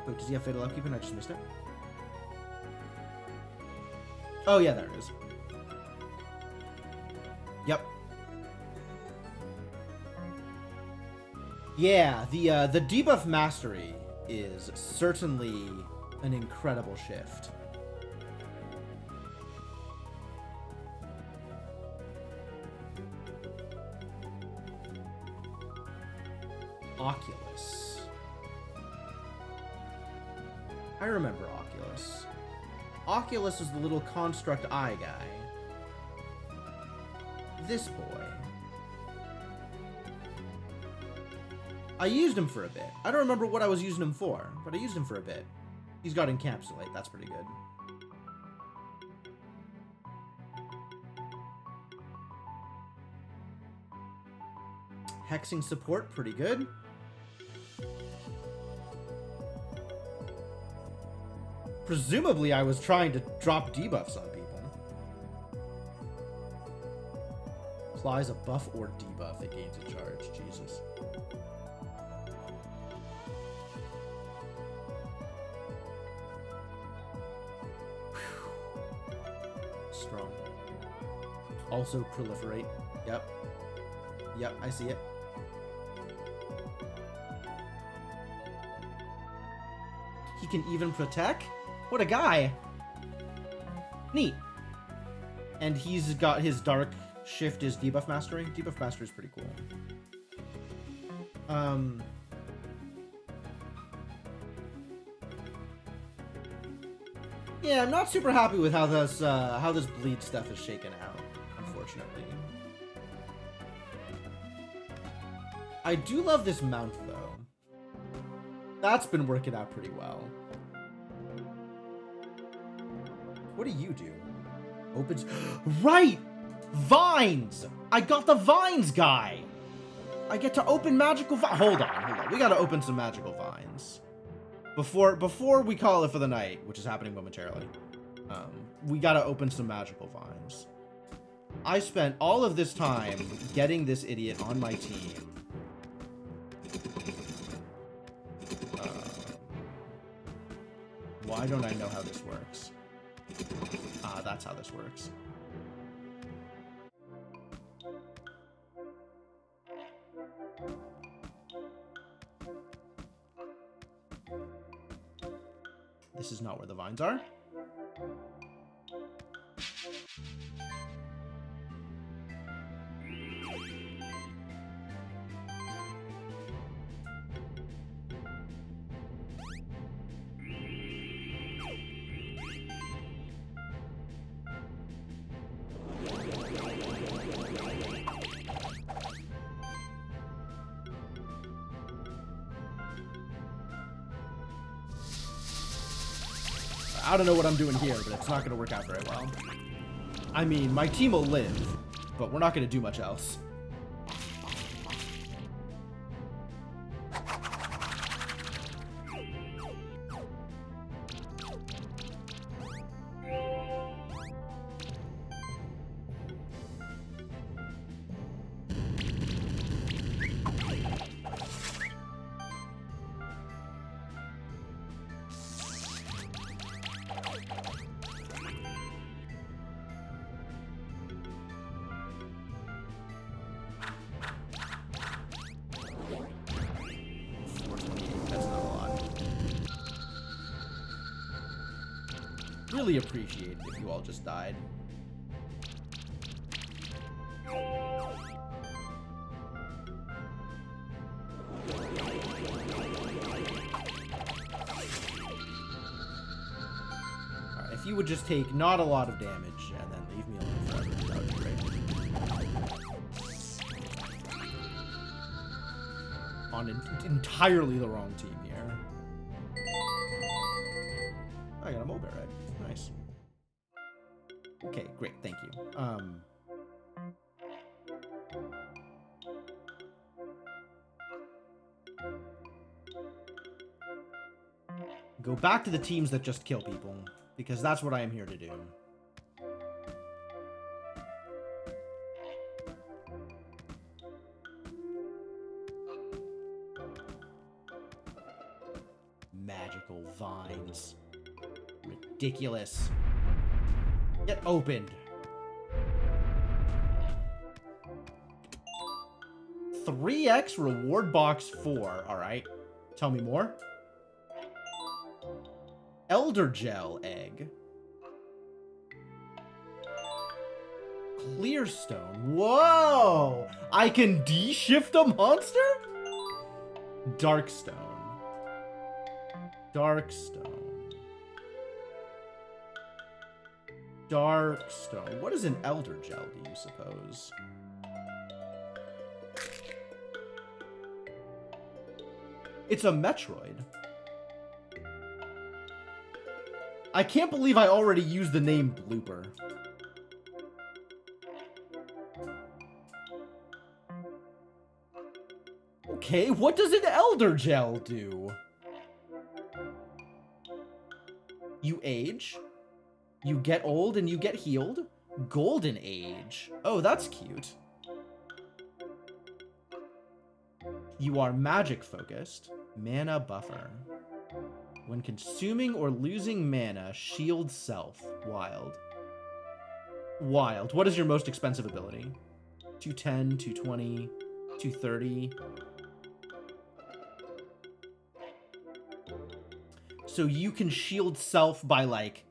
Wait, does he have Fatal Upkeep and I just missed it? Oh, yeah, there it is. Yep. Yeah, the debuff mastery is certainly an incredible shift. Oculus. I remember Oculus. Oculus is the little construct eye guy. This boy. I used him for a bit. I don't remember what I was using him for, but I used him for a bit. He's got Encapsulate. That's pretty good. Hexing support, pretty good. Presumably, I was trying to drop debuffs on people. Applies a buff or debuff, it gains a charge. Jesus. Strong. Also proliferate. Yep. Yep, I see it. He can even protect? What a guy! Neat. And he's got his dark shift is debuff mastery. Debuff mastery is pretty cool. Yeah, I'm not super happy with how this bleed stuff is shaken out, unfortunately. I do love this mount though. That's been working out pretty well. What do you do? Opens... Right! Vines! I got the vines guy! I get to open magical vines. Hold on. We gotta open some magical vines. Before we call it for the night, which is happening momentarily, we gotta open some magical vines. I spent all of this time getting this idiot on my team. Why don't I know how this works? Ah, that's how this works. This is not where the vines are. I don't know what I'm doing here, but it's not going to work out very well. I mean, my team will live, but we're not going to do much else. Really appreciate it if you all just died. Alright, if you would just take not a lot of damage and then leave me alone forever, that would be great. On entirely the wrong team here. I got a mole bear egg. Nice. Okay, great, thank you. Go back to the teams that just kill people, because that's what I am here to do. Magical vines. Ridiculous. Get opened. 3x reward box 4. Alright. Tell me more. Elder Gel egg. Clearstone. Whoa! I can de-shift a monster? Darkstone. Darkstone. Darkstone. What is an Elder Gel, do you suppose? It's a Metroid. I can't believe I already used the name Blooper. Okay, what does an Elder Gel do? You age? You get old and you get healed? Golden Age. Oh, that's cute. You are magic focused. Mana buffer. When consuming or losing mana, shield self. Wild. Wild. What is your most expensive ability? 210, 220, 230. So you can shield self by like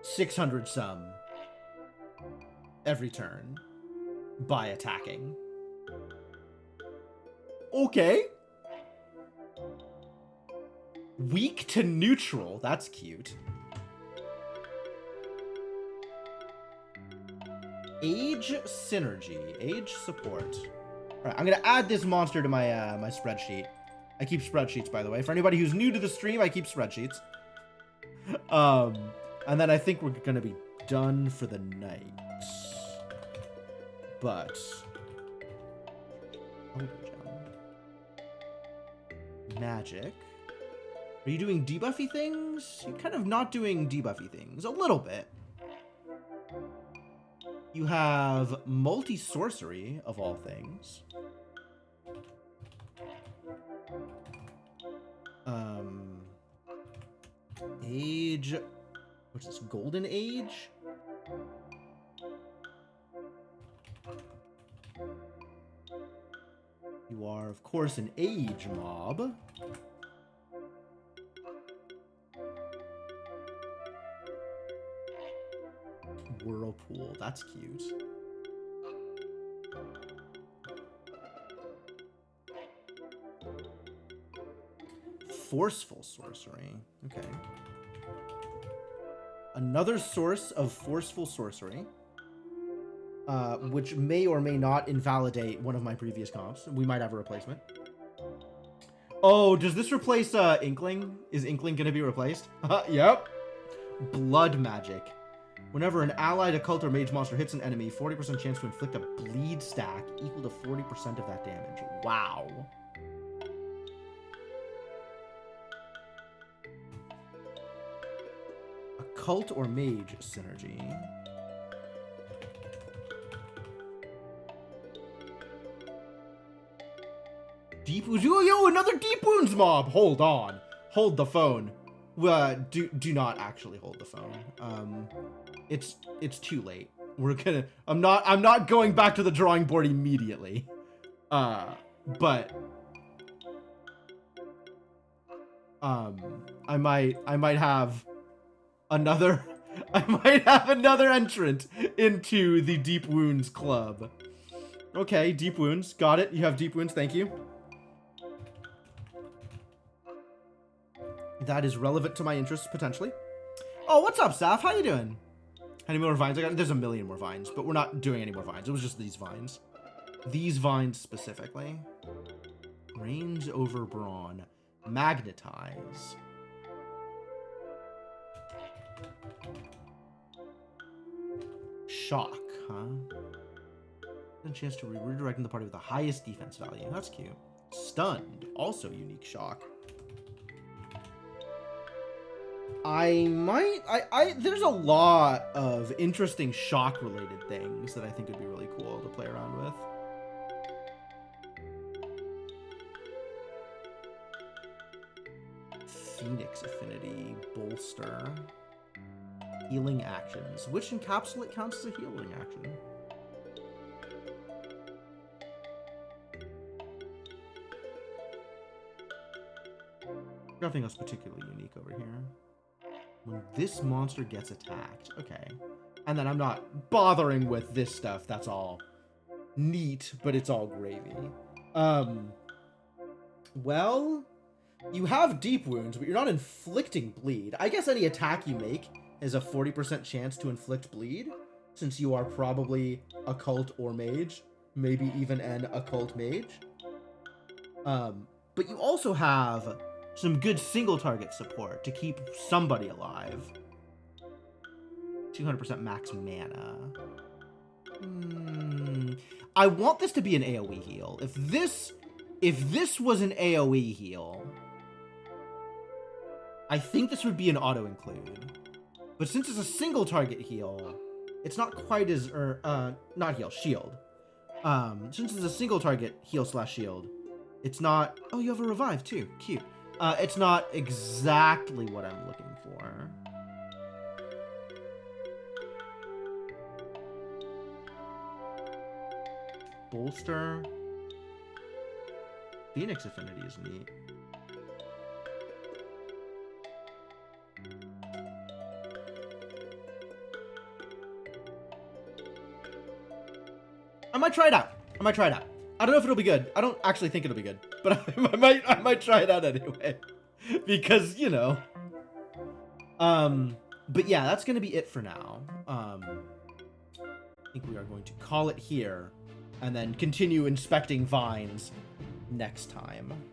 600 some every turn by attacking. Okay. Weak to neutral. That's cute. Age synergy. Age support. Alright, I'm gonna add this monster to my my spreadsheet. I keep spreadsheets, by the way. For anybody who's new to the stream, I keep spreadsheets. And then I think we're gonna be done for the night. But magic. Are you doing debuffy things? You're kind of not doing debuffy things. A little bit. You have multi-sorcery, of all things. Age... What's this? Golden Age? You are, of course, an age mob. Whirlpool. That's cute. Forceful sorcery. Okay. Another source of forceful sorcery. Which may or may not invalidate one of my previous comps. We might have a replacement. Oh, does this replace Inkling? Is Inkling gonna be replaced? Yep. Blood magic. Whenever an allied occult or mage monster hits an enemy, 40% chance to inflict a bleed stack equal to 40% of that damage. Wow. Occult or mage synergy. Deep wounds. Yo, another deep wounds mob. Hold on. Hold the phone. Do not actually hold the phone. It's too late. We're gonna. I'm not going back to the drawing board immediately. But I might have another. I might have another entrant into the deep wounds club. Okay, deep wounds. Got it. You have deep wounds. Thank you. That is relevant to my interests, potentially. Oh, what's up, Saf? How you doing? Any more vines? There's a million more vines, but we're not doing any more vines. It was just these vines. These vines specifically. Range over brawn. Magnetize. Shock, huh? A chance to redirect the party with the highest defense value. That's cute. Stunned. Also unique shock. There's a lot of interesting shock related things that I think would be really cool to play around with. Phoenix affinity, bolster, healing actions. Which encapsulate counts as a healing action? Nothing else particularly unique over here. When this monster gets attacked. Okay. And then I'm not bothering with this stuff. That's all neat, but it's all gravy. Well, you have deep wounds, but you're not inflicting bleed. I guess any attack you make has a 40% chance to inflict bleed, since you are probably occult or mage. Maybe even an occult mage. But you also have some good single target support to keep somebody alive. 200% max mana. I want this to be an AoE heal. If this was an AoE heal, I think this would be an auto include. But since it's a single target heal, it's not quite as not heal, shield. Since it's a single target heal / shield, it's not. Oh, you have a revive too. Cute. It's not exactly what I'm looking for. Bolster. Phoenix affinity is neat. I might try it out. I don't know if it'll be good. I don't actually think it'll be good, but I might try it out anyway, because you know. But yeah, that's gonna be it for now. I think we are going to call it here, and then continue inspecting vines next time.